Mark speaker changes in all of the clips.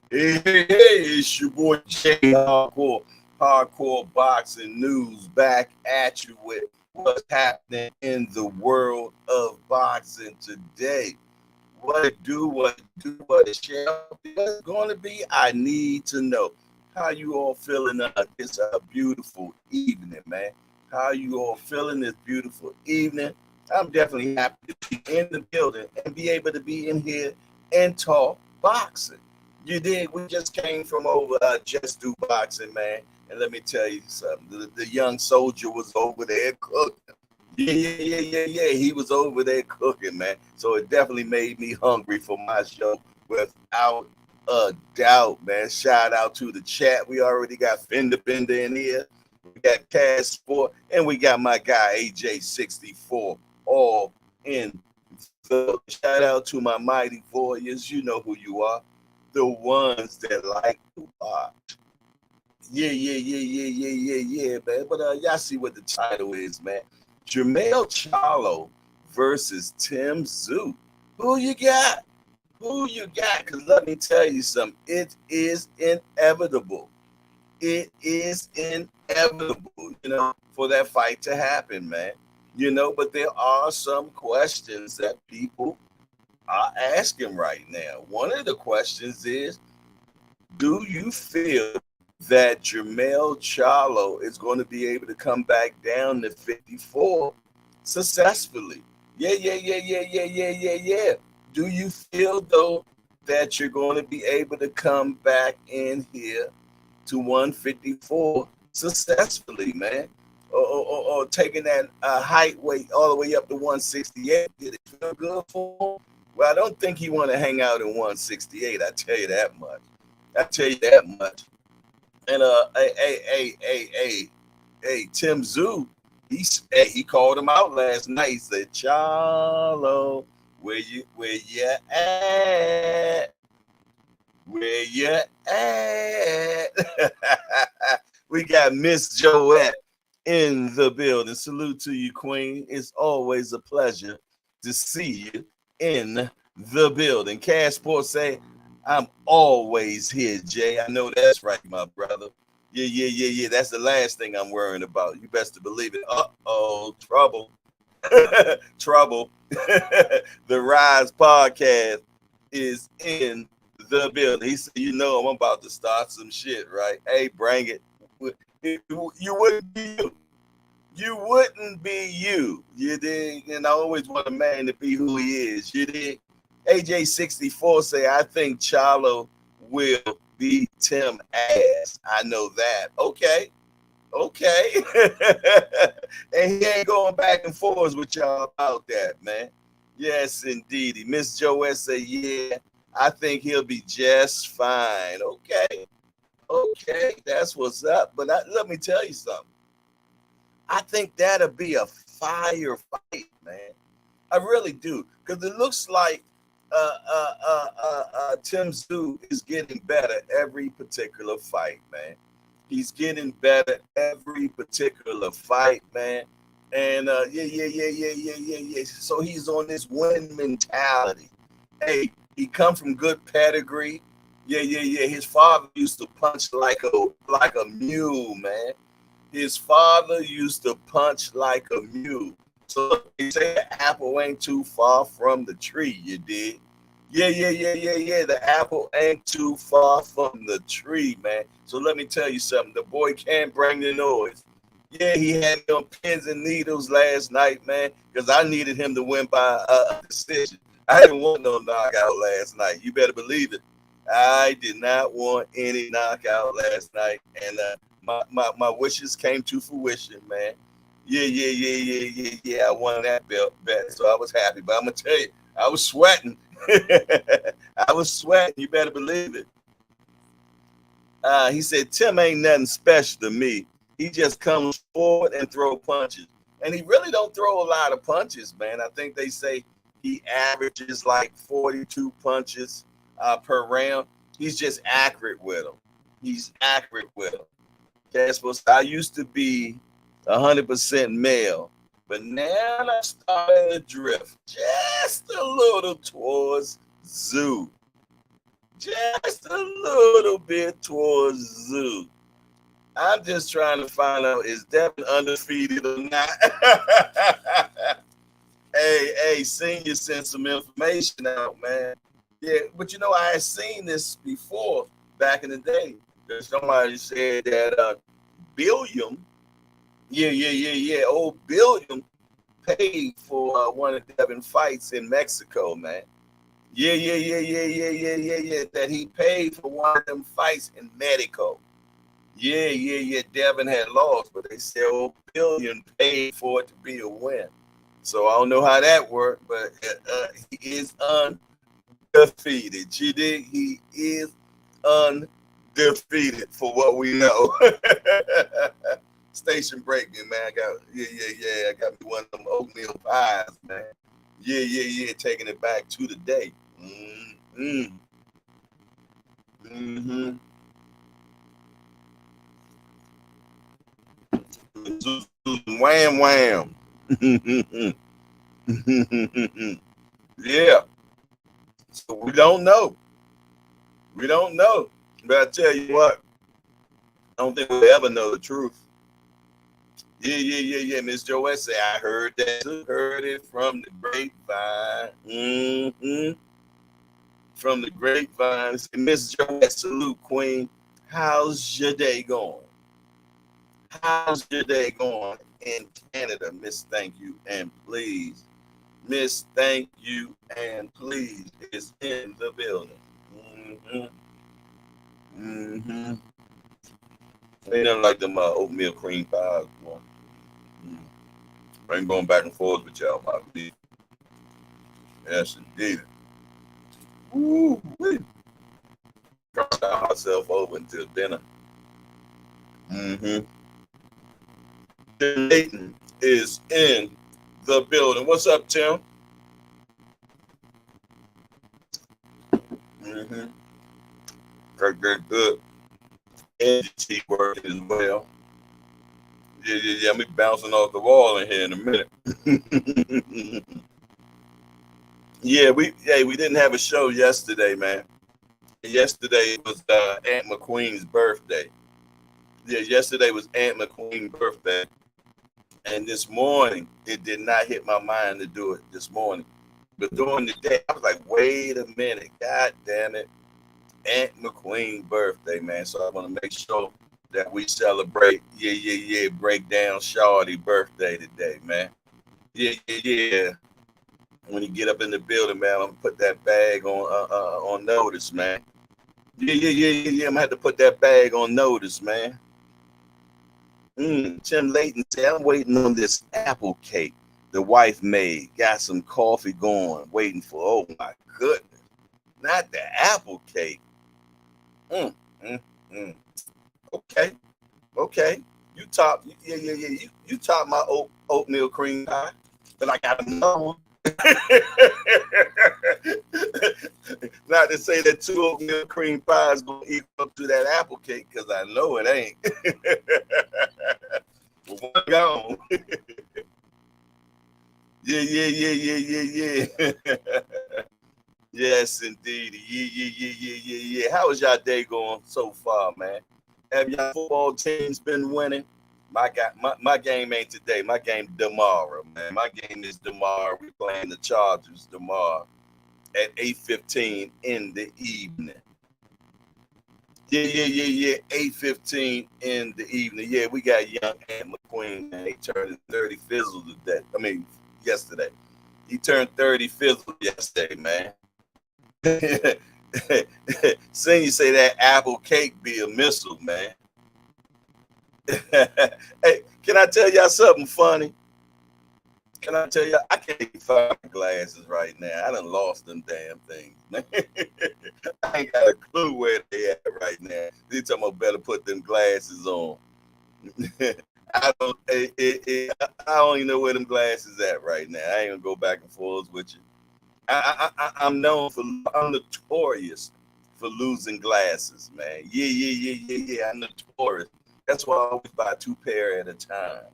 Speaker 1: Hey, it's your boy Jay Hardcore Boxing News back at you with what's happening in the world of boxing today. What it do, what it shall be, what's going to be, I need to know. How you all feeling this beautiful evening, man? How you all feeling this beautiful evening? I'm definitely happy to be in the building and be able to be in here and talk boxing. You did. We just came from over Just Do Boxing, man. And let me tell you something. The young soldier was over there cooking. Yeah. He was over there cooking, man. So it definitely made me hungry for my show without a doubt, man. Shout out to the chat. We already got Fender Bender in here. We got Cash Sport, and we got my guy AJ64 all in. So shout out to my mighty warriors. You know who you are. The ones that like to watch. Yeah, man. But y'all see what the title is, man. Jermell Charlo versus Tszyu. Who you got? Who you got? Because let me tell you something. It is inevitable. It is inevitable, for that fight to happen, man. But there are some questions that people are asking right now. One of the questions is, do you feel that Jermell Charlo is going to be able to come back down to 54 successfully? Yeah. Do you feel, though, that you're going to be able to come back in here to 154 successfully, man? Or taking that height weight all the way up to 168? Did it feel good for him? Well, I don't think he want to hang out in 168. I tell you that much. And Tszyu, he called him out last night. He said, "Charlo, where you at? Where you at?" We got Miss Joette in the building. Salute to you, Queen. It's always a pleasure to see you in the building. Cash Sports say, I'm always here, Jay. I know that's right, my brother. Yeah. That's the last thing I'm worrying about. You best to believe it. Uh-oh, trouble. Trouble. The Rise podcast is in the building. He said, I'm about to start some shit, right? Hey, bring it. You wouldn't be you. You wouldn't be you. You dig? And I always want a man to be who he is. You dig? AJ64 say, I think Charlo will beat Tim ass. I know that. Okay. And he ain't going back and forth with y'all about that, man. Yes, indeed. Miss Joette say, yeah, I think he'll be just fine. Okay, that's what's up. But let me tell you something. I think that'll be a fire fight, man. I really do. Because it looks like Tszyu is getting better every particular fight, man. He's getting better every particular fight, man. And yeah. So he's on this winning mentality. Hey, he come from good pedigree. Yeah. His father used to punch like a mule, man. His father used to punch like a mule. So they say the apple ain't too far from the tree, you did. Yeah. The apple ain't too far from the tree, man. So let me tell you something. The boy can't bring the noise. Yeah, he had me on pins and needles last night, man, because I needed him to win by a decision. I didn't want no knockout last night. You better believe it. I did not want any knockout last night. And my wishes came to fruition, man. Yeah. I won that bet, so I was happy. But I'm gonna tell you, I was sweating. I was sweating. You better believe it. He said Tim ain't nothing special to me. He just comes forward and throw punches, and he really don't throw a lot of punches, man. I think they say he averages like 42 punches per round. He's just accurate with them. I used to be 100% male, but now I'm starting to drift just a little towards Zoo. just a little bit towards Tszyu. I'm just trying to find out, is Devin undefeated or not? Hey, Senior sent some information out, man. Yeah, but you know, I had seen this before back in the day. Somebody said that Billiam, old Billiam paid for one of Devin's fights in Mexico, man. Yeah. That he paid for one of them fights in Mexico. Yeah. Devin had lost, but they said old Billiam paid for it to be a win. So I don't know how that worked, but he is undefeated. You dig? He is undefeated for what we know. Station breaking, man. I got I got me one of them oatmeal pies, man. Yeah. Taking it back to the day. Wham wham. Yeah. So we don't know. We don't know. But I tell you what, I don't think we'll ever know the truth. Yeah. Miss Joette say, I heard that. Heard it from the grapevine. From the grapevine. Miss Joette, salute, Queen. How's your day going? How's your day going in Canada? Miss Thank You and Please. Miss Thank You and Please is in the building. Ain't nothing like them oatmeal cream pies, boy. I ain't going back and forth with y'all, my people. Yes, indeed. Woo! Cross myself over until dinner. Tim Layton is in the building. What's up, Tim? Good. Energy working as well. Yeah. I'm be bouncing off the wall in here in a minute. we didn't have a show yesterday, man. Yesterday was Aunt McQueen's birthday. Yeah, yesterday was Aunt McQueen's birthday. And this morning, it did not hit my mind to do it this morning. But during the day, I was like, wait a minute. God damn it. Aunt McQueen's birthday, man. So I want to make sure that we celebrate, break down Shawty's birthday today, man. Yeah. When you get up in the building, man, I'm going to put that bag on notice, man. Yeah. I'm going to have to put that bag on notice, man. Tim Layton said, I'm waiting on this apple cake the wife made. Got some coffee going, waiting for, oh my goodness. Not the apple cake. Okay. You top, You top my oatmeal cream pie, but I got another one. Not to say that 2 oatmeal cream pies gonna equal up to that apple cake, because I know it ain't. One gone. Yeah. Yes, indeed. Yeah. How is y'all day going so far, man? Have y'all football teams been winning? My game ain't today. My game tomorrow, man. My game is tomorrow. We're playing the Chargers tomorrow at 8:15 in the evening. Yeah. 8:15 in the evening. Yeah, we got young Aunt McQueen, man. He turned 30 fizzle today. Yesterday. He turned 30 fizzle yesterday, man. Seeing you say that apple cake be a missile, man. Hey, can I tell y'all something funny? Can I tell you? I can't even find my glasses right now. I done lost them damn things, man. I ain't got a clue where they at right now. They talking about better put them glasses on. I don't even know where them glasses at right now. I ain't gonna go back and forth with you. I'm notorious for losing glasses, man. Yeah. I'm notorious. That's why I always buy 2 pair at a time.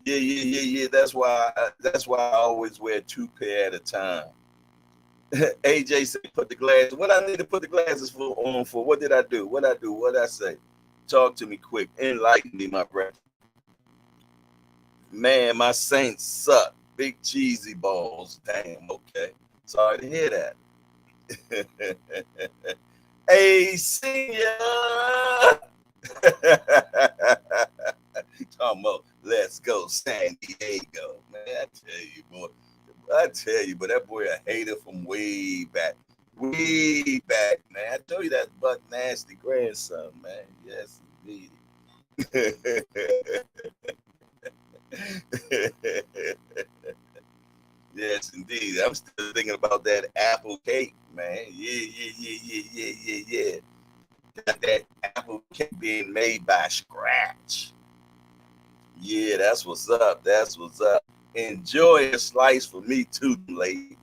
Speaker 1: Yeah. That's why I always wear 2 pair at a time. AJ said, put the glasses. What I need to put the glasses on for? What did I do? What I do? What I say? Talk to me quick. Enlighten me, my brother. Man, my Saints suck. Big cheesy balls. Damn, okay. Sorry to hear that. Hey, senior. Talking about, let's go San Diego. Man, I tell you, boy. But that boy a hater from way back. Way back, man. I told you that Buck Nasty grandson, man. Yes, indeed. Yes, indeed. I'm still thinking about that apple cake, man. Yeah. Got that apple cake being made by scratch. Yeah, that's what's up. That's what's up. Enjoy a slice for me too, lady.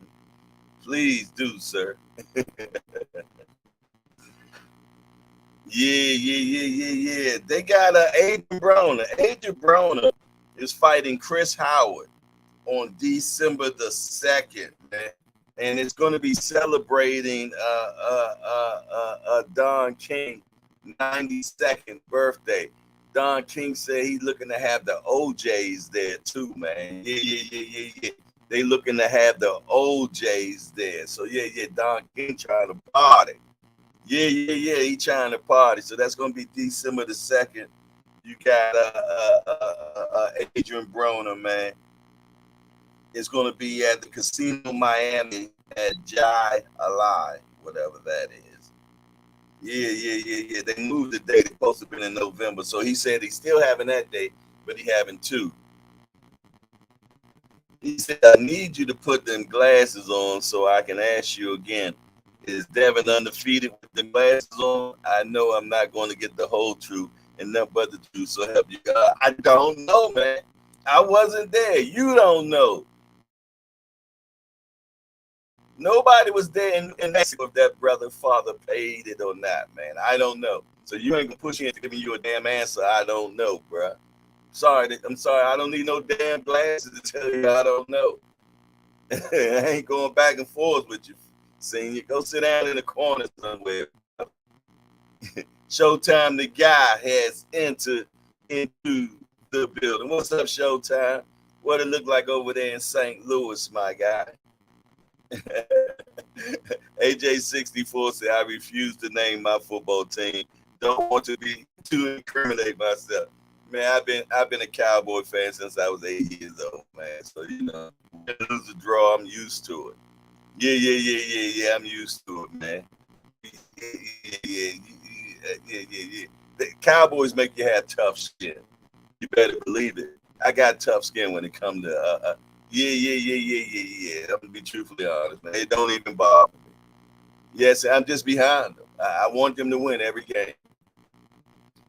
Speaker 1: Please do, sir. Yeah. They got Adrian Broner. Adrian Broner is fighting Chris Howard on December the 2nd, man. And it's going to be celebrating Don King 92nd birthday. Don King said he's looking to have the OJs there too, man. Yeah. They looking to have the OJs there. So yeah. Don King trying to party. Yeah. He trying to party. So that's going to be December the 2nd. You got Adrian Broner, man. It's going to be at the Casino Miami at Jai Alai, whatever that is. Yeah. They moved the date. It's supposed to have been in November. So he said he's still having that date, but he having two. He said, I need you to put them glasses on so I can ask you again. Is Devin undefeated with the glasses on? I know I'm not going to get the whole truth and nothing but the truth. So help you God. I don't know, man. I wasn't there. You don't know. Nobody was there in Mexico if that brother father paid it or not, man. I don't know. So you ain't gonna push me into giving you a damn answer. I don't know, bro. I'm sorry. I don't need no damn glasses to tell you I don't know. I ain't going back and forth with you, senior. Go sit down in the corner somewhere. Showtime, the guy has entered into the building. What's up, Showtime? What it look like over there in St. Louis, my guy? AJ64 said, I refuse to name my football team. Don't want to incriminate myself. Man, I've been a Cowboy fan since I was 8 years old, man. So lose or draw, I'm used to it. Yeah. I'm used to it, man. Yeah. The Cowboys make you have tough skin. You better believe it. I got tough skin when it comes to Yeah. I'm gonna be truthfully honest, man. It don't even bother me. Yes, I'm just behind them. I want them to win every game.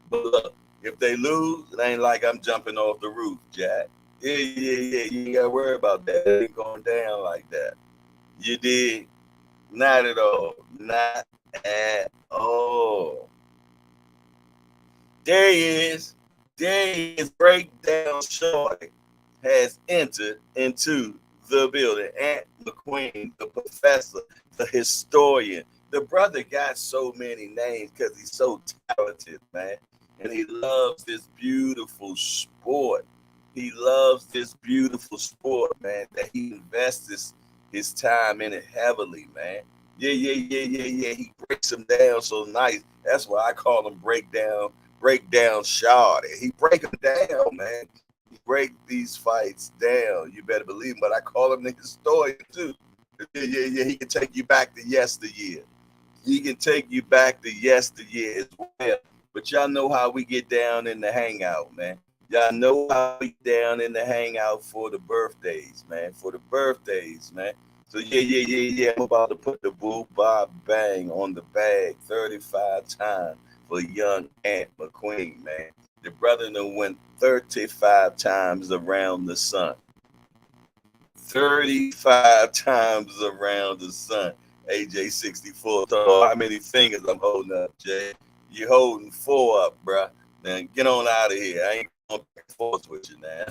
Speaker 1: But look, if they lose, it ain't like I'm jumping off the roof, Jack. Yeah. You ain't gotta worry about that. It ain't going down like that. You did? Not at all. Not at all. There he is. Breakdown Shorty has entered into the building. Ant McQueen, the professor, the historian. The brother got so many names because he's so talented, man. And he loves this beautiful sport. He loves this beautiful sport, man, that he invests his time in it heavily, man. Yeah. He breaks them down so nice. That's why I call him breakdown Shorty. He break them down, man. He break these fights down. You better believe him. But I call him the historian too. Yeah. He can take you back to yesteryear. He can take you back to yesteryear as well. But y'all know how we get down in the hangout, man. Y'all know how we get down in the hangout for the birthdays, man. So yeah. I'm about to put the boo bob bang on the bag 35 times for young Ant McQueen, man. The brother done went 35 times around the sun. 35 times around the sun. AJ64. So how many fingers I'm holding up, Jay? You holding 4 up, bro. Now get on out of here. I ain't going back and forth with you now.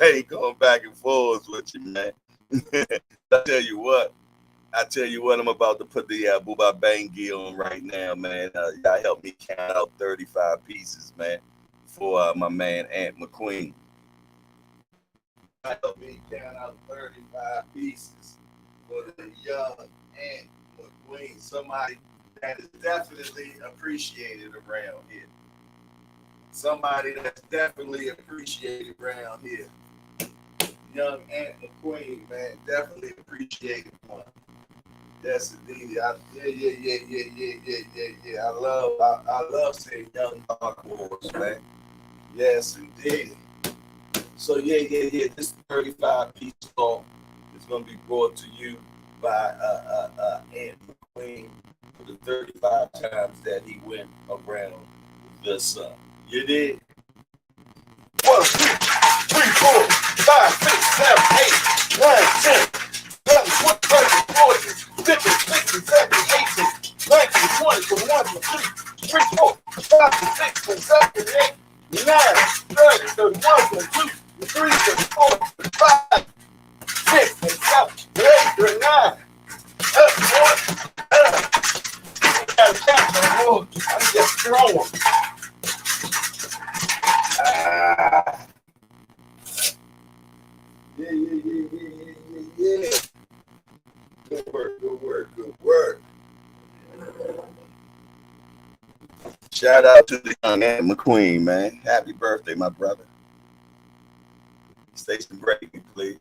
Speaker 1: I ain't going back and forth with you, man. I tell you what, I'm about to put the Booba Bang gear on right now, man. Y'all help me count out 35 pieces, man, for my man Aunt McQueen. Help me count out 35 pieces for the young Aunt McQueen. Somebody that is definitely appreciated around here. Somebody that's definitely appreciated around here. Young Aunt McQueen, man, definitely appreciated one. Yes, indeed. Yeah. I love seeing young hardcores, man. Yes, indeed. So yeah. This 35 piece song is gonna be brought to you by Aunt McQueen for the 35 times that he went around the sun. You did? 1, 2, 3, 4, 5, 6, 7, 8, 9, 10, 11, 12, 13, 14, 15, 16, 17, 18, 19, 20, 21, 22, 23, 24, 25, 26, 27, 28, 29, 30, 31, 32, 33, 34, 35, 6, 7, 8, 39. Up, boy. Gotta count them, boy. I'm just throwing. Yeah. Good work. Shout out to the young Aunt McQueen, man. Happy birthday, my brother. Stay some gravy, please.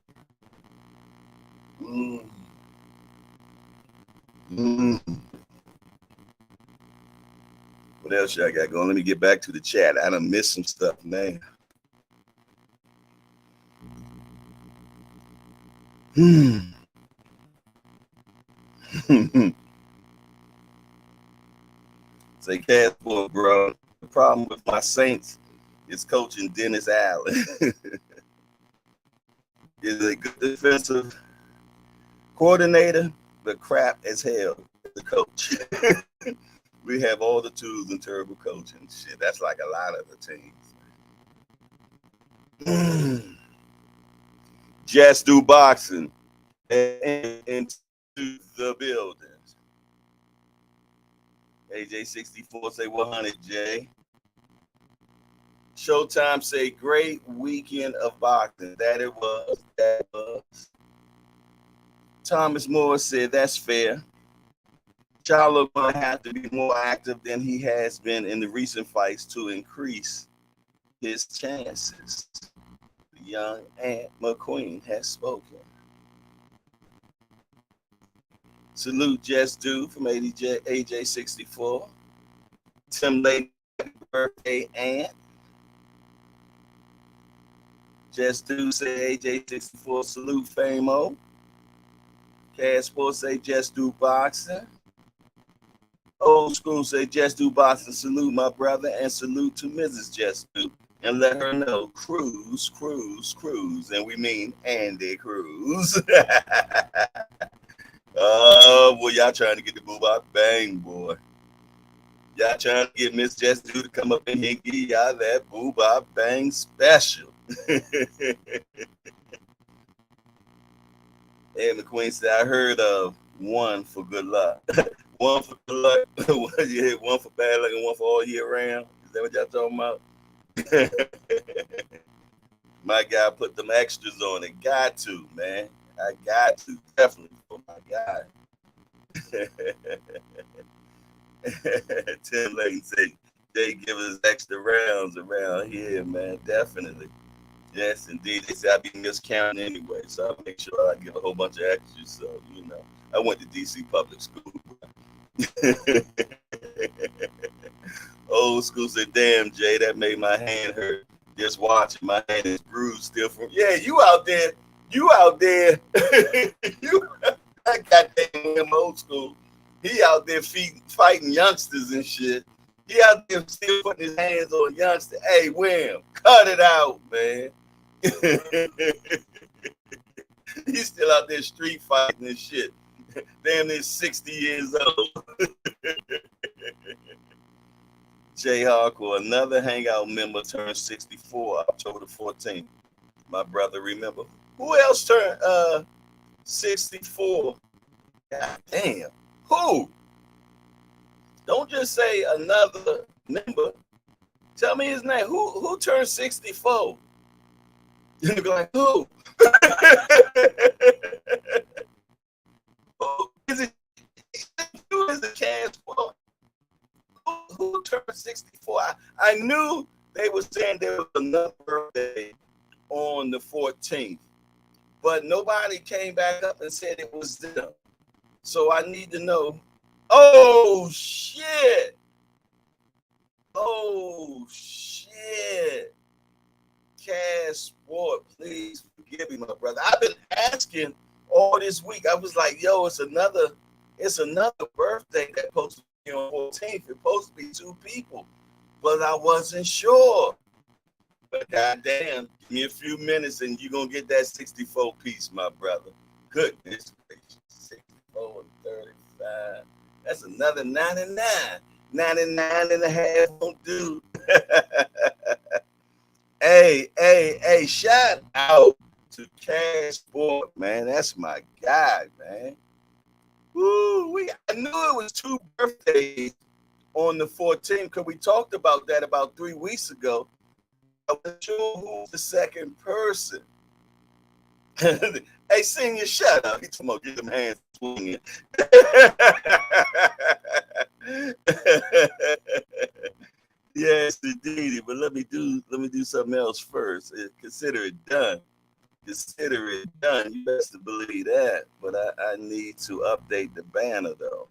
Speaker 1: What else y'all got going? Let me get back to the chat. I done missed some stuff, man. Say Casper, bro. The problem with my Saints is coaching Dennis Allen. Is a good defensive coordinator, but crap as hell as a coach. We have all the tools and terrible coaching. Shit, that's like a lot of the teams. Just do boxing into the buildings. AJ64 say 100, Jay. Showtime say great weekend of boxing. That it was. Thomas Moore said that's fair. Charlo gonna have to be more active than he has been in the recent fights to increase his chances. The young Aunt McQueen has spoken. Salute Just Do from AJ64. Tim Lane, happy birthday, Aunt. Just Do say AJ64, salute Famo. Casper say Just Do boxing. Old School say Just Do boxing, salute my brother, and salute to Mrs. Just Do. And let her know, cruise, and we mean Andy Cruz. Oh, boy, y'all trying to get the Booba Bang, boy. Y'all trying to get Miss Just Do to come up in here and give y'all that Booba Bang special. And McQueen said, I heard of one for good luck. One for good luck. One for bad luck and one for all year round. Is that what y'all talking about? My guy put them extras on it. Got to, man. I got to. Definitely for my guy. Tim Layton said they give us extra rounds around here, man. Definitely. Yes, indeed. They say I be miscounting anyway, so I make sure I give a whole bunch of extras. So, you know, I went to DC public school. Old School said, damn, Jay, that made my hand hurt. Just watching, my hand is bruised still from. Yeah, you out there. You, I got him Old School. He out there fighting youngsters and shit. He out there still putting his hands on youngsters. Hey, Wham, cut it out, man. He's still out there street fighting and shit. Damn, near 60 years old. Jay Hardcore, another Hangout member turned 64 October the 14th. My brother, remember. Who else turned? 64. God damn. Who? Don't just say another member. Tell me his name. Who turned 64? You're like, who? Who is it? Who is the cash for? Who turned 64? I knew they were saying there was another birthday on the 14th, but nobody came back up and said it was them. So I need to know. Oh shit! Oh shit! Cash Sport, please forgive me, my brother. I've been asking all this week. I was like, yo, it's another birthday that's supposed to be on 14th. It's supposed to be 2 people, but I wasn't sure. But goddamn, give me a few minutes and you're gonna get that 64 piece, my brother. Goodness gracious. 64 and 35. That's another 99. 99 and a half won't do. Hey, shout out to Cash Sport, man. That's my guy, man. Woo, I knew it was 2 birthdays on the 14th because we talked about that about 3 weeks ago. I wasn't sure who was the second person. Hey, senior, shut up. He's talking about get them hands swinging. Yes, indeed. But let me do something else first. Consider it done. Consider it done. You best to believe that. But I need to update the banner though.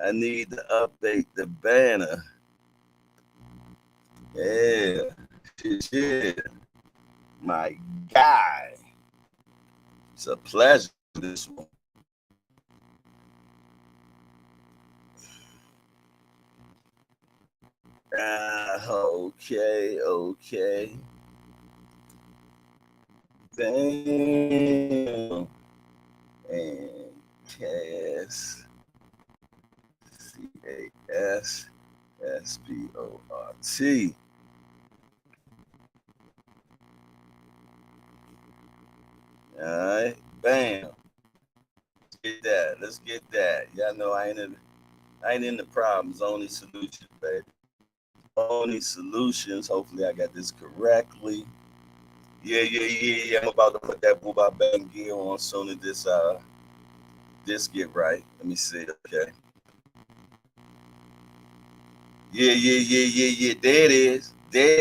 Speaker 1: I need to update the banner. Yeah. My guy. It's a pleasure, this one. Okay. Damn. And Cass. CASSPORT. All right, bam. Let's get that. Y'all know I ain't in the problems, only solutions, baby. Only solutions. Hopefully I got this correctly. Yeah. I'm about to put that Booba Bang gear on soon as this get right. Let me see. Okay. Yeah. There it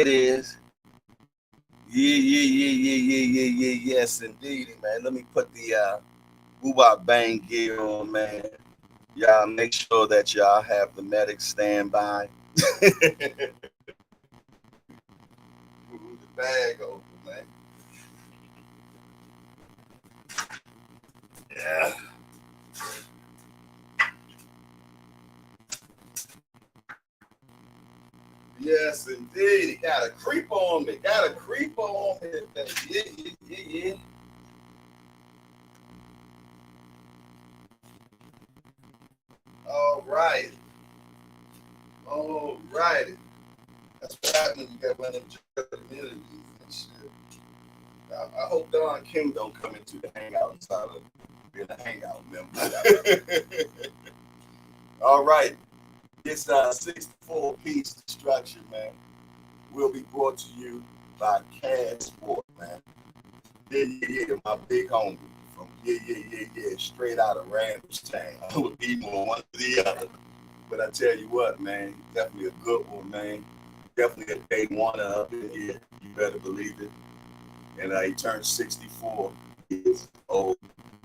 Speaker 1: is. Yeah. Yes, indeed, man. Let me put the Booba Bang gear on, man. Y'all make sure that y'all have the medic standby. The bag open, man. Yeah. Yes, indeed. It got a creep on me. Yeah. All right. That's what happens when you got one of them communities and shit. I hope Don King don't come into the hangout inside of being a hangout member. All right. This 64-piece destruction, man, will be brought to you by Cash Sport, man. Yeah, my big homie from straight out of Randallstown. I would be more one or the other. But I tell you what, man, definitely a good one, man. Definitely a day one up in here. You better believe it. And he turned 64 years old.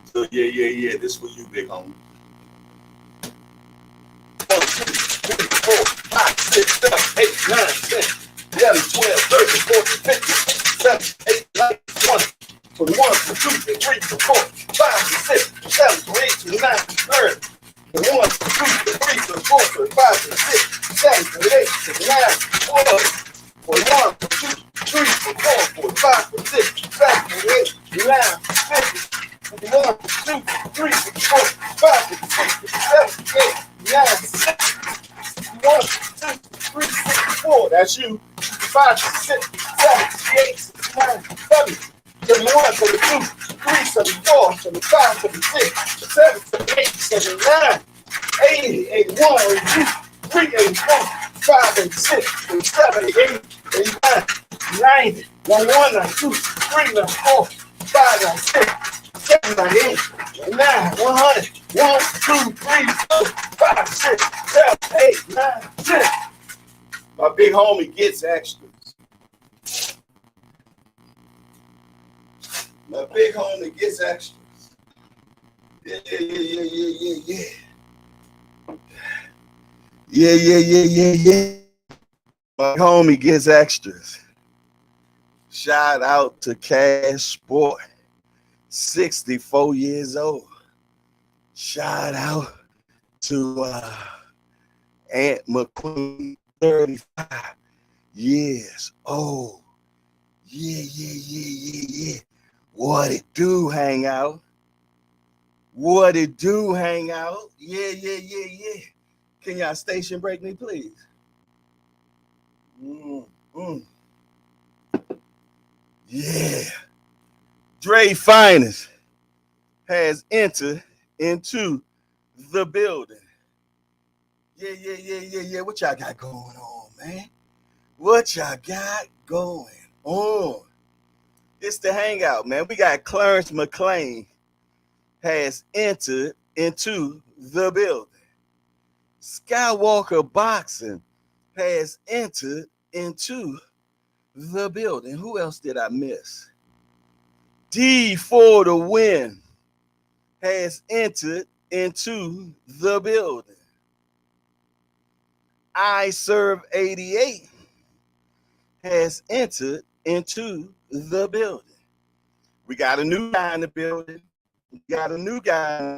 Speaker 1: So yeah. This for you, big homie. 1, 2, 3, 4, 5, 6, 7, 8, 9, 10, 11, 12, 13, 14, 15, 16, 17, 18, 19, 20, 21, 22, 23, 24, 25, 26, 27, 28, 29, 30. 1, 2, 3, 4, 5, 6, 7, 8, 9, 12, 41, 2, 3, 4, 5, 6, 7, 8, 9, 50, 1, 2, 3, 4, 5, 6, 7, 8, 9, 1, 2, 3, 4. That's you. 5, 6, 7, 8, 9, 7. 31, 32, 33,
Speaker 2: 73, 74, 75, 76, 77, 78, 79, 80, 81, 82, 3, 84, 5, 86, 87, 88, 89, 90, 91, 92, 3, 94, 5, 96, 7, 98, 99, 100, 1, 2, 3, 4, 5, 6, 7, 8, 9, 10. My big homie gets extras. My big homie gets extras. Yeah. Yeah. My homie gets extras. Shout out to Cash Sport, 64 years old. Shout out to Aunt McQueen, 35 years old. Yeah. What it do, hang out? What it do, hang out? Yeah. Can y'all station break me, please? Yeah. Dre Finest has entered into the building. Yeah. What y'all got going on, man? What y'all got going on? It's the hangout, man. We got Clarence McLean has entered into the building. Skywalker Boxing has entered into the building. Who else did I miss? D for the win has entered into the building. I Serve 88 has entered into the building. We got a new guy in the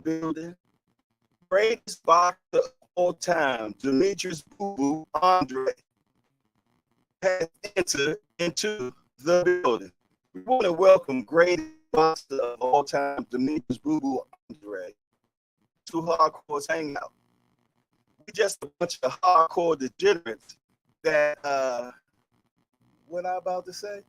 Speaker 2: building. Greatest boxer of all time, Demetrius Boo Boo Andre, has entered into the building. We want to welcome greatest boxer of all time, Demetrius Boo Boo Andre, to Hardcore's Hangout. We just a bunch of hardcore degenerates that what I about to say?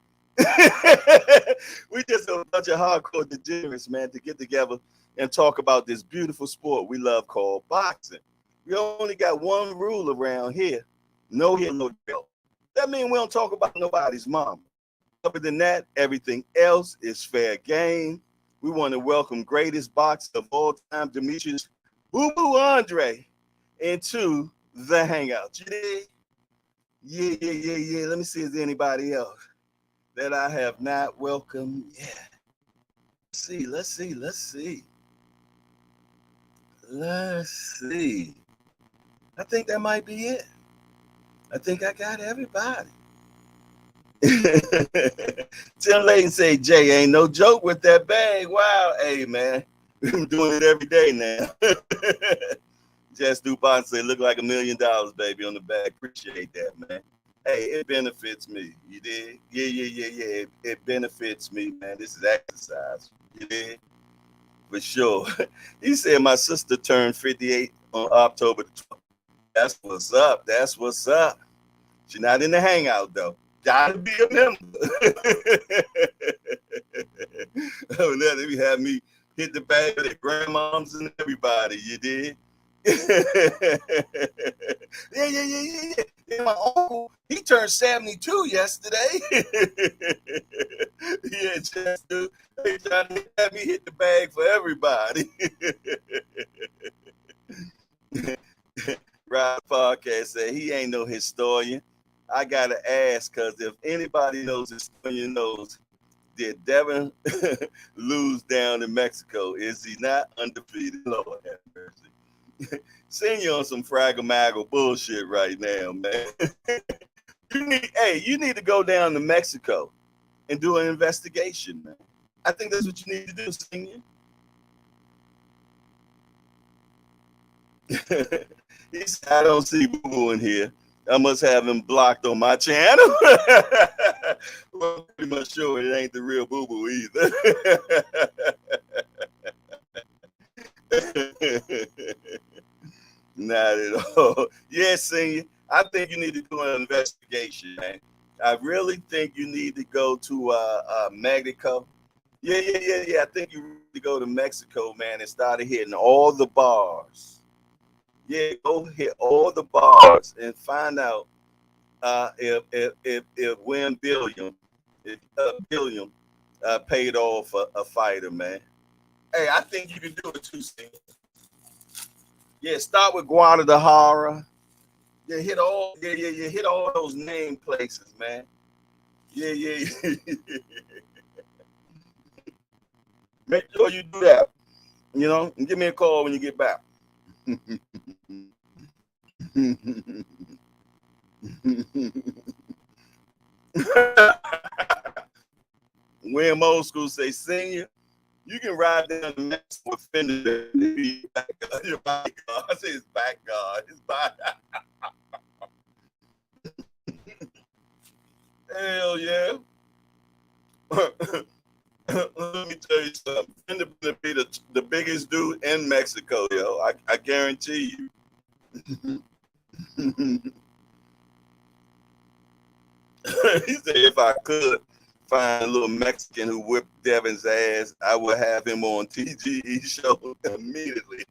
Speaker 2: We just a bunch of hardcore degenerates, man, to get together and talk about this beautiful sport we love called boxing. We only got one rule around here: no hit, no drill. That means we don't talk about nobody's mom. Other than that, everything else is fair game. We want to welcome greatest boxer of all time, Demetrius Boo Boo Andre, into the hangout. You dig? Yeah. Let me see if there's anybody else that I have not welcomed yet. Let's see. I think that might be it. I think I got everybody. Tim Layton say, Jay, ain't no joke with that bag. Wow. Hey, man. I'm doing it every day now. Just Dupont say, look like $1 million, baby, on the bag. Appreciate that, man. Hey, it benefits me. You did? Yeah. It benefits me, man. This is exercise. You did? For sure. He said my sister turned 58 on October 12th. That's what's up. She's not in the hangout, though. Gotta be a member. Oh, now they have me hit the bag of their grandmoms and everybody. You did? Yeah. My uncle, he turned 72 yesterday. Yeah, just do. They trying to have me hit the bag for everybody. Rod Podcast said he ain't no historian. I gotta ask, because if anybody knows historian knows, did Devin lose down in Mexico? Is he not undefeated? Lord have mercy. Seeing you on some fraggle bullshit right now, man. You need to go down to Mexico and do an investigation, man. I think that's what you need to do, Senior. He said, I don't see Boo Boo in here. I must have him blocked on my channel. Well, I'm pretty much sure it ain't the real Boo Boo either. Not at all. Yes, Senior. I think you need to do an investigation, man. I really think you need to go to Mexico Yeah. I think you really go to Mexico, man, and started hitting all the bars. Yeah, go hit all the bars and find out if Win Billion, if Billion paid off a fighter, man. Hey, I think you can do it too, Steve. Yeah, start with Guadalajara. Yeah, hit all those name places, man. Yeah. Make sure you do that. You know, and give me a call when you get back. William Old School say, senior, you can ride down the Mexico offender and be back guard. Your back guard. I say it's back guard. It's back. Hell yeah. Let me tell you something. Fender gonna be the biggest dude in Mexico, yo. I guarantee you. He said if I could find a little Mexican who whipped Devin's ass, I would have him on TGE show immediately.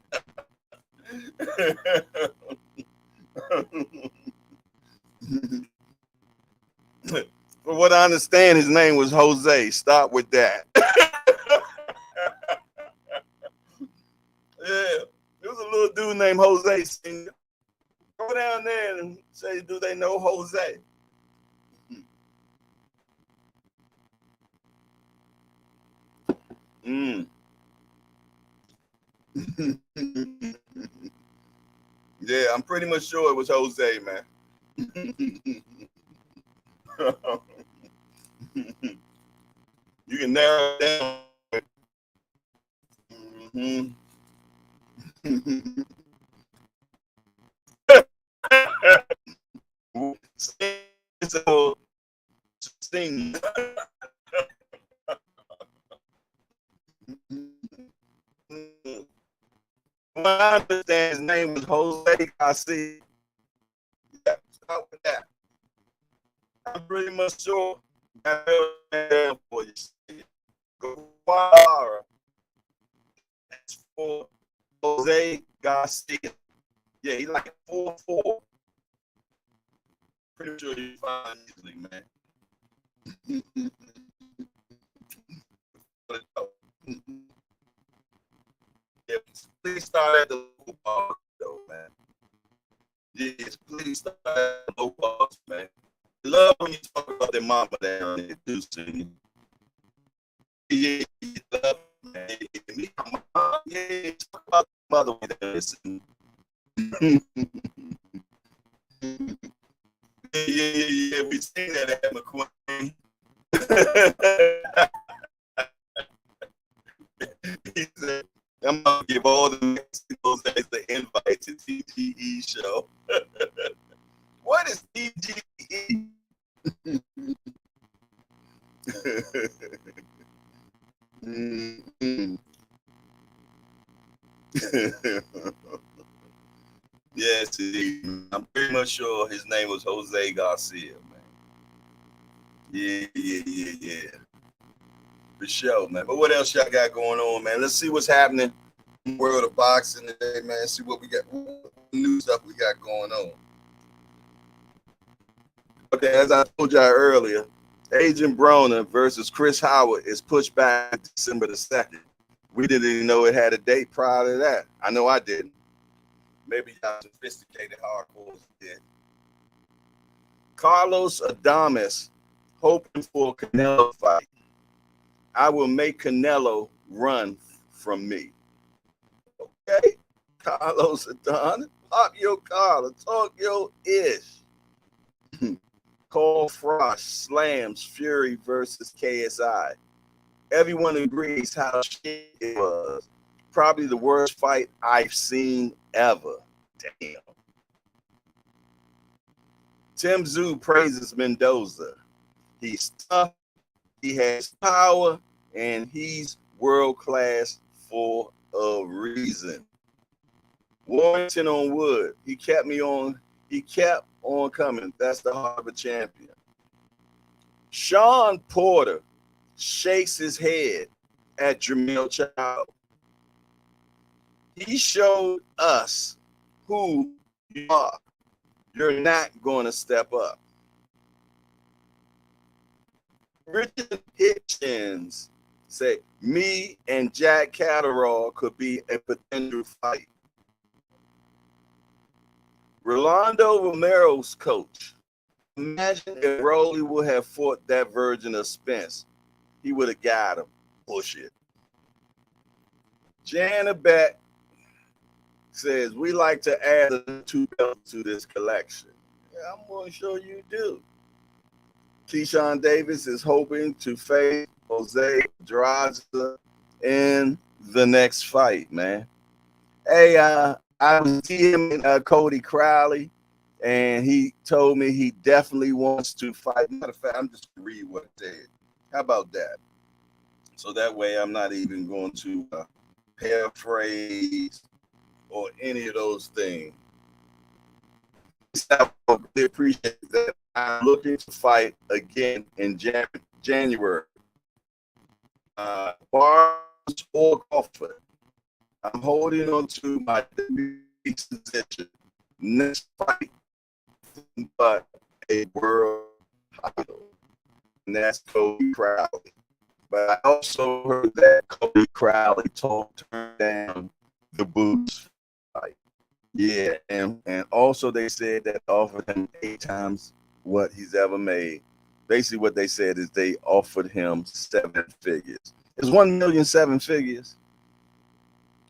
Speaker 2: From what I understand, his name was Jose. Start with that. Yeah, there was a little dude named Jose. Senior. Go down there and say, do they know Jose? Yeah, I'm pretty much sure it was Jose, man. You can narrow it down. So, sing. Well, I understand his name was Jose Garcia. Yeah, start with that. I'm pretty much sure I know for you. Guadalajara. That's for Jose Garcia. Yeah, he like 4'4". Pretty sure you find easily, man. Yeah, please start at the local bars, though, man. Yes, please start at the local bars, man. I love when you talk about their mama down there, too, singing. Yeah, you love man. Yeah, talk about the mother with this. Yeah, we seen that at McQueen. He said, I'm gonna give all the Mexicans as the invite to TGE show. What is TGE? Yes, I'm pretty much sure his name was Jose Garcia, man. Yeah. For sure, man. But what else y'all got going on, man? Let's see what's happening in the world of boxing today, man. See what we got, what new stuff we got going on. Okay, as I told y'all earlier, Agent Broner versus Chris Howard is pushed back December the 2nd. We didn't even know it had a date prior to that. I know I didn't. Maybe y'all sophisticated hardcores did. Carlos Adames hoping for a Canelo fight. I will make Canelo run from me. Okay, Carlos Adames, pop your collar, talk your ish. Cole Frost slams Fury versus KSI. Everyone agrees how shit it was. Probably the worst fight I've seen ever. Damn. Tszyu praises Mendoza. He's tough, he has power, and he's world class for a reason. Warrington on wood. He kept on coming. That's the heart of a champion. Sean Porter shakes his head
Speaker 1: at Jermell Charlo. He showed us who you are. You're not going to step up. Richard Hitchens said, me and Jack Catterall could be a potential fight. Rolando Romero's coach. Imagine if Rolly would have fought that version of Spence. He would have got him. Bullshit. Janabet says, we like to add 2 belts to this collection. Yeah, I'm going to show you do. Keyshawn Davis is hoping to face Jose Draza in the next fight, man. Hey, I was DMing Cody Crowley, and he told me he definitely wants to fight. Matter of fact, I'm just going to read what it said. How about that? So that way I'm not even going to paraphrase or any of those things. I really appreciate that. I'm looking to fight again in January. Barnes or Crawford. I'm holding on to my position. Next fight, but a world title. And that's Cody Crowley. But I also heard that Cody Crowley turned down the Boots fight. Yeah, and also they said that offered him 8 times what he's ever made. Basically, what they said is they offered him 7 figures. It's 1 million 7 figures.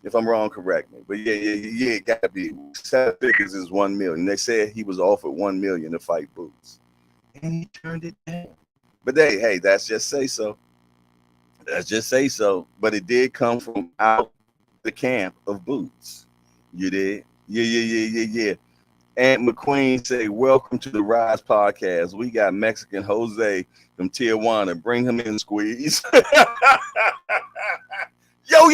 Speaker 1: If I'm wrong, correct me. But yeah, it gotta be 7 figures is 1 million. They said he was offered 1 million to fight Boots, and he turned it down. But hey, that's just say so. That's just say so. But it did come from out the camp of Boots. You did? Yeah. Aunt McQueen say, welcome to the Rise podcast. We got Mexican Jose from Tijuana. Bring him in, squeeze. Yo.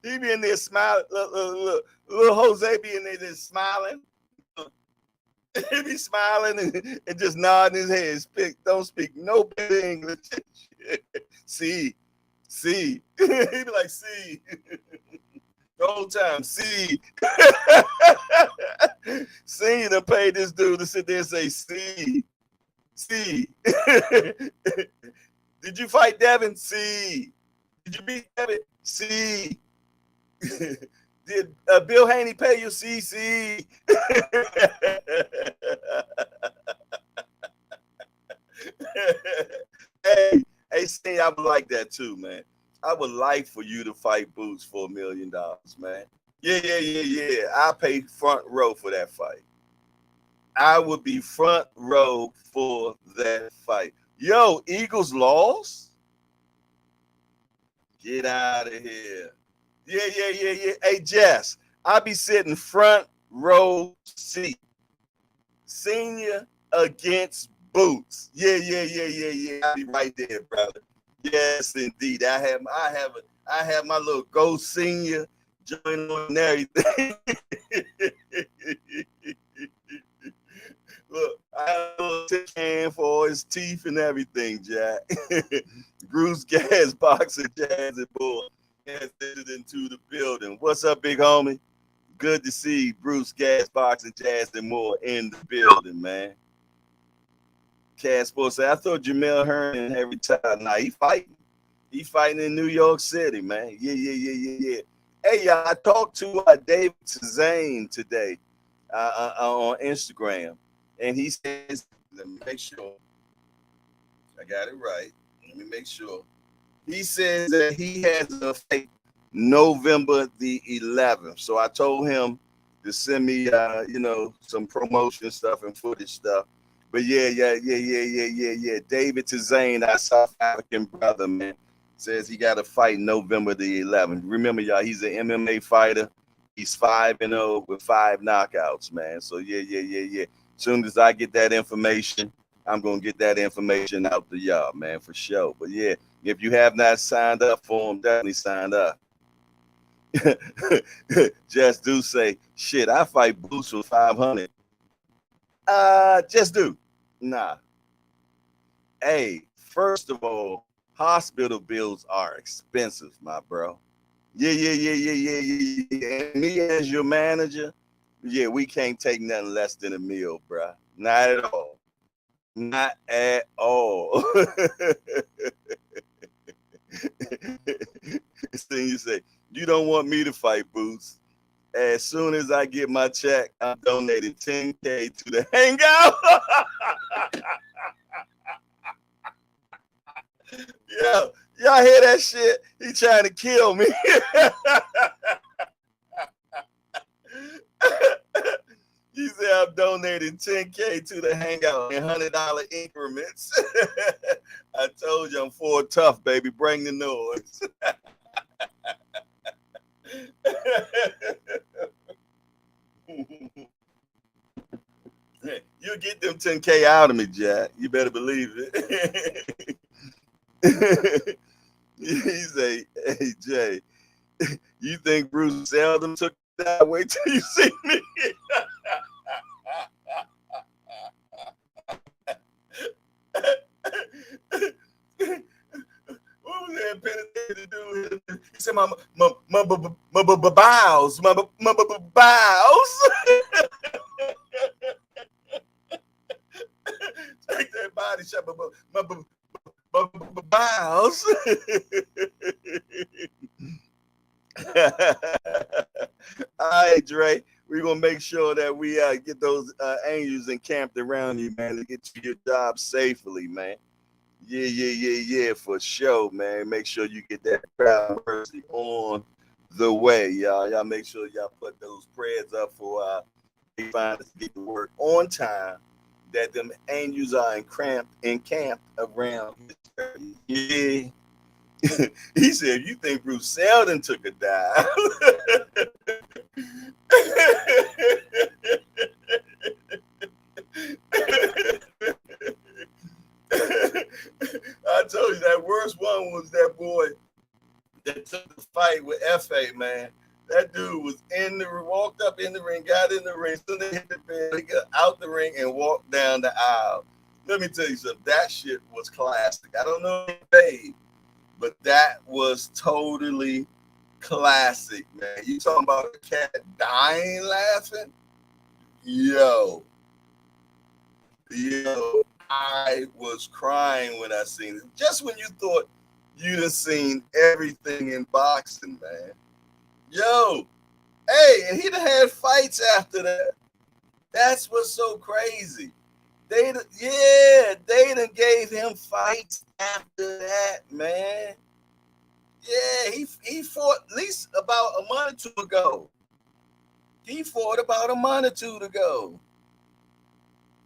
Speaker 1: He be in there smiling. Look, little Jose be in there just smiling. He be smiling and just nodding his head. Don't speak no bit English. See. He be like, see. The whole time, see. See, to pay this dude to sit there and say, see. Did you fight Devin? See. Did you beat Devin? See. Did Bill Haney pay you? See. Hey, Steve, I would like that too, man. I would like for you to fight Boots for $1 million, man. Yeah. I pay front row for that fight. I would be front row for that fight. Yo, Eagles lost? Get out of here. Yeah. Hey, Jess, I be sitting front row seat. Senior against Boots. Yeah. I be right there, brother. Yes, indeed. I have my little Go Senior joint on and everything. Look, I have a little tin can for his teeth and everything, Jack. Bruce Gas, Boxer, Jazz, and Bull has entered into the building. What's up, big homie? Good to see Bruce Gas, Boxing, Jazz, and more in the building, man. Cass Sports said, I thought Jermell Herman every time. Nah, he fighting. He fighting in New York City, man. Yeah. Hey, I talked to David Zane today on Instagram, and he says, let me make sure I got it right. Let me make sure. He says that he has a fight November the 11th. So I told him to send me, some promotion stuff and footage stuff. But yeah. David Zane, our South African brother, man, says he got a fight November the 11th. Remember, y'all, he's an MMA fighter. He's 5-0 with 5 knockouts, man. So yeah. Soon as I get that information, I'm gonna get that information out to y'all, man, for sure. But yeah, if you have not signed up for him, definitely sign up.
Speaker 2: Just do say, shit, I fight Boots for 500. Just do. Nah. Hey, first of all, hospital bills are expensive, my bro. Yeah. And me as your manager, yeah, we can't take nothing less than a meal, bro. Not at all. Not at all. Then you say, you don't want me to fight, Boots. As soon as I get my check, I'm donating 10K to the hangout. Yeah, y'all hear that shit? He trying to kill me. He said I'm donating 10K to the hangout in $100 increments. I told you I'm for tough, baby. Bring the noise. You'll get them 10K out of me, Jack. You better believe it. He say, hey, Jay, you think Bruce seldom took that? Wait till you see me. What was that penitentiary to do? He said, my bowels, my bowels. Take that body shot, my bowels. All right, Dre. We're gonna make sure that we get those angels encamped around you, man, to get to your job safely, man. Yeah, for sure, man. Make sure you get that crowd mercy on the way, y'all. Y'all make sure y'all put those prayers up for they find us to get to work on time. That them angels are encamped around. Yeah. He said, you think Bruce Seldon took a dive? I told you that worst one was that boy that took the fight with FA, man. That dude was walked up in the ring, got in the ring, so they hit the bed, he got out the ring and walked down the aisle. Let me tell you something, that shit was classic. I don't know if paid, but that was totally classic, man. You talking about a cat dying laughing? Yo, I was crying when I seen it. Just when you thought you'd have seen everything in boxing, man. Yo, hey, and he done had fights after that. That's what's so crazy. They done gave him fights after that, man. Yeah, he fought at least about a month or two ago. He fought about a month or two ago.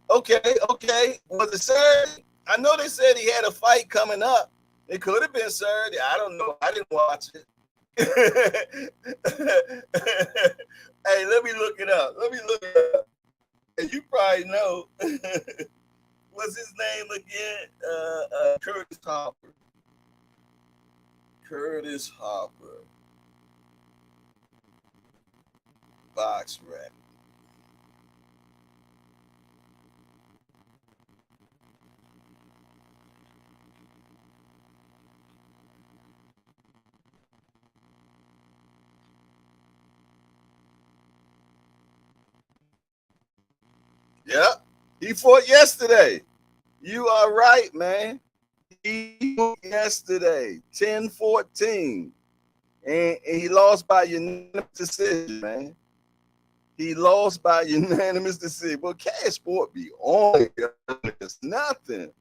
Speaker 2: Okay. Was it Saturday? I know they said he had a fight coming up. It could have been Saturday. I don't know. I didn't watch it. Hey, let me look it up. And you probably know. What's his name again? Curtis Hopper. Box rap. Yep. He fought yesterday. You are right, man. He fought yesterday, 10-14. And he lost by unanimous decision, man. He lost by unanimous decision. Well, Cash Sport be on it. It's nothing.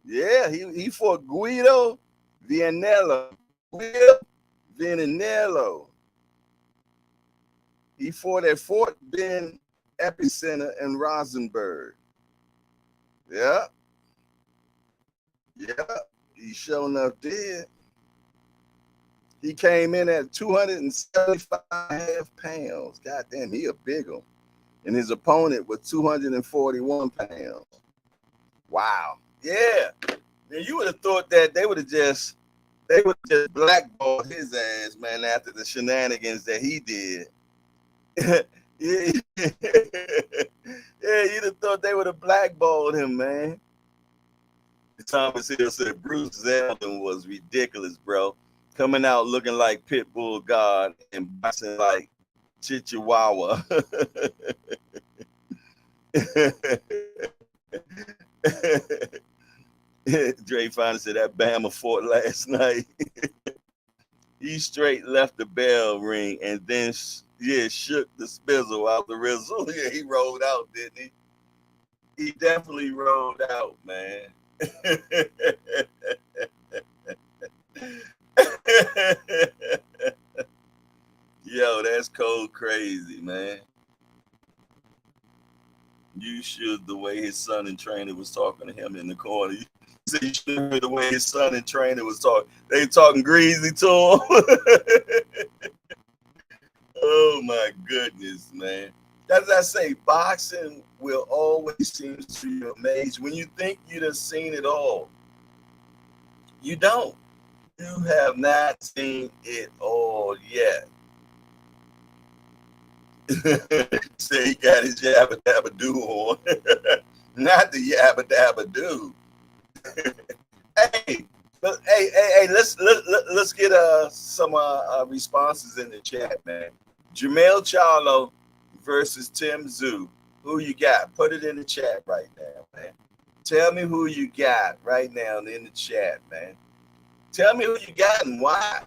Speaker 2: Yeah, he fought Guido Vianello. He fought at Fort Bend Epicenter in Rosenberg. Yeah. He sure enough did. He came in at 275.5 pounds. God damn, he a big one. And his opponent was 241 pounds. Wow. Yeah. Now you would have thought that they would have just
Speaker 1: They would just blackball his ass, man, after the shenanigans that he did. Yeah, yeah, you'd have thought they would have blackballed him, man. Thomas Hill said Bruce Zeldin was ridiculous, bro. Coming out looking like Pitbull God and boxing like Chihuahua. Dre finally said that Bama fought last night. He straight left the bell ring and then shook the spizzle out the rizzle. Yeah, he rolled out, didn't he? He definitely rolled out, man. Yo, that's cold crazy, man. You should the way his son and trainer was talking to him in the corner. You said you should the way his son and trainer was talking. They talking greasy to him. Oh my goodness, man. As I say, boxing will always seem to be amazing. When you think you'd have seen it all, you don't. You have not seen it all yet. Say he got his yabba dabba do on. Not the yabba dabba do. Hey, let's get some responses in the chat, man. Jermell Charlo versus Tszyu. Who you got? Put it in the chat right now, man. Tell me who you got right now in the chat, man. Tell me who you got and why.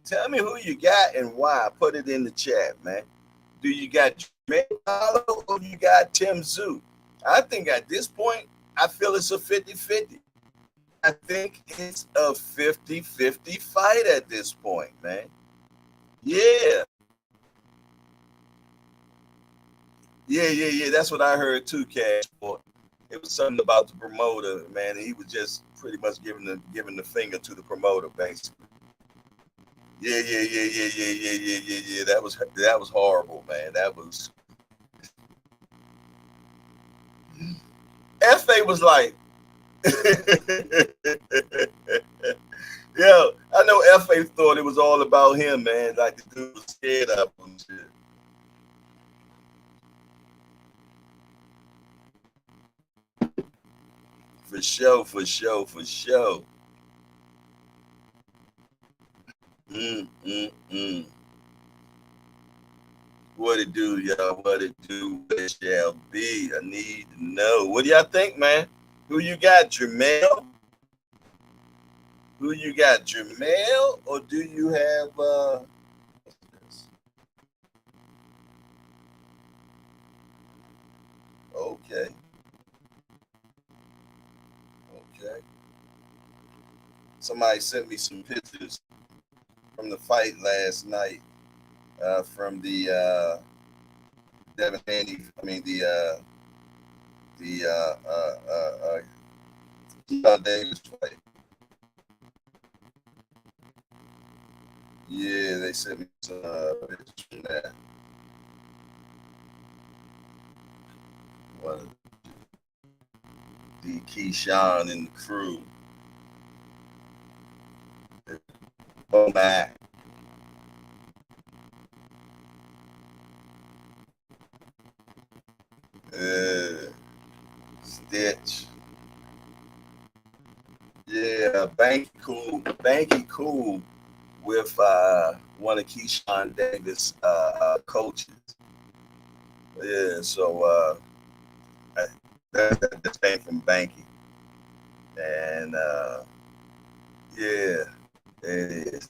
Speaker 1: Tell me who you got and why. Put it in the chat, man. Do you got Jermell Charlo or you got Tszyu? I think at this point, I feel it's a 50-50. I think it's a 50-50 fight at this point, man. Yeah. Yeah. That's what I heard too, Cash. It was something about the promoter, man. And he was just pretty much giving the finger to the promoter, basically. Yeah. That was horrible, man. That was. FA was like, yo, I know FA thought it was all about him, man. Like the dude was scared of him and shit. For sure. What it do, y'all? What it do? What it shall be? I need to know. What do y'all think, man? Who you got, Jermell? Who you got, Jermell? Or do you have Okay. Somebody sent me some pictures from the fight last night. From the Devin Haney, Davis fight. Yeah, they sent me some pictures from that. What? The Keyshawn and the crew. Oh my. Stitch. Yeah, Banky cool with one of Keyshawn Davis coaches. Yeah, so that came from Banky. And yeah, it is.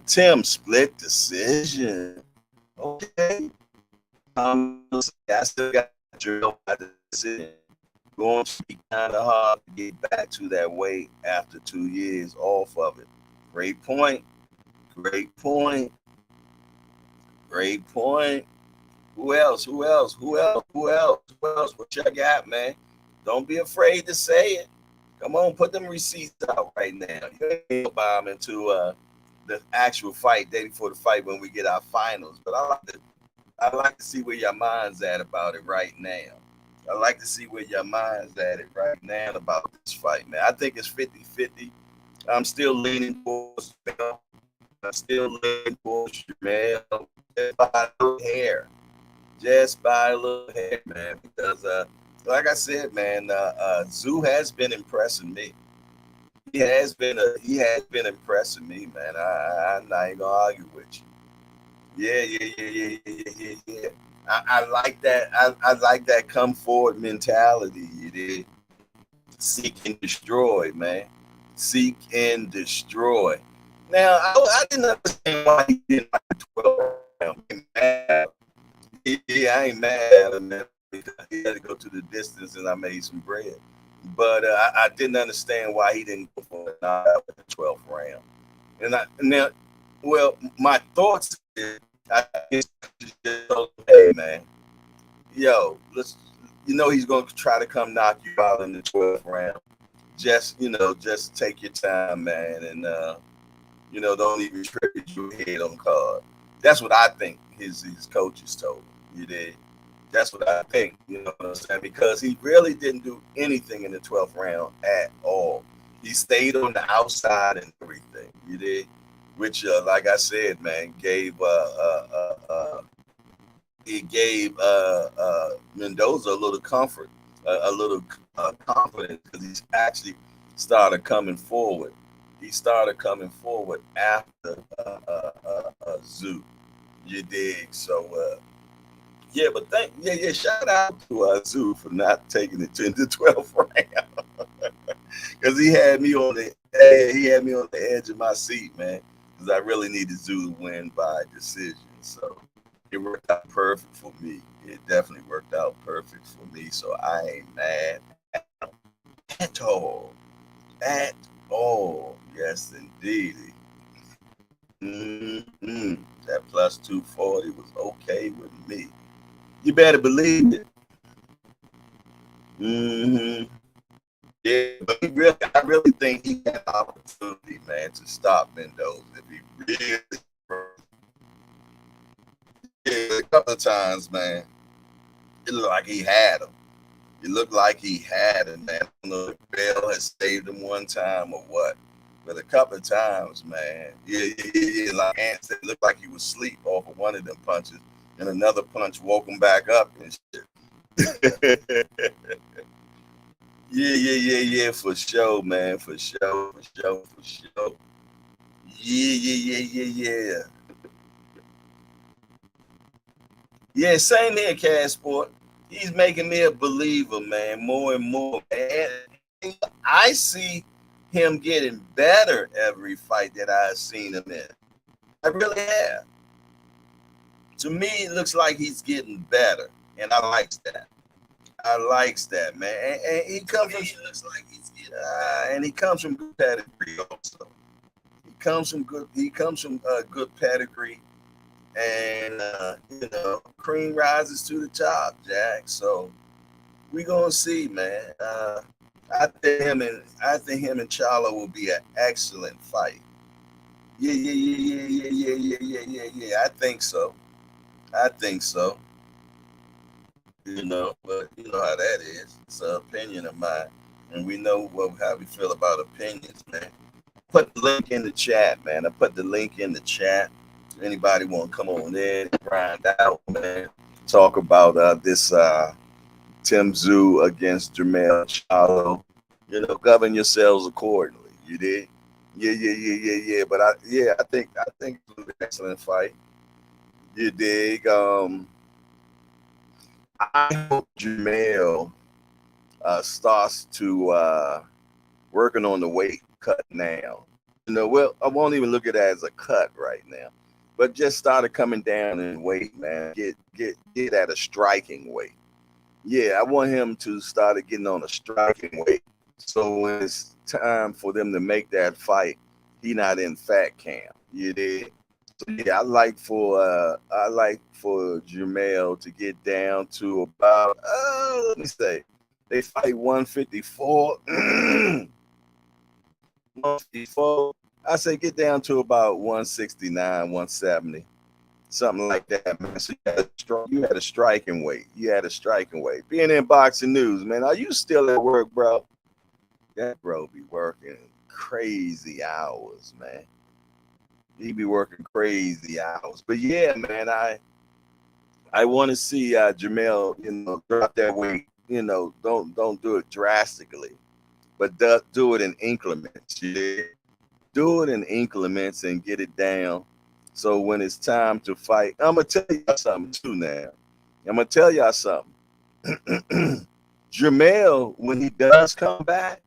Speaker 1: Tim split decision. Okay. I still got drilled by the decision. Going to be kind of hard to get back to that weight after 2 years off of it. Great point. Who else? What y'all got, man? Don't be afraid to say it. Come on, put them receipts out right now. You ain't bomb into the actual fight, day before the fight when we get our finals. But I like to see where your mind's at about it right now. I'd like to see where your mind's at it right now about this fight, man. I think it's 50-50. I'm still leaning towards Bell. I'm still leaning towards Jermell. Just by a little hair. Just by a little hair, man. Because like I said, man, Tszyu has been impressing me. He has been impressing me, man. I'm not even gonna argue with you. Yeah. I like that. I like that come forward mentality. You did seek and destroy, man. Seek and destroy. Now I didn't understand why he didn't like the 12 round. Yeah, I ain't mad at him, man, because he had to go to the distance and I made some bread. But I didn't understand why he didn't go for a knockout in the 12th round. Now, well, my thoughts is, I just told him, hey, man, yo, he's going to try to come knock you out in the 12th round. Just take your time, man, and don't even trip your head on card. That's what I think his coaches told him. You did. That's what I think. You know what I'm saying? Because he really didn't do anything in the 12th round at all. He stayed on the outside and everything. You did, which, like I said, man, it gave Mendoza a little comfort, a little confidence, because he's actually started coming forward. He started coming forward after Tszyu. You dig? So but shout out to Tszyu for not taking it to the 12th round, because he had me on the edge of my seat, man. Because I really needed Tszyu to win by decision. So it worked out perfect for me. It definitely worked out perfect for me. So I ain't mad at all. At all. Yes, indeed. That plus 240 was okay with me. You better believe it. Yeah, but I really think he had the opportunity, man, to stop Mendoza if he really. Yeah, a couple of times, man, it looked like he had him. It looked like he had him, man. I don't know if Bell has saved him one time or what, but a couple of times, man. Yeah. Like Ant said, it looked like he was asleep off of one of them punches, and another punch woke him back up and shit. Yeah, for sure, man. For sure. Yeah. Yeah, same here, Cassport. He's making me a believer, man, more and more. And I see him getting better every fight that I've seen him in. I really have. To me, it looks like he's getting better, and I likes that. Man. And he comes from. He looks like he's getting. And he comes from good pedigree also. He comes from good pedigree, and cream rises to the top, Jack. So we gonna see, man. I think him and Charlo will be an excellent fight. Yeah. I think so. But you know how that is. It's an opinion of mine, and we know how we feel about opinions, man. Put the link in the chat, man. I put the link in the chat. If anybody want to come on in and grind out, man, talk about this Tszyu against Jermell Charlo. Govern yourselves accordingly. You did. Yeah. But I think it was an excellent fight. You dig? I hope Jermell starts to working on the weight cut now. Well, I won't even look at it as a cut right now, but just started coming down in weight, man. Get at a striking weight. Yeah, I want him to start getting on a striking weight. So when it's time for them to make that fight, he not in fat camp. You did. So yeah, I like for Jermell to get down to about let me say they fight 154. 154. I say get down to about 169, 170. something like that, man. So you had a striking weight. You had a striking weight. Being in boxing news, man. Are you still at work, bro? That bro be working crazy hours, man. He be working crazy hours. But yeah, man, I want to see Jermell, drop that weight. Don't do it drastically, but do it in increments. Yeah. Do it in increments and get it down. So when it's time to fight, I'm gonna tell y'all something too. Now, I'm gonna tell y'all something. Jermell, when he does come back,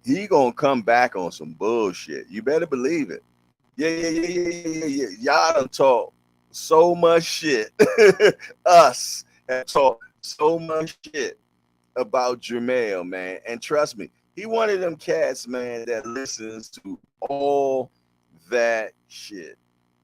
Speaker 1: he gonna come back on some bullshit. You better believe it. Yeah. Y'all done talk so much shit. Us have talked so much shit about Jermell, man. And trust me, he one of them cats, man, that listens to all that shit.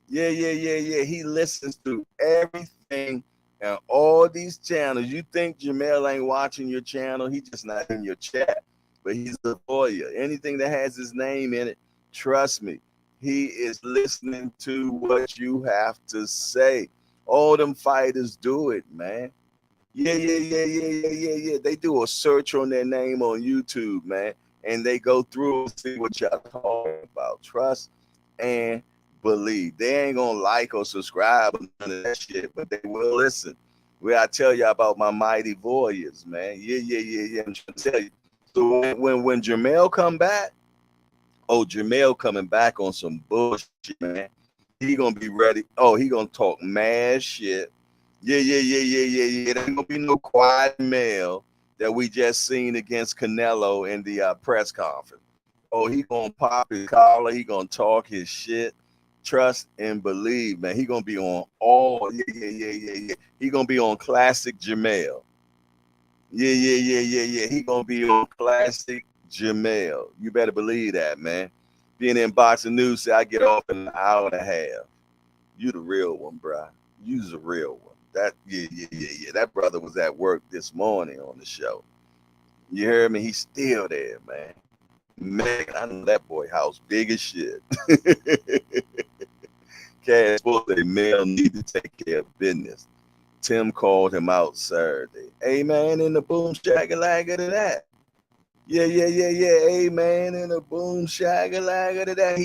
Speaker 1: Yeah. He listens to everything and all these channels. You think Jermell ain't watching your channel? He just not in your chat. But he's a lawyer. Anything that has his name in it, trust me, he is listening to what you have to say. All them fighters do it, man. Yeah. They do a search on their name on YouTube, man, and they go through and see what y'all talking about. Trust and believe. They ain't gonna like or subscribe or none of that shit, but they will listen. Where I tell you about my mighty warriors, man. Yeah. I'm trying to tell you. So when Jermell come back, Jermell coming back on some bullshit, man. He gonna be ready. Oh, he gonna talk mad shit. Yeah. There ain't gonna be no quiet male that we just seen against Canelo in the press conference. Oh, he gonna pop his collar. He gonna talk his shit. Trust and believe, man. He gonna be on all. Yeah. He gonna be on classic Jermell. Yeah. He gonna be on classic Jermell. You better believe that, man. Being in boxing news, say I get off in an hour and a half. You the real one, bro. You's the real one. That yeah. That brother was at work this morning on the show. You heard me? He's still there, man. Man, I know that boy house big as shit. Cash for the male need to take care of business. Tim called him out Saturday. Hey man, in the boom shagalaga to that. Yeah. Hey man, in the boom shagalaga to that.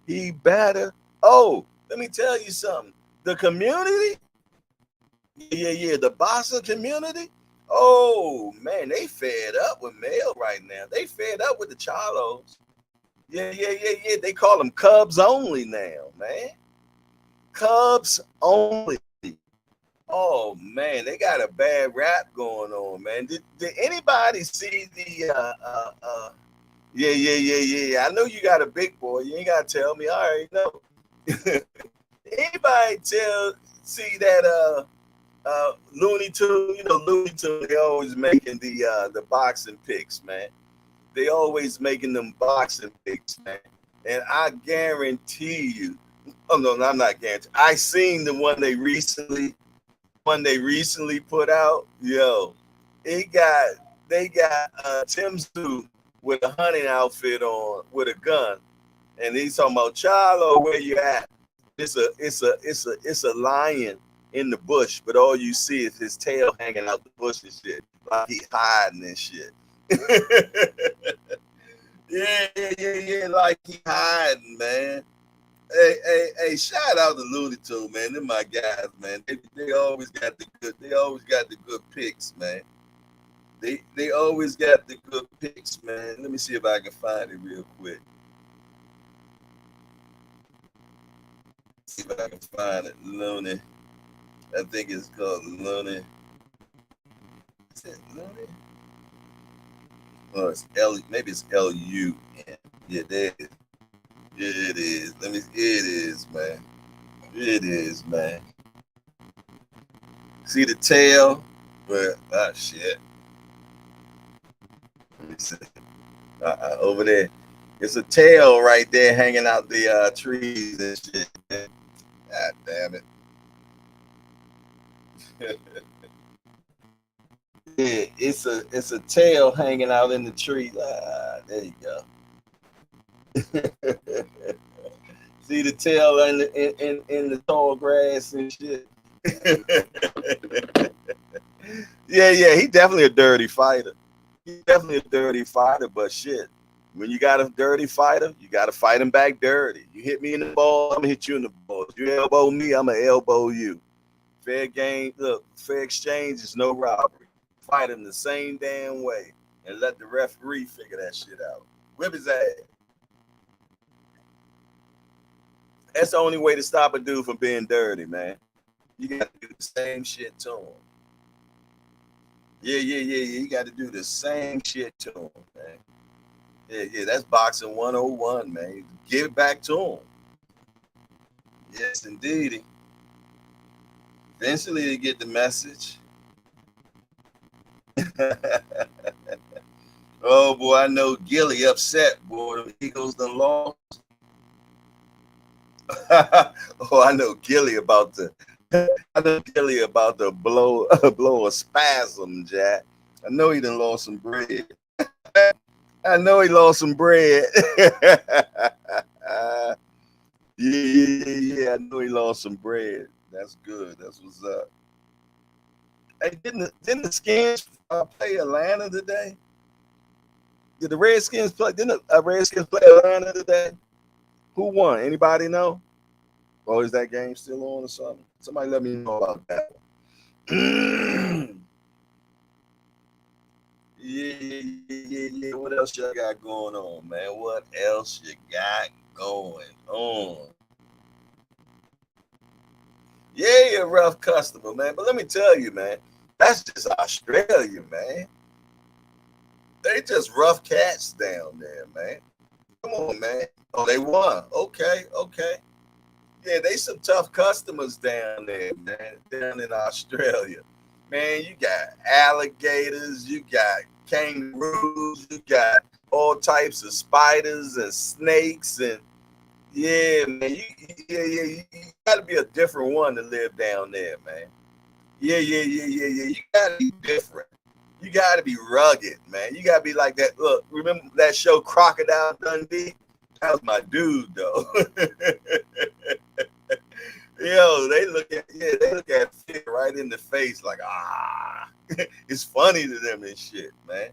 Speaker 1: He better. Oh, let me tell you something. The community, yeah, the boxing community. Oh man, they fed up with Mel right now. They fed up with the Charlos. Yeah. They call them Cubs only now, man. Cubs only. Oh man, they got a bad rap going on, man. Did anybody see the Yeah. I know you got a big boy. You ain't gotta tell me. I already know. Anybody see that Looney Tune? Looney Tune, they always making the boxing picks, man. They always making them boxing picks, man. And I guarantee you, oh no, I'm not guaranteeing. I seen the one they recently put out. Yo, they got Tszyu with a hunting outfit on with a gun, and he's talking about Charlo, where you at? It's a lion in the bush, but all you see is his tail hanging out the bush and shit, like he hiding and shit. yeah, like he hiding, man. Hey, shout out to Looney Tune, man. They're my guys, man. They always got the good picks, man. They always got the good picks, man. Let me see if I can find it real quick. See if I can find it. Looney. I think it's called Looney. Is it Looney? Oh, it's L. Maybe it's LU. Yeah, there it is. Yeah, it is. It is, man. It is, man. See the tail? But shit. Let me see. Over there. It's a tail right there hanging out the trees and shit. God damn it. Yeah, it's a tail hanging out in the tree. There you go. See the tail in the tall grass and shit. Yeah, he definitely a dirty fighter. He's definitely a dirty fighter, but shit. When you got a dirty fighter, you got to fight him back dirty. You hit me in the ball, I'm going to hit you in the balls. You elbow me, I'm going to elbow you. Fair game, look, fair exchange is no robbery. Fight him the same damn way and let the referee figure that shit out. Whip his ass. That's the only way to stop a dude from being dirty, man. You got to do the same shit to him. Yeah. You got to do the same shit to him, man. Yeah, that's boxing 101, man. Give it back to him. Yes, indeed. Eventually they get the message. Oh, boy, I know Gilly upset, boy. The Eagles done lost. Oh, I know Gilly about to blow a spasm, Jack. I know he done lost some bread. I know he lost some bread. Yeah. I know he lost some bread. That's good. That's what's up. Hey, didn't the Skins play Atlanta today? Did the Redskins play? Didn't the Redskins play Atlanta today? Who won? Anybody know? Or is that game still on or something? Somebody let me know about that one. Yeah. What else you got going on, man? What else you got going on? Yeah, you're a rough customer, man. But let me tell you, man, that's just Australia, man. They just rough cats down there, man. Come on, man. Oh, they won. Okay. Yeah, they some tough customers down there, man. Down in Australia. Man, you got alligators, you got kangaroos, you got all types of spiders and snakes, and yeah, man, you gotta be a different one to live down there, man. Yeah. You gotta be different. You gotta be rugged, man. You gotta be like that. Look, remember that show Crocodile Dundee? That was my dude, though. Yo, they look at fear right in the face like, it's funny to them and shit, man.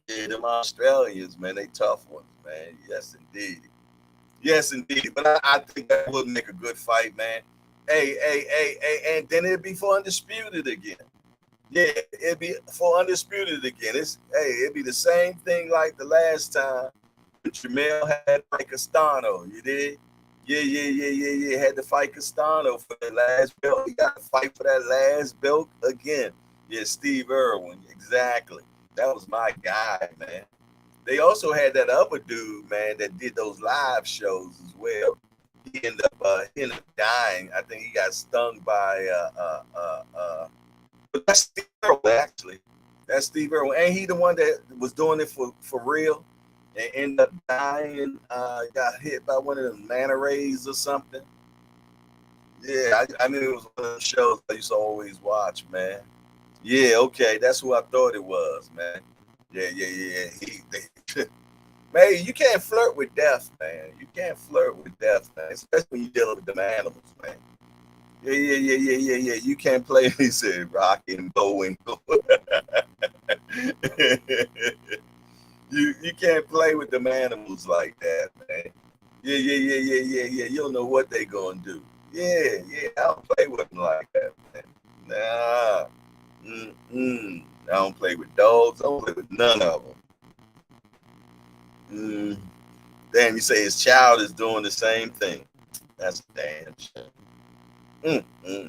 Speaker 1: Yeah, them Australians, man, they tough ones, man. Yes, indeed. But I think that would make a good fight, man. Hey, and then it'd be for undisputed again. Yeah, it'd be for undisputed again. It'd be the same thing like the last time Jermell had Mike Castano. You did? Yeah. Had to fight Castano for the last belt. He got to fight for that last belt again. Yeah, Steve Irwin. Exactly. That was my guy, man. They also had that other dude, man, that did those live shows as well. He ended up dying. I think he got stung by but that's Steve Irwin, actually. That's Steve Irwin. Ain't he the one that was doing it for real? And ended up dying, got hit by one of them manta rays or something. Yeah, I knew it was one of those shows I used to always watch, man. Yeah, okay, that's who I thought it was, man. Yeah. Man, you can't flirt with death, man. You can't flirt with death, man, especially when you're dealing with them animals, man. Yeah. You can't play, he said, Rocky and Bullwinkle. You can't play with them animals like that, man. Yeah. You don't know what they gonna do. Yeah. I don't play with them like that, man. Nah. I don't play with dogs. I don't play with none of them. Damn, you say his child is doing the same thing. That's damn shit.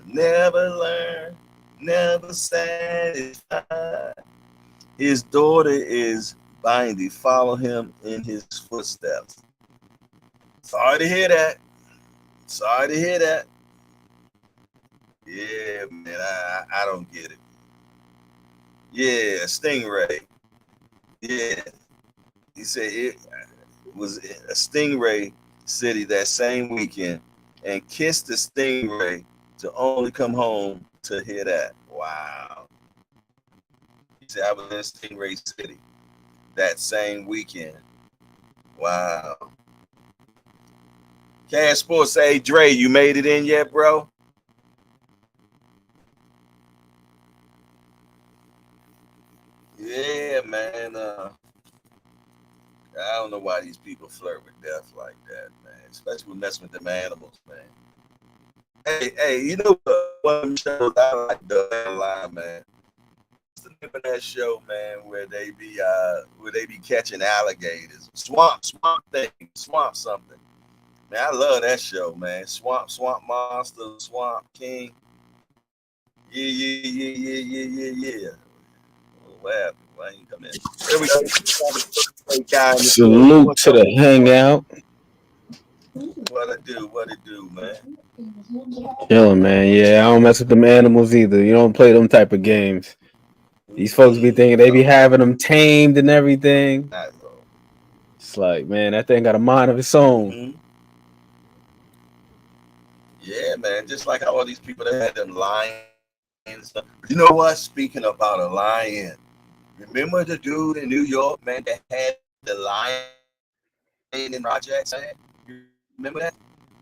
Speaker 1: Never learn, never satisfied. His daughter is Bindy. Follow him in his footsteps. Sorry to hear that. Yeah, man, I don't get it. Yeah, Stingray. Yeah. He said it was a Stingray city that same weekend and kissed the Stingray to only come home to hear that. Wow. He said I was in Stingray City that same weekend. Wow. Cash Sports say, Dre, you made it in yet, bro? Yeah, man. I don't know why these people flirt with death like that, man. Especially with messing with them animals, man. Hey, you know what? One shows I like the line, man. What's the name of that show, man? Where they be catching alligators, swamp something. Man, I love that show, man. Swamp Monster, Swamp King. Yeah. What happened? Why ain't you come in? There we go.
Speaker 3: Salute to the hangout.
Speaker 1: What it do, man?
Speaker 3: Chilling, man. Yeah, I don't mess with them animals either. You don't play them type of games. These folks be thinking they be having them tamed and everything. It's like, man, that thing got a mind of its own.
Speaker 1: Mm-hmm. Yeah, man. Just like how all these people that had them lions. But you know what? Speaking about a lion, remember the dude in New York, man, that had the lion in Project? You remember that?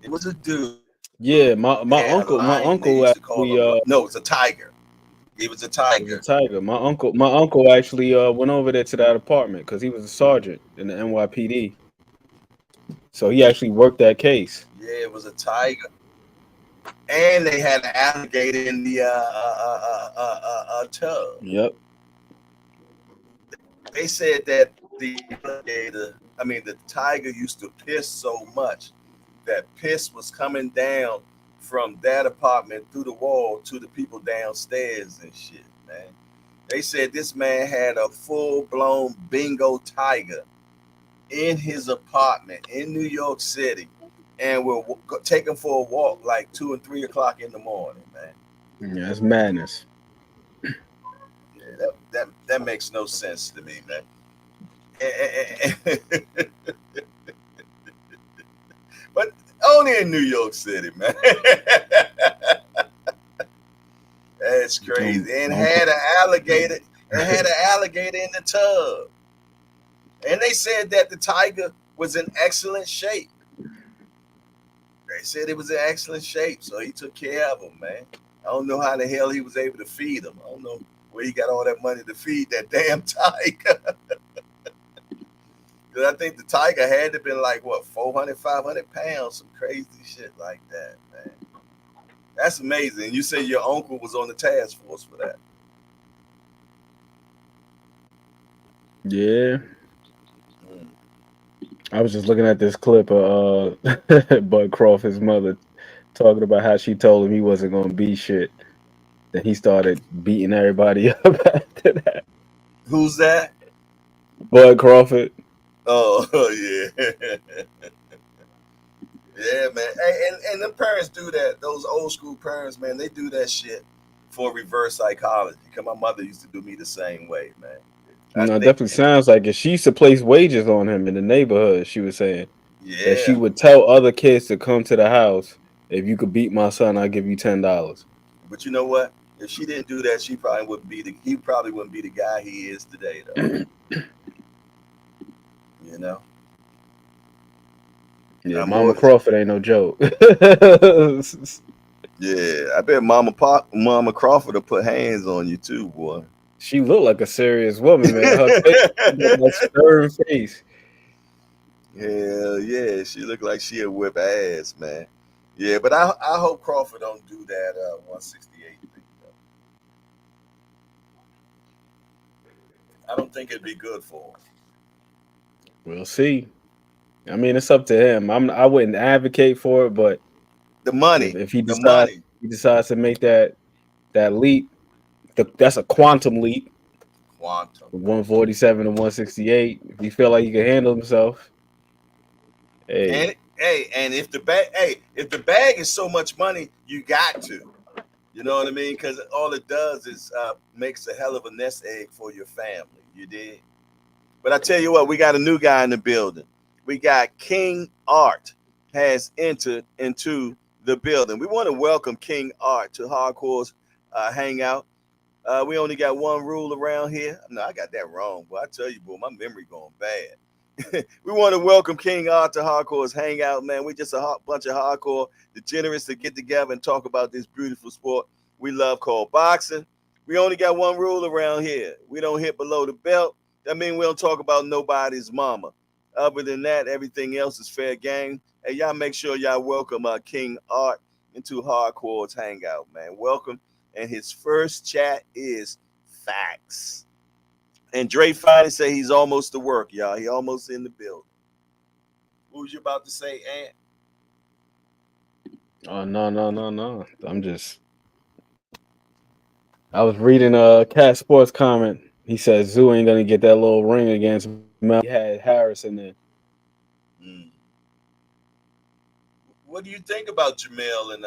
Speaker 1: It was a dude.
Speaker 3: Yeah, my uncle actually
Speaker 1: no, it's a tiger. He was a tiger.
Speaker 3: It was a tiger. My uncle actually went over there to that apartment because he was a sergeant in the NYPD. So he actually worked that case.
Speaker 1: Yeah, it was a tiger. And they had an alligator in the tub.
Speaker 3: Yep.
Speaker 1: They said that the tiger used to piss so much that piss was coming down from that apartment through the wall to the people downstairs and shit, man. They said this man had a full-blown bingo tiger in his apartment in New York City, and we'll take him for a walk like 2 and 3 o'clock in the morning, man.
Speaker 3: Yeah, that's madness.
Speaker 1: Yeah, that makes no sense to me, man. But only in New York City, man. That's crazy. And had an alligator in the tub. And they said that the tiger was in excellent shape. They said it was in excellent shape, so he took care of him, man. I don't know how the hell he was able to feed him. I don't know where he got all that money to feed that damn tiger. Because I think the tiger had to been like, what, 400, 500 pounds, some crazy shit like that, man. That's amazing. You say your uncle was on the task force for that.
Speaker 3: Yeah. I was just looking at this clip of Bud Crawford's mother talking about how she told him he wasn't going to be shit. Then he started beating everybody up after that.
Speaker 1: Who's that?
Speaker 3: Bud Crawford.
Speaker 1: Oh, yeah. Yeah, man. Hey, and them parents do that. Those old school parents, man, they do that shit for reverse psychology. Because my mother used to do me the same way, man.
Speaker 3: No, it definitely sounds like it. She used to place wages on him in the neighborhood, she was saying.
Speaker 1: Yeah.
Speaker 3: And she would tell other kids to come to the house. If you could beat my son, I'll give you $10.
Speaker 1: But you know what? If she didn't do that, he probably wouldn't be the guy he is today, though. You know?
Speaker 3: Yeah, Mama Crawford ain't no joke.
Speaker 1: Yeah, I bet Mama Crawford will put hands on you too, boy.
Speaker 3: She looked like a serious woman, man. Her face, like stern face.
Speaker 1: Hell yeah, she looked like she'd whip ass, man. Yeah, but I hope Crawford don't do that 168 thing, though. I don't think it'd be good for him.
Speaker 3: We'll see. I mean, it's up to him. I wouldn't advocate for it, but
Speaker 1: the money.
Speaker 3: If he decides to make that leap, that's a quantum leap.
Speaker 1: Quantum.
Speaker 3: 147 to 168. If he feel like he can handle himself.
Speaker 1: Hey. And if the bag is so much money, you got to. You know what I mean? Because all it does is makes a hell of a nest egg for your family. You did. But I tell you what, we got a new guy in the building. We got King Art has entered into the building. We want to welcome King Art to Hardcore's Hangout. We only got one rule around here. No, I got that wrong, boy. I tell you, boy, my memory going bad.
Speaker 2: We want to welcome King Art to Hardcore's Hangout, man. We just a bunch of hardcore degenerates to get together and talk about this beautiful sport we love called boxing. We only got one rule around here. We don't hit below the belt. That means we don't talk about nobody's mama. Other than that, everything else is fair game. Hey, y'all make sure y'all welcome King Art into Hardcore's Hangout, man. Welcome. And his first chat is facts. And Dre finally say he's almost to work, y'all. He almost in the building. What was you about to say, Ant?
Speaker 3: Oh no. I was reading Cat Sports comment. He said Zoo ain't gonna get that little ring against Mel. He had Harris in there.
Speaker 2: What do you think about Jermell and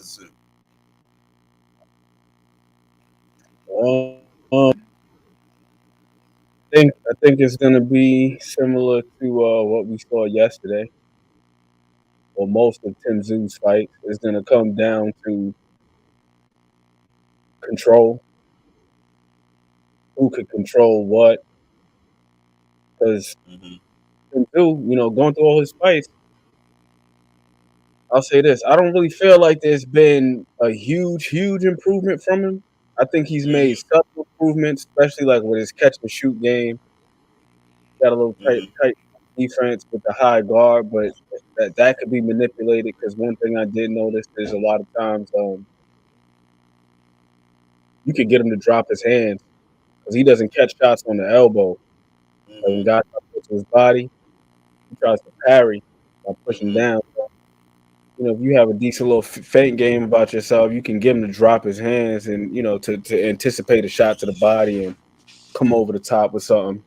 Speaker 2: Zoo?
Speaker 3: I think it's gonna be similar to what we saw yesterday, or most of Tim Tszyu's fights. It's gonna come down to control. Who could control what? Because Tim Tszyu, going through all his fights, I'll say this: I don't really feel like there's been a huge improvement from him. I think he's made subtle improvements, especially like with his catch and shoot game. Got a little tight defense with the high guard, but that could be manipulated. Because one thing I did notice is a lot of times you could get him to drop his hands because he doesn't catch shots on the elbow. Like when guys up to his body, he tries to parry by pushing down. If you have a decent little feint game about yourself, you can get him to drop his hands and to anticipate a shot to the body and come over the top with something.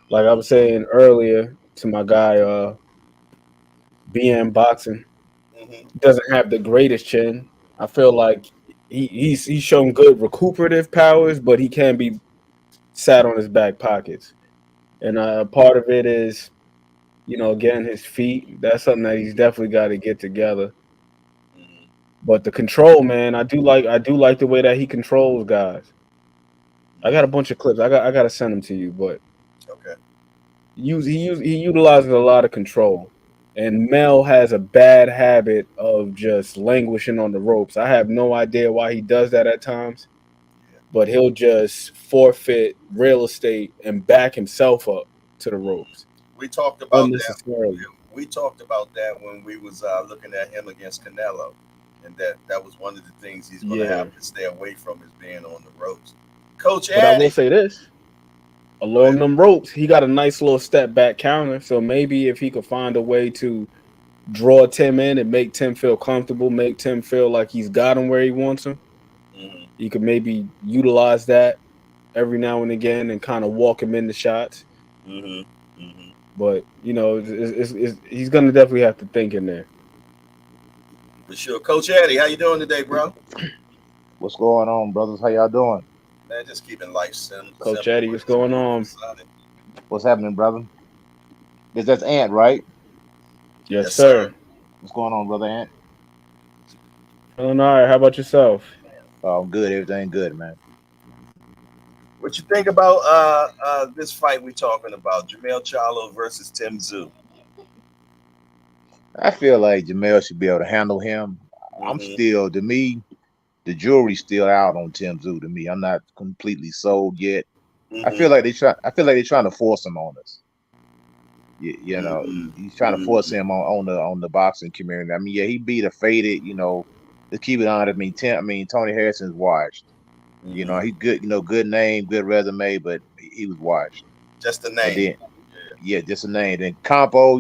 Speaker 3: Like I was saying earlier to my guy, BM Boxing, doesn't have the greatest chin. I feel like he's shown good recuperative powers, but he can be sat on his back pockets. And part of it is, again, his feet. That's something that he's definitely got to get together. But the control, man, I do like the way that he controls guys. I got a bunch of clips. I got to send them to you, but
Speaker 2: okay.
Speaker 3: He utilizes a lot of control. And Mel has a bad habit of just languishing on the ropes. I have no idea why he does that at times, but he'll just forfeit real estate and back himself up to the ropes.
Speaker 2: We talked about that. We talked about that when we was looking at him against Canelo, and that was one of the things he's going to have to stay away from is being on the ropes. Coach Addy,
Speaker 3: I will say this. Along them ropes, he got a nice little step back counter. So maybe if he could find a way to draw Tim in and make Tim feel comfortable, make Tim feel like he's got him where he wants him, he could maybe utilize that every now and again and kind of walk him into shots. But he's gonna definitely have to think in there.
Speaker 2: For sure. Coach Addy, how you doing today, bro?
Speaker 4: What's going on, brothers? How y'all doing?
Speaker 2: Man, just keeping life simple.
Speaker 3: Coach Eddie, what's going on?
Speaker 4: What's happening, brother? That's Ant, right?
Speaker 3: Yes, sir.
Speaker 4: What's going on, brother Ant?
Speaker 3: Feeling all right. How about yourself?
Speaker 4: Oh, good. Everything good, man.
Speaker 2: What you think about this fight we're talking about, Jermell Charlo versus Tim Tszyu?
Speaker 4: I feel like Jermell should be able to handle him. I'm still, to me, the jury's still out on Tim Tszyu. To me, I'm not completely sold yet. I feel like they're trying to force him on us. He's trying to force him on the boxing community. I mean, yeah, he beat a faded. To keep it honest, Tony Harrison's washed. He's good. Good name, good resume, but he was washed.
Speaker 2: Just a name.
Speaker 4: Then, just a name. Then Campo,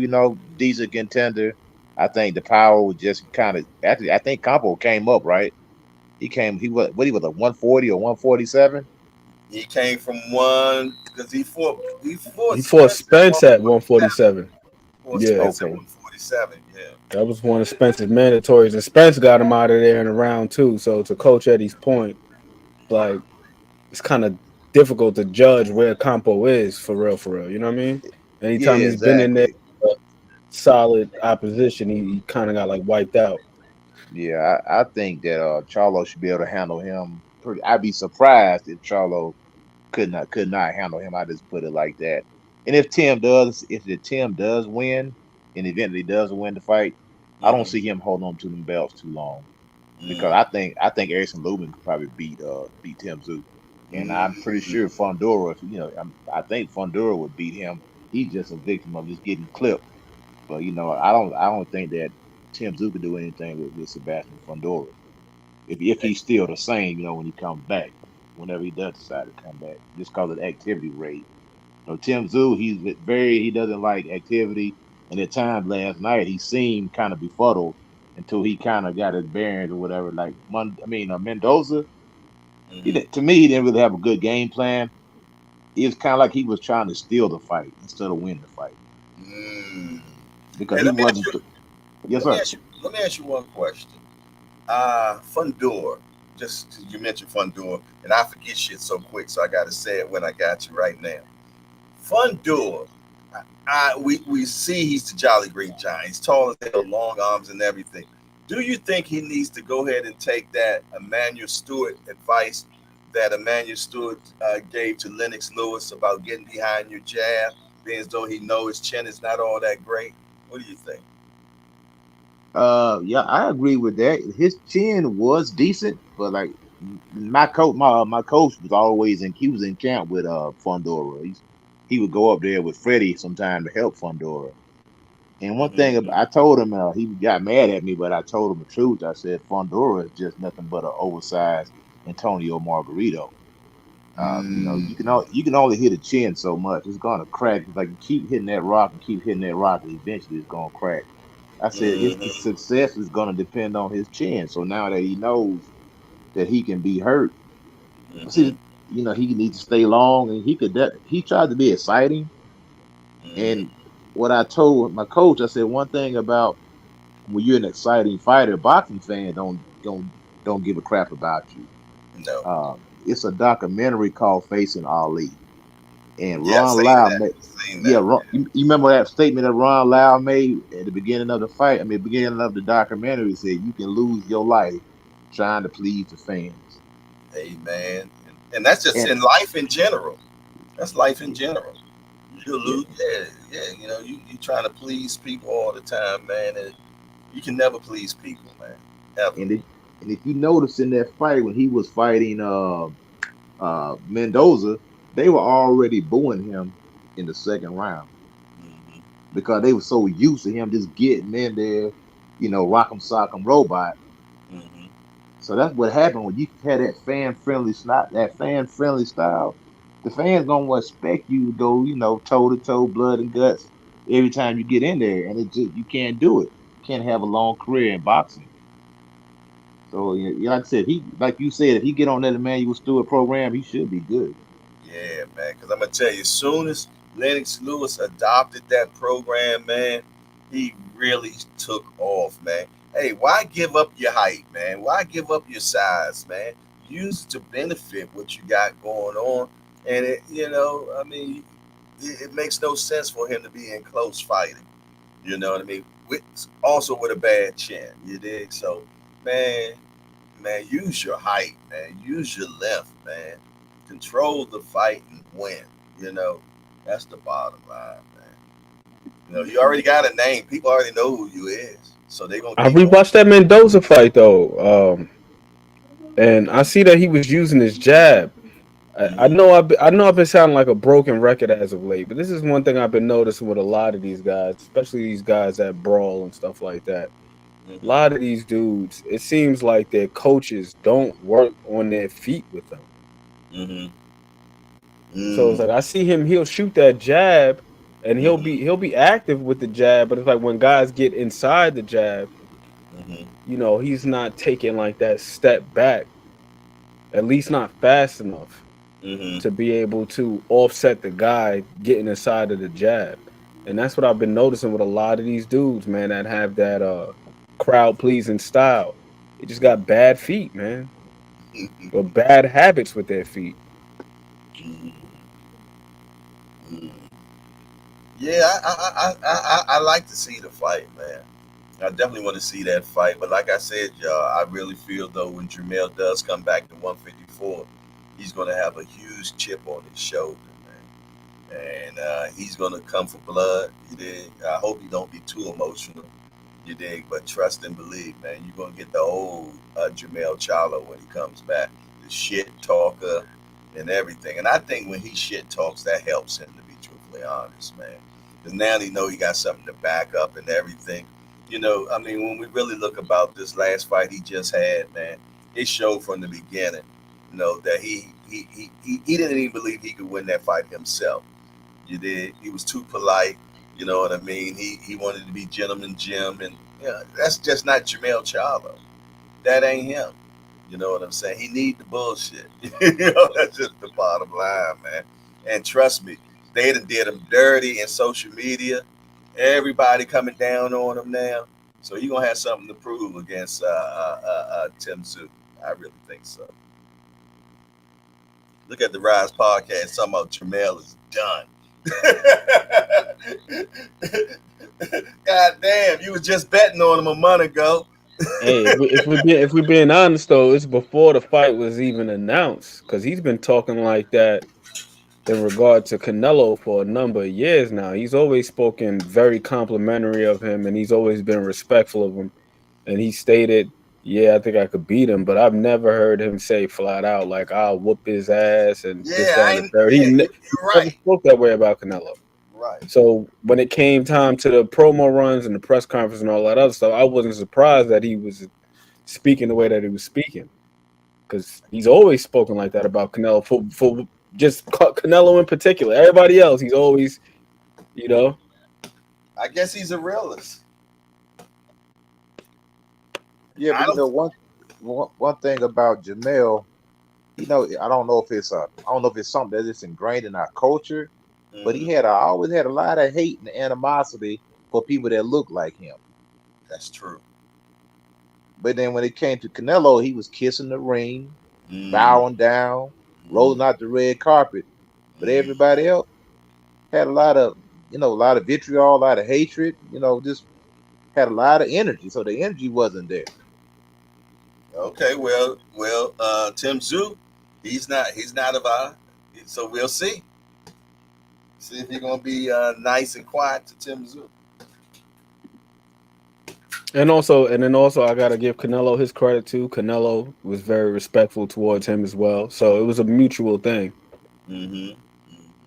Speaker 4: decent contender. I think the power was just kind of. Actually, I think Campo came up right. He was a 140 or 147.
Speaker 2: He came from one because he fought
Speaker 3: Spence at 147.
Speaker 2: Spence at 147. Yeah,
Speaker 3: that was one of Spence's mandatories, and Spence got him out of there in a round 2. So to Coach Eddie's point, like it's kind of difficult to judge where Campo is for real. You know what I mean? Anytime he's been in there, solid opposition, he kind of got like wiped out.
Speaker 4: Yeah, I think that Charlo should be able to handle him. I'd be surprised if Charlo could not handle him. I just put it like that. And if Tim does win, and eventually does win the fight, I don't see him holding on to them belts too long. Because I think Erickson Lubin could probably beat Tim Tszyu. And I'm pretty sure Fundora, I think Fundora would beat him. He's just a victim of just getting clipped. But I don't think that Tim Tszyu could do anything with Sebastian Fundora. If he's still the same, when he comes back, whenever he does decide to come back, just because of the activity rate. Tim Tszyu, he doesn't like activity, and at times last night he seemed kind of befuddled until he kind of got his bearings or whatever. Like Mendoza, to me, he didn't really have a good game plan. It was kind of like he was trying to steal the fight instead of win the fight because
Speaker 1: Hey,
Speaker 4: he wasn't. Yes, sir.
Speaker 1: Let me ask you one question. Fundora, just you mentioned Fundora, and I forget shit so quick, so I got to say it when I got you right now. Fundora, we see he's the Jolly Green Giant. He's tall as hell, long arms and everything. Do you think he needs to go ahead and take that Emmanuel Stewart advice that Emmanuel Stewart gave to Lennox Lewis about getting behind your jab, being as though he knows his chin is not all that great? What do you think?
Speaker 4: Yeah, I agree with that. His chin was decent, but like my coach was always he was in camp with Fundora. He would go up there with Freddie sometime to help Fundora. And one thing I told him, he got mad at me, but I told him the truth. I said Fundora is just nothing but an oversized Antonio Margarito. You can only hit a chin so much; it's gonna crack. It's like you keep hitting that rock and keep hitting that rock, and eventually it's gonna crack. I said his success is gonna depend on his chin. So now that he knows that he can be hurt, see, he needs to stay long, and he tried to be exciting. And what I told my coach, I said one thing about when you're an exciting fighter, boxing fans don't give a crap about you.
Speaker 1: No.
Speaker 4: It's a documentary called Facing Ali, and
Speaker 1: Yeah,
Speaker 4: Ron Lau made. Yeah, you remember that statement that Ron Lau made at the beginning of the fight? I mean, beginning of the documentary, he said you can lose your life trying to please the fans.
Speaker 1: Hey, man. And that's just
Speaker 4: And
Speaker 1: in life in general. That's life in general. You
Speaker 4: yeah,
Speaker 1: lose, yeah. You trying to please people all the time, man, and you can never please people, man, ever.
Speaker 4: and if you notice in that fight when he was fighting Mendoza, they were already booing him in the second round because they were so used to him just getting in there, rock'em sock'em robot. So that's what happened when you had that fan friendly style. The fans gonna expect you to go, toe to toe, blood and guts every time you get in there, and you can't do it. You can't have a long career in boxing. So like I said, like you said, if he get on that Emmanuel Stewart program, he should be good.
Speaker 1: Yeah, man. Because I'm gonna tell you, as soon as Lennox Lewis adopted that program, man, he really took off, man. Hey, why give up your height, man? Why give up your size, man? Use it to benefit what you got going on, and I mean, it makes no sense for him to be in close fighting. You know what I mean? Also with a bad chin, you dig? So, man, use your height, man. Use your length, man. Control the fight and win. That's the bottom line, man. You already got a name. People already know who you is, so they gonna
Speaker 3: I
Speaker 1: keep on.
Speaker 3: rewatched that Mendoza fight though, and I see that he was using his jab. I know I've been sounding like a broken record as of late, but this is one thing I've been noticing with a lot of these guys, especially these guys that brawl and stuff like that. A lot of these dudes, it seems like their coaches don't work on their feet with them. So it's like I see him, he'll shoot that jab, and he'll be active with the jab, but it's like when guys get inside the jab, he's not taking like that step back, at least not fast enough to be able to offset the guy getting inside of the jab. And that's what I've been noticing with a lot of these dudes, man, that have that crowd pleasing style. They just got bad feet, man, or bad habits with their feet.
Speaker 1: Yeah, I like to see the fight, man. I definitely want to see that fight, but like I said, y'all, I really feel though when Jermell does come back to 154, he's gonna have a huge chip on his shoulder, man. and he's gonna come for blood. You dig? I hope he don't be too emotional. You dig? But trust and believe, man. You're gonna get the old Jermell Charlo when he comes back, the shit talker and everything. And I think when he shit talks, that helps him, to be truthfully honest, man. Because now he know he got something to back up and everything. You know, I mean, when we really look about this last fight he just had, man, it showed from the beginning, you know, that he didn't even believe he could win that fight himself. You did. He was too polite. You know what I mean? He wanted to be gentleman Jim, and that's just not Jermell Charlo. That ain't him. You know what I'm saying? He need the bullshit. You know, that's just the bottom line, man. And trust me, they done did him dirty in social media. Everybody coming down on him now. So you're gonna have something to prove against Tszyu. I really think so. Look at the Rise podcast talking about Jermell is done. God damn, you was just betting on him a month ago.
Speaker 3: Hey, if we're being honest though, it's before the fight was even announced, because he's been talking like that in regard to Canelo for a number of years now. He's always spoken very complimentary of him, and he's always been respectful of him. And he stated, "Yeah, I think I could beat him," but I've never heard him say flat out like, "I'll whoop his ass," and this, that, and the third. He never spoke that way about Canelo.
Speaker 1: Right.
Speaker 3: So when it came time to the promo runs and the press conference and all that other stuff, I wasn't surprised that he was speaking the way that he was speaking, because he's always spoken like that about Canelo. For just Canelo in particular, everybody else, he's always, you know.
Speaker 1: I guess he's a realist.
Speaker 4: Yeah, but you know one thing about Jermell, you know, I don't know if it's something that is ingrained in our culture, but he always had a lot of hate and animosity for people that look like him.
Speaker 1: That's true.
Speaker 4: But then when it came to Canelo, he was kissing the ring, bowing down, rolling out the red carpet. But everybody else had a lot of vitriol, a lot of hatred, you know, just had a lot of energy. So the energy wasn't there.
Speaker 1: Okay, well, Tszyu, he's not of our, so we'll see. See if he's gonna be nice and quiet to Tszyu.
Speaker 3: And then also, I gotta give Canelo his credit too. Canelo was very respectful towards him as well, so it was a mutual thing. A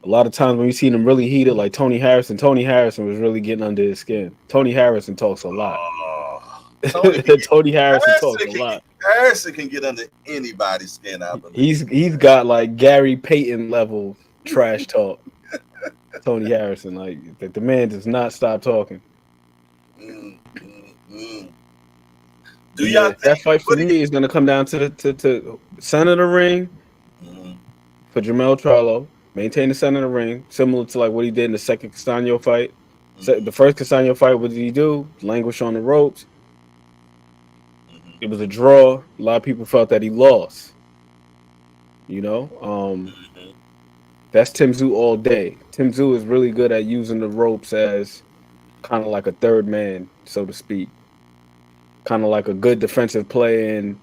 Speaker 3: lot of times when you see them really heated, like Tony Harrison was really getting under his skin. Tony Harrison talks a lot. Tony Harrison talks a lot.
Speaker 1: Harrison can get under anybody's skin, I believe.
Speaker 3: He's got like Gary Payton level trash talk. Tony Harrison, like the man does not stop talking.
Speaker 1: Do y'all think
Speaker 3: that fight for me is gonna come down to the center of the ring for Jermell Charlo. Maintain the center of the ring, similar to like what he did in the second Castano fight. The first Castano fight, what did he do? Languish on the ropes. It was a draw. A lot of people felt that he lost. You know, that's Tszyu all day. Tszyu is really good at using the ropes as kind of like a third man, so to speak. Kind of like a good defensive play in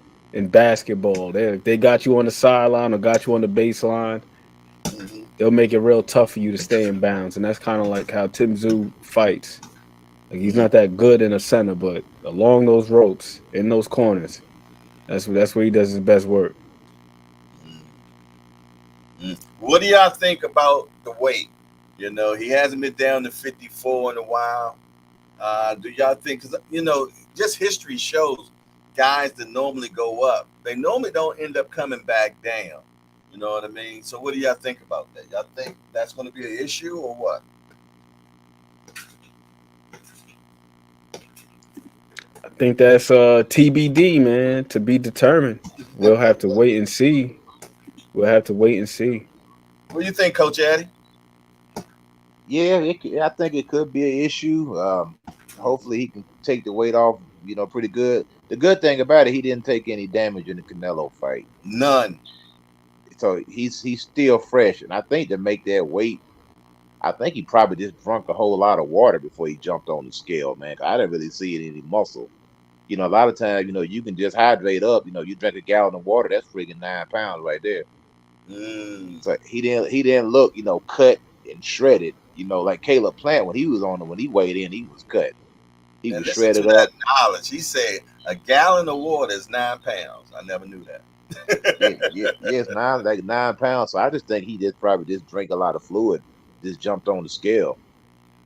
Speaker 3: basketball. They got you on the sideline or got you on the baseline. They'll make it real tough for you to stay in bounds, and that's kind of like how Tszyu fights. Like, he's not that good in the center, but along those ropes, in those corners, that's where he does his best work.
Speaker 1: What do y'all think about the weight? You know, he hasn't been down to 54 in a while. Do y'all think, because, you know, just history shows guys that normally go up, they normally don't end up coming back down. You know what I mean? So what do y'all think about that? Y'all think that's going to be an issue or what?
Speaker 3: I think that's TBD, man, to be determined. We'll have to wait and see. What do
Speaker 1: you think, Coach Addy?
Speaker 4: Yeah, I think it could be an issue. Hopefully he can take the weight off, you know, pretty good. The good thing about it, he didn't take any damage in the Canelo fight.
Speaker 1: None.
Speaker 4: So he's still fresh. And I think to make that weight, I think he probably just drunk a whole lot of water before he jumped on the scale, man. I didn't really see any muscle. You know, a lot of times, you know, you can just hydrate up. You know, you drink a gallon of water, that's freaking 9 pounds right there. So he didn't look, you know, cut and shredded. You know, like Caleb Plant when he was on when he weighed in, he was cut. He
Speaker 1: And
Speaker 4: was
Speaker 1: listen to
Speaker 4: shredded
Speaker 1: that
Speaker 4: up.
Speaker 1: knowledge. He said a gallon of water is 9 pounds. I never knew that.
Speaker 4: Yeah, it's 9 pounds. So I just think he just probably just drank a lot of fluid, just jumped on the scale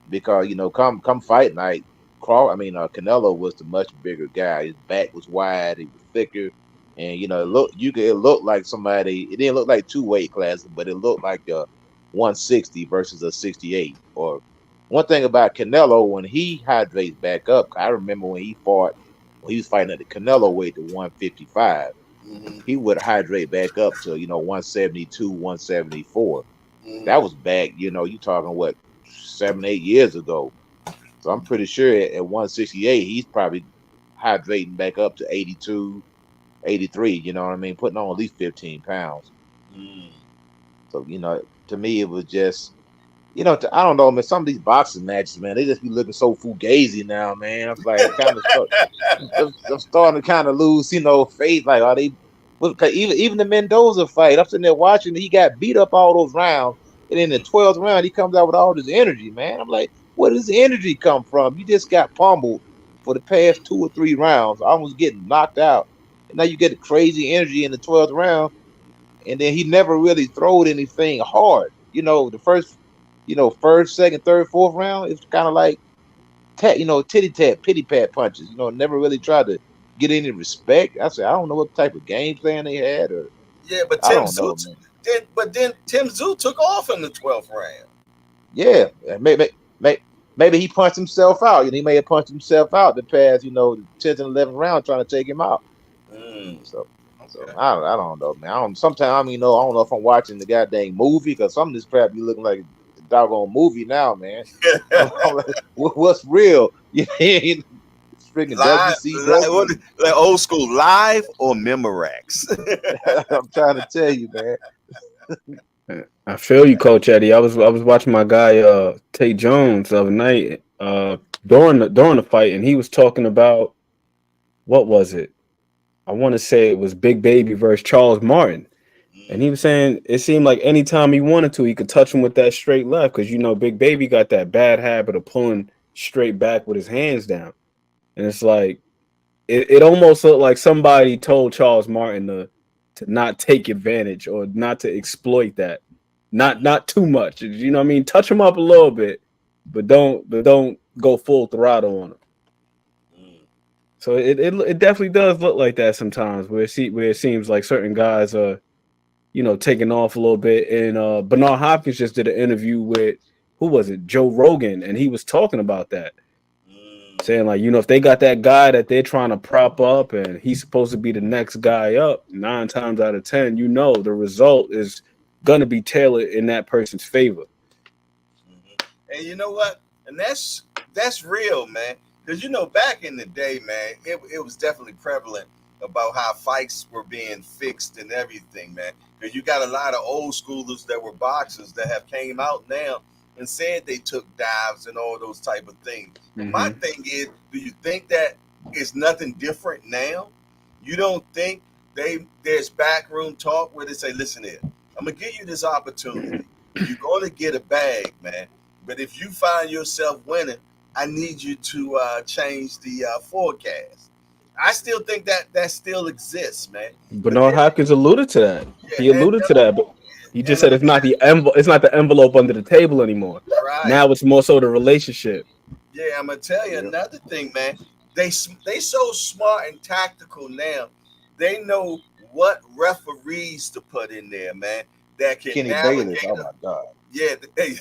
Speaker 4: because come fight night, Canelo was the much bigger guy. His back was wide, he was thicker, and it looked like somebody. It didn't look like two weight classes, but it looked like a 160 versus a 68. Or one thing about Canelo when he hydrates back up, I remember when he fought when he was fighting at the Canelo weight to 155.
Speaker 1: Mm-hmm.
Speaker 4: He would hydrate back up to 172, 174. That
Speaker 1: Mm-hmm.
Speaker 4: was back, you talking what 7, 8 years ago. So I'm pretty sure at 168 he's probably hydrating back up to 82, 83. You know what I mean? Putting on at least 15 pounds.
Speaker 1: Mm-hmm.
Speaker 4: So to me it was just I don't know, man. Some of these boxing matches, man, they just be looking so fugazi now, man. It's like I'm starting to kind of lose, faith. Like, are they? Cause even the Mendoza fight, I'm sitting there watching. He got beat up all those rounds, and in the 12th round, he comes out with all this energy, man. I'm like, where does the energy come from? You just got pummeled for the past 2 or 3 rounds, almost getting knocked out, and now you get the crazy energy in the 12th round, and then he never really throwed anything hard. The first, second, third, fourth round, it's kind of like titty tat, pity pat punches. Never really tried to get any respect. I said, I don't know what type of game plan they had, or
Speaker 1: Yeah, but
Speaker 4: I
Speaker 1: Tim
Speaker 4: don't know,
Speaker 1: Tszyu
Speaker 4: man.
Speaker 1: then Tim Tszyu took off in the 12th round.
Speaker 4: Yeah, maybe he punched himself out. He may have punched himself out the past, the 10th and 11th round trying to take him out.
Speaker 1: Mm,
Speaker 4: So, so
Speaker 1: okay.
Speaker 4: I don't know, man. Sometimes I don't know if I'm watching the goddamn movie because some of this crap be looking like the doggone movie now, man. I'm like, what's real? It's freaking
Speaker 1: Live,
Speaker 4: WCW.
Speaker 1: like old school, live or Memorex?
Speaker 4: I'm trying to tell you, man.
Speaker 3: I feel you, Coach Eddie. I was watching my guy Tate Jones the other night during the fight, and he was talking about what was it? I want to say it was Big Baby versus Charles Martin, and he was saying it seemed like anytime he wanted to, he could touch him with that straight left because Big Baby got that bad habit of pulling straight back with his hands down, and it's like it almost looked like somebody told Charles Martin to not take advantage or not to exploit that. Not too much. You know what I mean? Touch him up a little bit, but don't go full throttle on him. So it definitely does look like that sometimes where it seems like certain guys are, taking off a little bit. And Bernard Hopkins just did an interview with who was it? Joe Rogan, and he was talking about that. Saying like, if they got that guy that they're trying to prop up and he's supposed to be the next guy up, 9 times out of 10, the result is gonna be tailored in that person's favor.
Speaker 1: And you know what? And that's real, man. Because back in the day, man, it was definitely prevalent about how fights were being fixed and everything, man. Because you got a lot of old schoolers that were boxers that have came out now and said they took dives and all those type of things. Mm-hmm. My thing is, do you think that it's nothing different now? You don't think there's backroom talk where they say, listen here, I'm going to give you this opportunity. You're going to get a bag, man. But if you find yourself winning, I need you to change the forecast. I still think that still exists, man.
Speaker 3: Bernard Hopkins alluded to that. Yeah, he alluded to that, but he just said it's not the envelope under the table anymore. Right. Now it's more so the relationship.
Speaker 1: Yeah, I'm gonna tell you another thing, man. They so smart and tactical now. They know what referees to put in there, man. That can
Speaker 4: Kenny
Speaker 1: navigate.
Speaker 4: Bayless. Oh my God.
Speaker 1: Yeah, hey,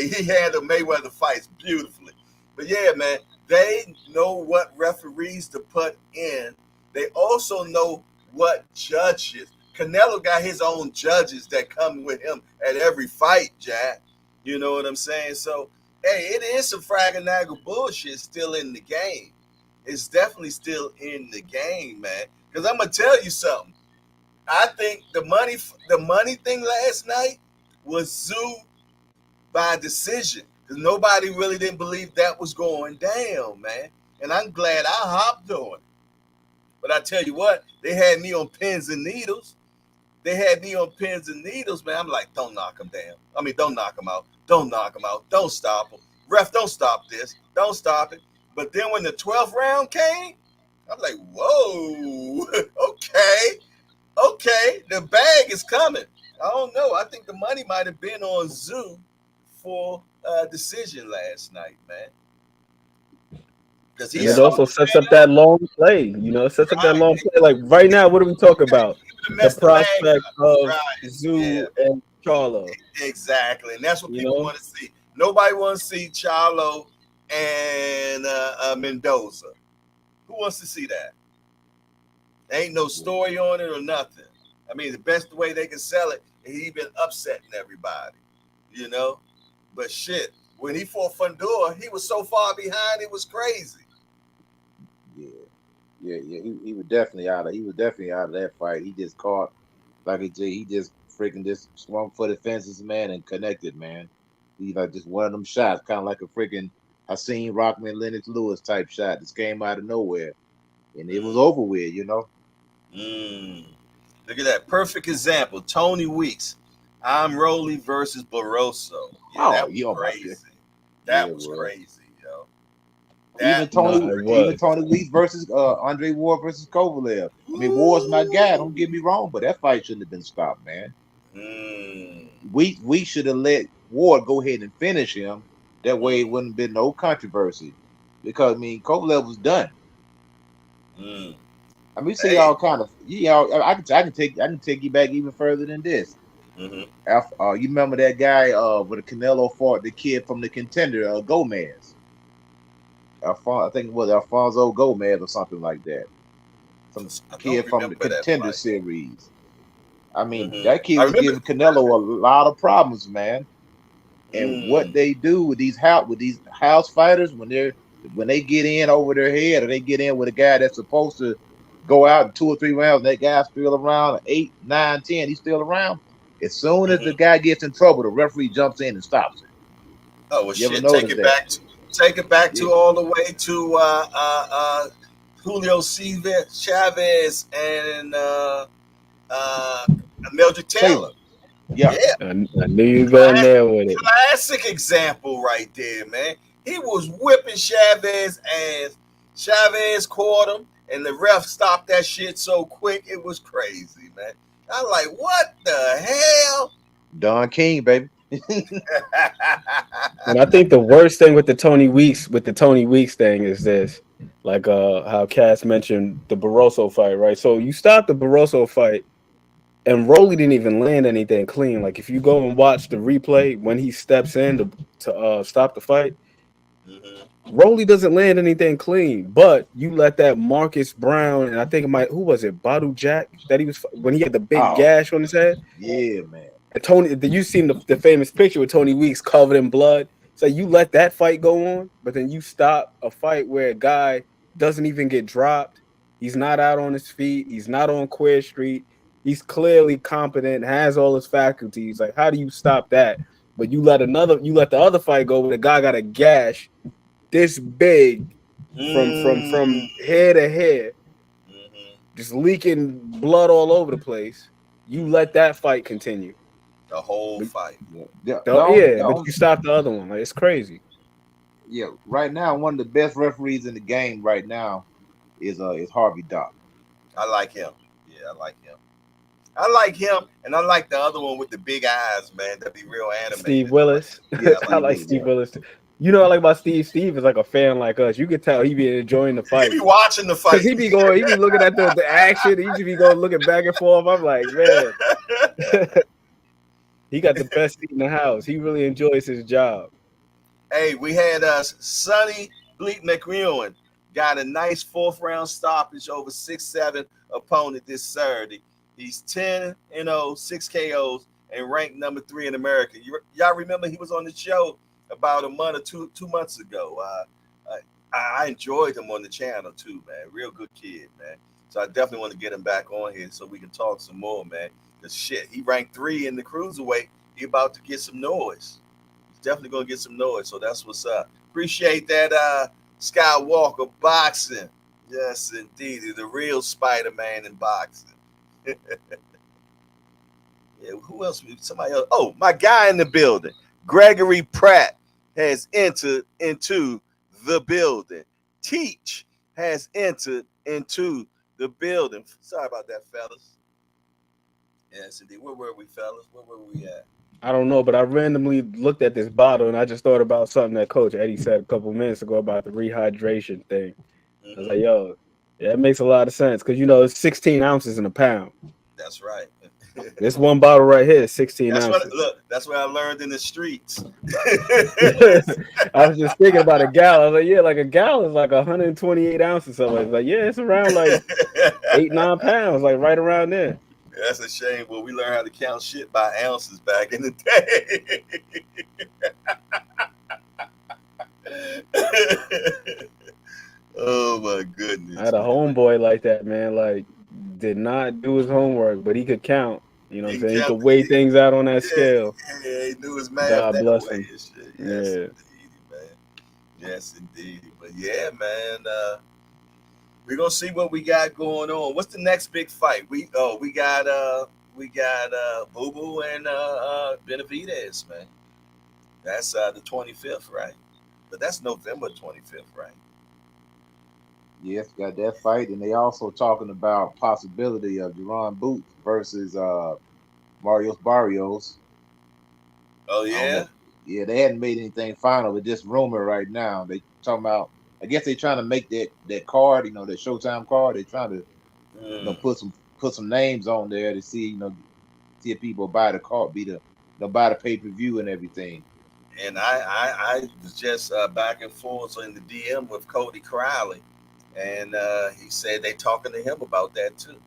Speaker 1: he handled Mayweather fights beautifully. But yeah, man, they know what referees to put in. They also know what judges. Canelo got his own judges that come with him at every fight, Jack. You know what I'm saying? So, hey, it is some fraggle bullshit still in the game. It's definitely still in the game, man. Because I'm going to tell you something. I think the money thing last night was Tszyu by decision because nobody really didn't believe that was going down, man. And I'm glad I hopped on it. But I tell you what, they had me on pins and needles. they had me on pins and needles, man. I'm like, don't knock him down. I mean, don't knock him out. Don't knock him out. Don't stop him. Ref, don't stop this. Don't stop it. But then when the 12th round came, I'm like, whoa, okay, the bag is coming. I don't know. I think the money might have been on Tszyu for a decision last night, man.
Speaker 3: And it also sets up that long play. You know, it sets up that long play. Like right now, what are we talking about? The prospect of Tszyu and Charlo.
Speaker 1: Exactly. And that's what people want to see. Nobody wants to see Charlo and Mendoza. Who wants to see that? Ain't no story on it or nothing. I mean, the best way they can sell it is he been upsetting everybody, you know? But shit, when he fought Fundora, he was so far behind, it was crazy.
Speaker 4: Yeah. He was definitely out of that fight. He just caught, like he just freaking just swung for the fences, man, and connected, man. He like just one of them shots, kind of like a freaking Hakeem Rockman, Lennox Lewis type shot. This came out of nowhere, and it was over with, you know.
Speaker 1: Look at that perfect example. Tony Weeks, I'm Rolly versus Barroso. Yeah, that was crazy. That was crazy, yo.
Speaker 4: Even Tony Weeks versus Andre Ward versus Kovalev. I mean, Ward's my guy. Don't get me wrong, but that fight shouldn't have been stopped, man. We should have let Ward go ahead and finish him. That way, it wouldn't have been no controversy. Because I mean, Kovalev was done. I mean, see all kind of I can take you back even further than this. You remember that guy with the Canelo fought the kid from the Contender, Gomez. I think it was Alfonso Gomez or something like that. Some kid from the Contender series. I mean, that kid was giving Canelo a lot of problems, man. And what they do with these house fighters when they get in over their head, or they get in with a guy that's supposed to go out in 2 or 3 rounds, and that guy's still around 8, 9, 10, he's still around. As soon as the guy gets in trouble, the referee jumps in and stops it.
Speaker 1: Oh well, shit! Take it back to all the way to Julio Chavez and Mildred Taylor.
Speaker 3: Yeah. I knew you were going there with it.
Speaker 1: Classic example right there, man. He was whipping Chavez ass. Chavez caught him, and the ref stopped that shit so quick, it was crazy, man. I'm like, what the hell?
Speaker 4: Don King, baby.
Speaker 3: And I think the worst thing with the Tony Weeks thing is this, like how Cass mentioned the Barroso fight, right? So you stop the Barroso fight, and Rolly didn't even land anything clean. Like if you go and watch the replay when he steps in to stop the fight, Rolly doesn't land anything clean. But you let that Marcus Brown, and I think who was it, Badu Jack, that he was when he had the big gash on his head.
Speaker 4: Yeah, man.
Speaker 3: And you seen the famous picture with Tony Weeks covered in blood. So you let that fight go on, but then you stop a fight where a guy doesn't even get dropped. He's not out on his feet. He's not on Queer Street. He's clearly competent, has all his faculties. Like, how do you stop that? But you let the other fight go where the guy got a gash this big from hair to hair, just leaking blood all over the place. You let that fight continue.
Speaker 1: The whole fight.
Speaker 3: But you stop the other one. Like, it's crazy.
Speaker 4: Yeah, right now, one of the best referees in the game right now is Harvey Dock.
Speaker 1: I like him. Yeah, I like him. And I like the other one with the big eyes, man. That'd be real animated.
Speaker 3: Steve Willis. Yeah, I like Steve Willis too. You know what I like about Steve? Steve is like a fan like us. You could tell he be enjoying the fight.
Speaker 1: He be watching the fight.
Speaker 3: He be looking at the action. He just be going looking back and forth. I'm like, man. He got the best seat in the house. He really enjoys his job.
Speaker 1: Hey, we had Sonny Bleak McEwen got a nice 4th round stoppage over 6'7" opponent this Saturday. He's 10-0, 6 KOs, and ranked number 3 in America. Y'all remember he was on the show about a month or two months ago. I enjoyed him on the channel too, man. Real good kid, man. So I definitely want to get him back on here so we can talk some more, man. Because shit, he ranked 3 in the cruiserweight. He about to get some noise. He's definitely going to get some noise. So that's what's up. Appreciate that, Skywalker Boxing. Yes, indeed. He's the real Spider-Man in boxing.
Speaker 2: Yeah, who else? Somebody else. Oh, my guy in the building, Gregory Pratt, has entered into the building. Teach has entered into the building. Sorry about that, fellas. Yes, indeed. Where were we, fellas? Where were we at?
Speaker 3: I don't know, but I randomly looked at this bottle and I just thought about something that Coach Eddie said a couple minutes ago about the rehydration thing. I was like, yo, yeah, it makes a lot of sense because it's 16 ounces in a pound.
Speaker 2: That's right.
Speaker 3: This one bottle right here is 16
Speaker 2: That's what
Speaker 3: ounces.
Speaker 2: look. That's what I learned in the streets.
Speaker 3: I was just thinking about a gallon. I was like, yeah, like a gallon is like 128 ounces. So it's like, yeah, it's around like 8-9 pounds, like right around there.
Speaker 2: That's a shame. Well, we learned how to count shit by ounces back in the day. Oh my goodness.
Speaker 3: I had a homeboy like that, man. Like, did not do his homework, but he could count. You know what I'm saying? He could weigh things out on that scale.
Speaker 2: Yeah, he knew his math
Speaker 3: God
Speaker 2: that
Speaker 3: bless
Speaker 2: way
Speaker 3: him.
Speaker 2: and shit. Yes,
Speaker 3: Yeah.
Speaker 2: indeed, man. Yes, indeed. But yeah, man, we're gonna see what we got going on. What's the next big fight? We got Boo Boo and Benavidez, man. That's the 25th, right? But that's November 25th, right?
Speaker 4: Yes, got that fight, and they also talking about possibility of Jerron Boots versus Marios Barrios.
Speaker 2: Oh yeah.
Speaker 4: Yeah, they hadn't made anything final, but just rumor right now. They talking about. I guess they trying to make that card, that Showtime card. They trying to put some names on there to see if people buy the card, buy the pay-per-view and everything.
Speaker 2: And I was just back and forth in the DM with Cody Crowley, and he said they talking to him about that too,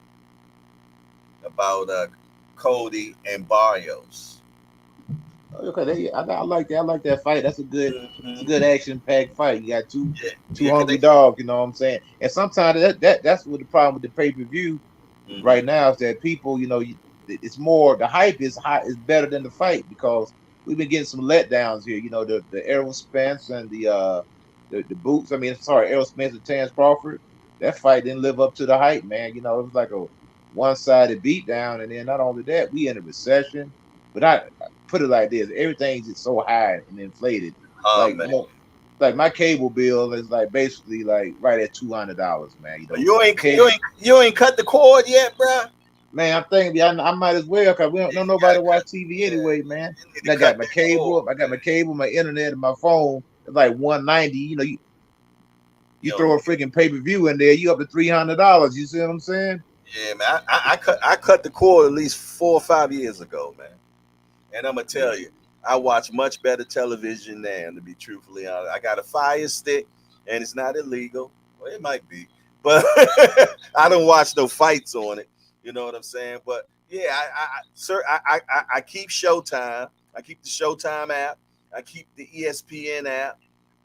Speaker 2: about Cody and Barrios.
Speaker 4: Okay, I like that. I like that fight. That's a good, it's a good action-packed fight. You got two hungry dogs. You know what I'm saying? And sometimes that's what the problem with the pay-per-view right now is that people, it's more the hype is better than the fight because we've been getting some letdowns here. The Errol Spence and the Boots. I mean, sorry, Errol Spence and Terrence Crawford. That fight didn't live up to the hype, man. It was like a one-sided beatdown, and then not only that, we in a recession. But I put it like this: everything's just so high and inflated. Like my cable bill is like basically like right at $200, man.
Speaker 2: You ain't cut the cord yet, bro.
Speaker 4: Man, I'm thinking I might as well because we don't nobody watch TV anyway, man. And I got my cable, my internet, and my phone. It's like $190. You throw a freaking pay-per-view in there, you up to $300. You see what I'm saying?
Speaker 2: Yeah, man. I cut the cord at least 4 or 5 years ago, man. And I'm gonna tell you, I watch much better television now. To be truthfully honest, I got a Fire Stick, and it's not illegal. Well, it might be, but I don't watch no fights on it. You know what I'm saying? But yeah, I keep Showtime. I keep the Showtime app. I keep the ESPN app.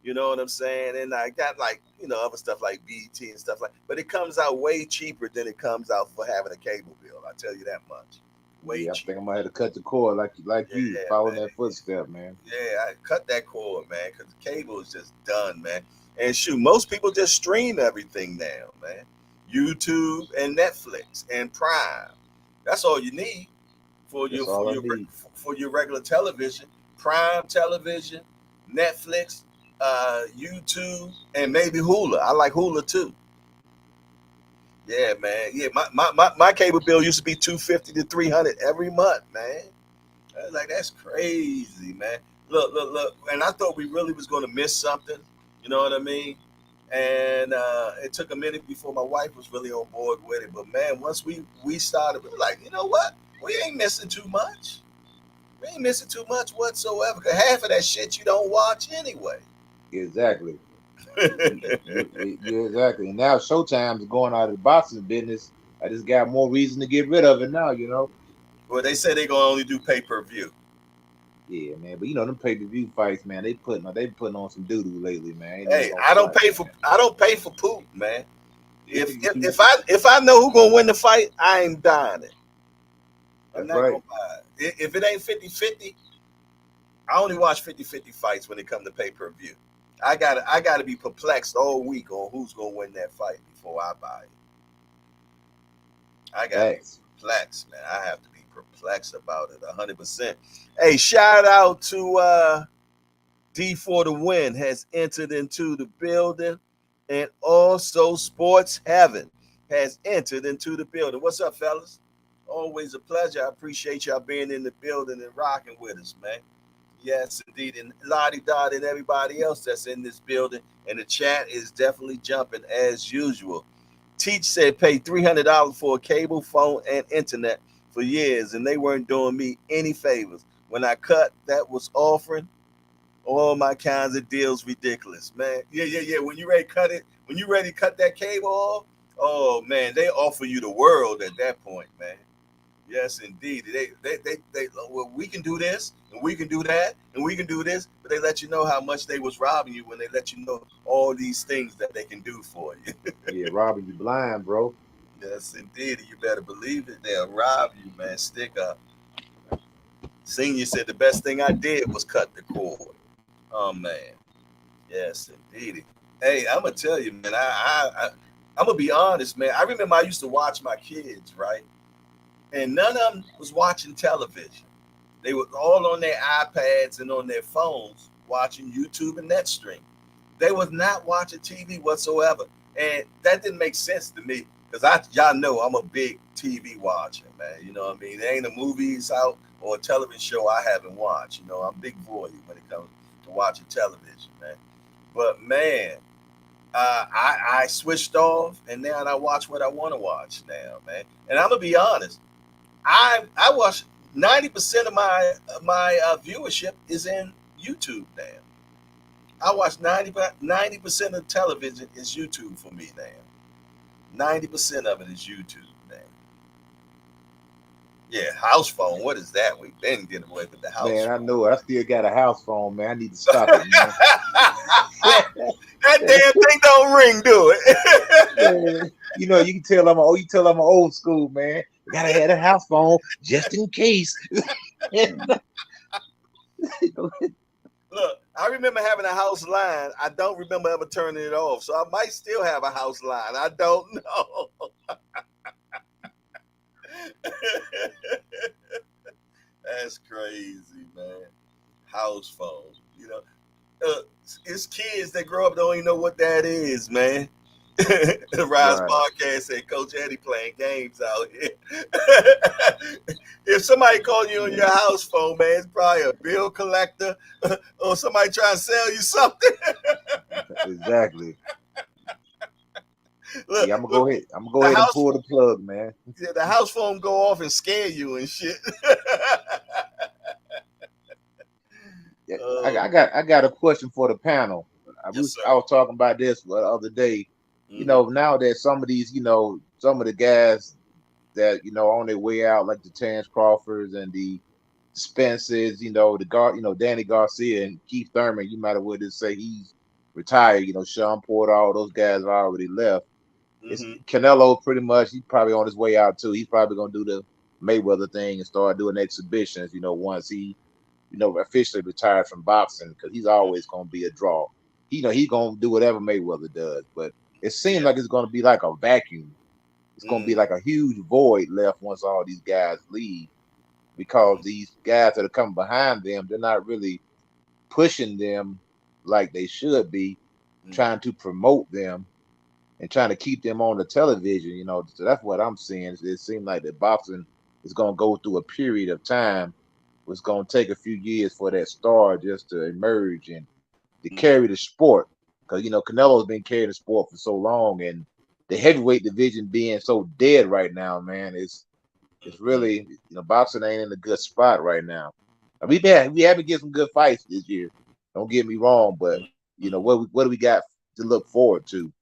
Speaker 2: You know what I'm saying? And I got other stuff like BT and stuff like. But it comes out way cheaper than it comes out for having a cable bill. I tell you that much.
Speaker 4: I think I'm gonna have to cut the cord like you following that footstep, man.
Speaker 2: Yeah, I cut that cord, man, because the cable is just done, man. And shoot, most people just stream everything now, man. YouTube and Netflix and Prime. That's all you need for your regular television. Prime television, Netflix, YouTube, and maybe Hulu. I like Hulu too. Yeah, man. Yeah, my cable bill used to be $250 to $300 every month, man. I was like, that's crazy, man. Look. And I thought we really was going to miss something. You know what I mean? And it took a minute before my wife was really on board with it. But man, once we started, we were like, you know what? We ain't missing too much. We ain't missing too much whatsoever. Because half of that shit you don't watch anyway.
Speaker 4: Exactly. Yeah, exactly. And now Showtime's going out of the boxing business. I just got more reason to get rid of it now,
Speaker 2: Well, they say they're gonna only do pay-per-view.
Speaker 4: Yeah, man. But them pay-per-view fights, man, they putting on some doo-doo lately, man.
Speaker 2: Hey, I don't pay for poop, man. If I know who's gonna win the fight, I ain't buying it. I'm not gonna buy it. If it ain't 50-50, I only watch 50-50 fights when it comes to pay-per-view. I gotta be perplexed all week on who's gonna win that fight before I buy it. I gotta be perplexed, man. I have to be perplexed about it 100%. Hey, shout out to D for the Win has entered into the building, and also Sports Heaven has entered into the building. What's up, fellas? Always a pleasure. I appreciate y'all being in the building and rocking with us, man. Yes, indeed. And Lottie Dot and everybody else that's in this building. And the chat is definitely jumping as usual. Teach said pay $300 for a cable, phone, and internet for years, and they weren't doing me any favors. When I cut, that was offering all my kinds of deals ridiculous, man. Yeah. When you ready to cut it, when you ready to cut that cable off, oh man, they offer you the world at that point, man. Yes, indeed. They well, we can do this, and we can do that, and we can do this, but they let you know how much they was robbing you when they let you know all these things that they can do for you.
Speaker 4: Yeah, robbing you blind, bro.
Speaker 2: Yes, indeed. You better believe it. They'll rob you, man. Stick up. Senior said the best thing I did was cut the cord. Oh man. Yes, indeed. Hey, I'm gonna tell you, man. I'm gonna be honest, man. I remember I used to watch my kids, right? And none of them was watching television. They were all on their iPads and on their phones watching YouTube and Netstream. They was not watching TV whatsoever. And that didn't make sense to me because y'all know I'm a big TV watcher, man. You know what I mean? There ain't a movies out or a television show I haven't watched. You know, I'm big voyeur when it comes to watching television, man. But man, I switched off and now I watch what I want to watch now, man. And I'm gonna be honest. I watch 90% of my viewership is in YouTube now. I watch 90% of television is YouTube for me now. 90% of it is YouTube now. Yeah, house phone. What is that? We've been getting away with the house phone.
Speaker 4: Man, I know. I still got a house phone, man. I need to stop it, man.
Speaker 2: That damn thing don't ring, do it?
Speaker 4: Man, you know, you can tell I'm old school, man. Gotta have a house phone just in case.
Speaker 2: Look, I remember having a house line. I don't remember ever turning it off, so I might still have a house line. I don't know. That's crazy, man. House phone, you know. It's kids that grow up don't even know what that is, man. The Rise Podcast said Coach Eddie playing games out here. If somebody calling you on your house phone, man, it's probably a bill collector or somebody trying to sell you something.
Speaker 4: Exactly.
Speaker 2: Look,
Speaker 4: yeah, I'm gonna go ahead and pull the plug, man.
Speaker 2: Yeah, the house phone go off and scare you and shit.
Speaker 4: Yeah, I got a question for the panel. I was talking about this the other day. You know, now that some of these, you know, some of the guys that, you know, on their way out, like the Terrence Crawfords and the Spencers, you know, Danny Garcia and Keith Thurman, you might as well just say he's retired. You know, Sean Porter, all those guys are already left. It's Canelo pretty much, he's probably on his way out too. He's probably gonna do the Mayweather thing and start doing exhibitions, you know, once he, you know, officially retires from boxing, because he's always gonna be a draw. You know, he's gonna do whatever Mayweather does, but it seems like it's gonna be like a vacuum. It's gonna be like a huge void left once all these guys leave, because these guys that are coming behind them, they're not really pushing them like they should be, trying to promote them and trying to keep them on the television, you know. So that's what I'm seeing. It seems like the boxing is going to go through a period of time. It's going to take a few years for that star just to emerge and to carry the sport. Because, you know, Canelo's been carrying the sport for so long, and the heavyweight division being so dead right now, man, it's really, you know, boxing ain't in a good spot right now. We have been getting some good fights this year. Don't get me wrong, but, you know, what do we got to look forward to?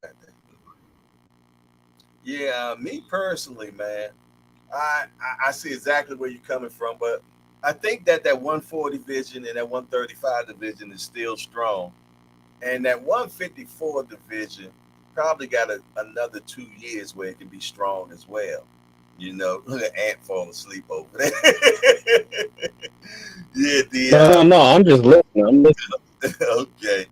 Speaker 2: Yeah, me personally, man, I see exactly where you're coming from, but I think that 140 division and that 135 division is still strong, and that 154 division probably got another 2 years where it can be strong as well. You know, look at Ant falling asleep over there. Yeah,
Speaker 3: no, I'm just listening.
Speaker 2: Okay,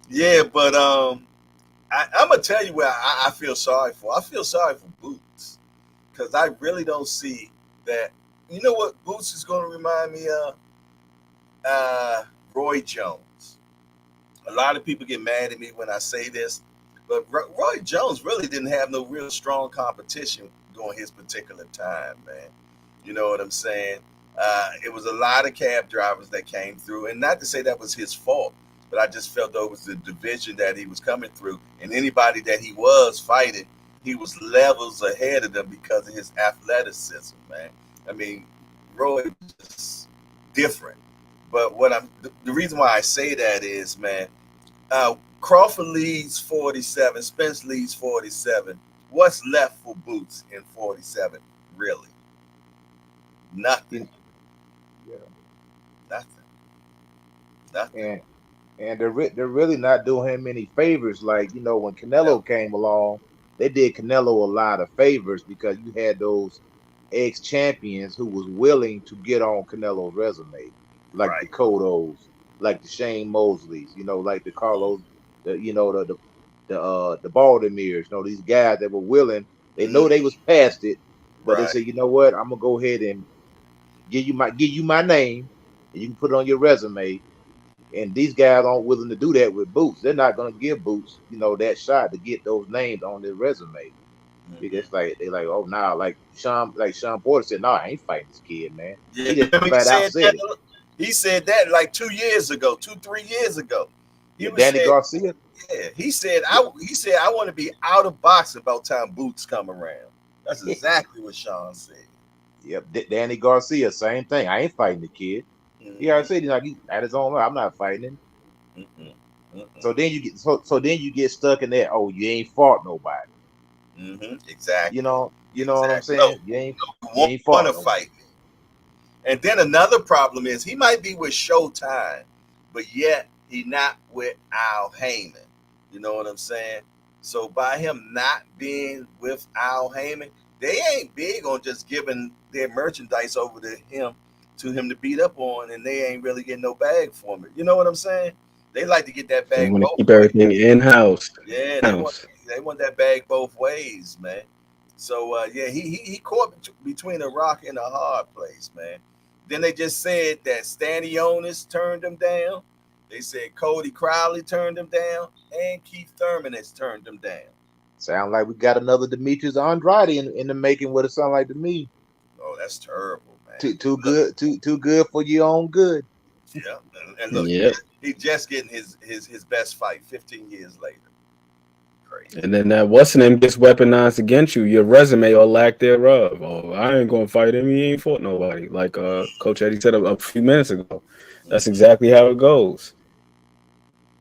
Speaker 2: yeah, but I'm gonna tell you where I feel sorry for. I feel sorry for Boots, because I really don't see that
Speaker 1: you know what Boots is going to remind me of? Roy Jones. A lot of people get mad at me when I say this, but Roy Jones really didn't have no real strong competition during his particular time, man. You know what I'm saying? It was a lot of cab drivers that came through, and not to say that was his fault, but I just felt though it was the division that he was coming through, and anybody that he was fighting, he was levels ahead of them because of his athleticism, man. I mean, Roy was just different. But the reason why I say that is, man, Crawford leads 47, Spence leads 47. What's left for Boots in 47? Really? Nothing.
Speaker 4: Yeah.
Speaker 1: Nothing.
Speaker 4: And they're really not doing him any favors. Like, you know, when Canelo came along, they did Canelo a lot of favors because you had those ex-champions who was willing to get on Canelo's resume, like the Cottos, like the Shane Mosleys, you know, like the Carlos, the Baltimore's, you know, these guys that were willing. They know they was past it, but they said, you know what, I'm gonna go ahead and give you my name, and you can put it on your resume. And these guys aren't willing to do that with Boots. They're not going to give Boots, you know, that shot to get those names on their resume. Because they're like, oh, nah, like Sean Porter said, no, I ain't fighting this kid, man.
Speaker 1: Yeah,
Speaker 4: he just flat out said it.
Speaker 1: He said that like 3 years ago.
Speaker 4: Danny Garcia.
Speaker 1: Yeah, he said I want to be out of boxing about time Boots come around. That's exactly what Sean said.
Speaker 4: Yep, Danny Garcia, same thing. I ain't fighting the kid. He already said he's at his own way. I'm not fighting him. So then you get stuck in that. Oh, you ain't fought nobody.
Speaker 1: Exactly.
Speaker 4: You know what I'm saying?
Speaker 1: No,
Speaker 4: you ain't fought
Speaker 1: to fight me. And then another problem is he might be with Showtime, but yet he not with Al Heyman. You know what I'm saying? So by him not being with Al Heyman, they ain't big on just giving their merchandise over to him to beat up on, and they ain't really getting no bag for it. You know what I'm saying? They like to get that bag.
Speaker 3: They want to keep everything in house.
Speaker 1: Yeah, they want that bag both ways, man. So he caught between a rock and a hard place, man. Then they just said that Stanionis turned him down. They said Cody Crowley turned him down, and Keith Thurman has turned him down.
Speaker 4: Sound like we got another Demetrius Andrade in the making. What it sound like to me?
Speaker 1: Oh, that's terrible, man.
Speaker 4: Too good for your own good.
Speaker 1: Yeah, and look, he's just getting his best fight 15 years later. Crazy.
Speaker 3: And then that what's name gets weaponized against you, your resume or lack thereof. Oh, I ain't gonna fight him. He ain't fought nobody. Like Coach Eddie said a few minutes ago. That's exactly how it goes.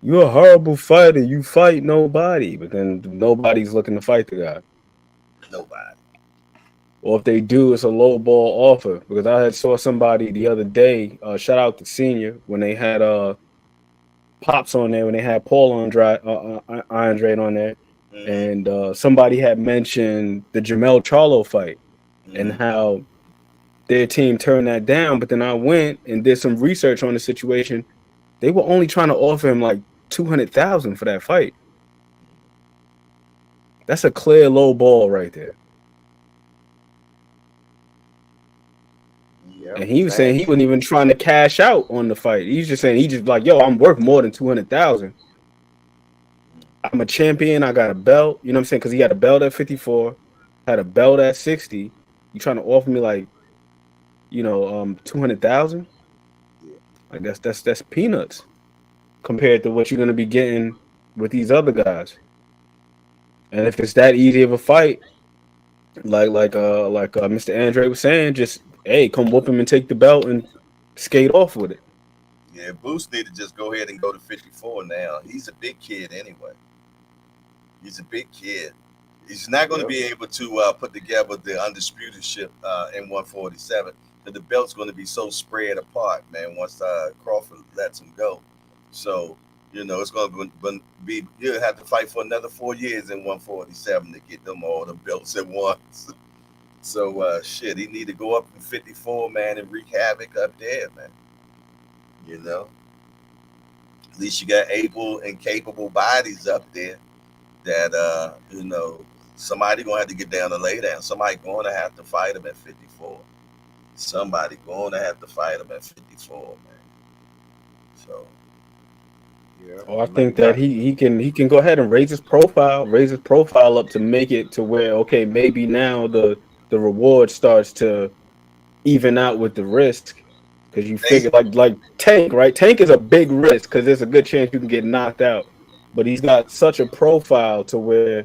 Speaker 3: You're a horrible fighter. You fight nobody, but then nobody's looking to fight the guy.
Speaker 1: Nobody.
Speaker 3: Or if they do, it's a low ball offer. Because I saw somebody the other day, shout out to Senior, when they had Pops on there, when they had Paul Andrade on there, and somebody had mentioned the Jermell Charlo fight and how their team turned that down. But then I went and did some research on the situation. They were only trying to offer him like $200,000 for that fight. That's a clear low ball right there. And he was saying he wasn't even trying to cash out on the fight. He's just saying yo, I'm worth more than $200,000. I'm a champion. I got a belt. You know what I'm saying? Because he had a belt at 54, had a belt at 60. You trying to offer me like, $200,000? I guess that's peanuts compared to what you're gonna be getting with these other guys. And if it's that easy of a fight, like Mr. Andre was saying, just come whoop him and take the belt and skate off with it.
Speaker 1: Yeah, Boost need to just go ahead and go to 54 now. He's a big kid anyway. He's a big kid. He's not going to be able to put together the undisputed ship in 147. But the belt's going to be so spread apart, man, once Crawford lets him go. So, it's going to be, you'll have to fight for another 4 years in 147 to get them all the belts at once. So, he need to go up in 54, man, and wreak havoc up there, man. At least you got able and capable bodies up there that, somebody going to have to get down and lay down. Somebody going to have to fight him at 54. somebody going to have to fight him at 54, man. So.
Speaker 4: Yeah.
Speaker 3: Oh, I think that he can go ahead and raise his profile up to make it to where, okay, maybe now the reward starts to even out with the risk, because you figure like Tank, right? Tank is a big risk because there's a good chance you can get knocked out, but he's got such a profile to where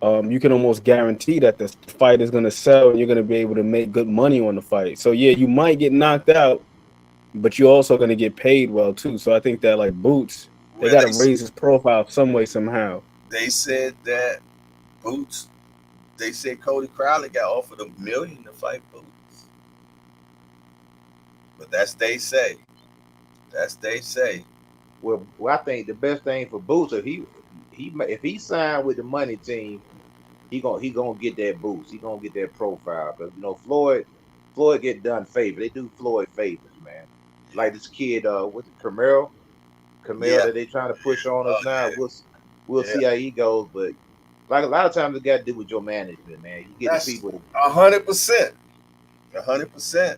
Speaker 3: you can almost guarantee that the fight is going to sell and you're going to be able to make good money on the fight. So yeah, you might get knocked out, but you're also going to get paid well too. So I think that like Boots, they got to raise his profile some way, somehow.
Speaker 1: They said that Boots, they said Cody Crowley got offered $1 million to fight Boots. But that's they say.
Speaker 4: Well, I think the best thing for Boots, if he signed with the money team, he gonna get that boost. He gonna get that profile. Because Floyd get done favors. They do Floyd favors, man. Like this kid, what's it, Camaro that they trying to push on us now. We'll see how he goes, but like a lot of times it got to do with your management, man. You get the people
Speaker 1: 100%. 100%.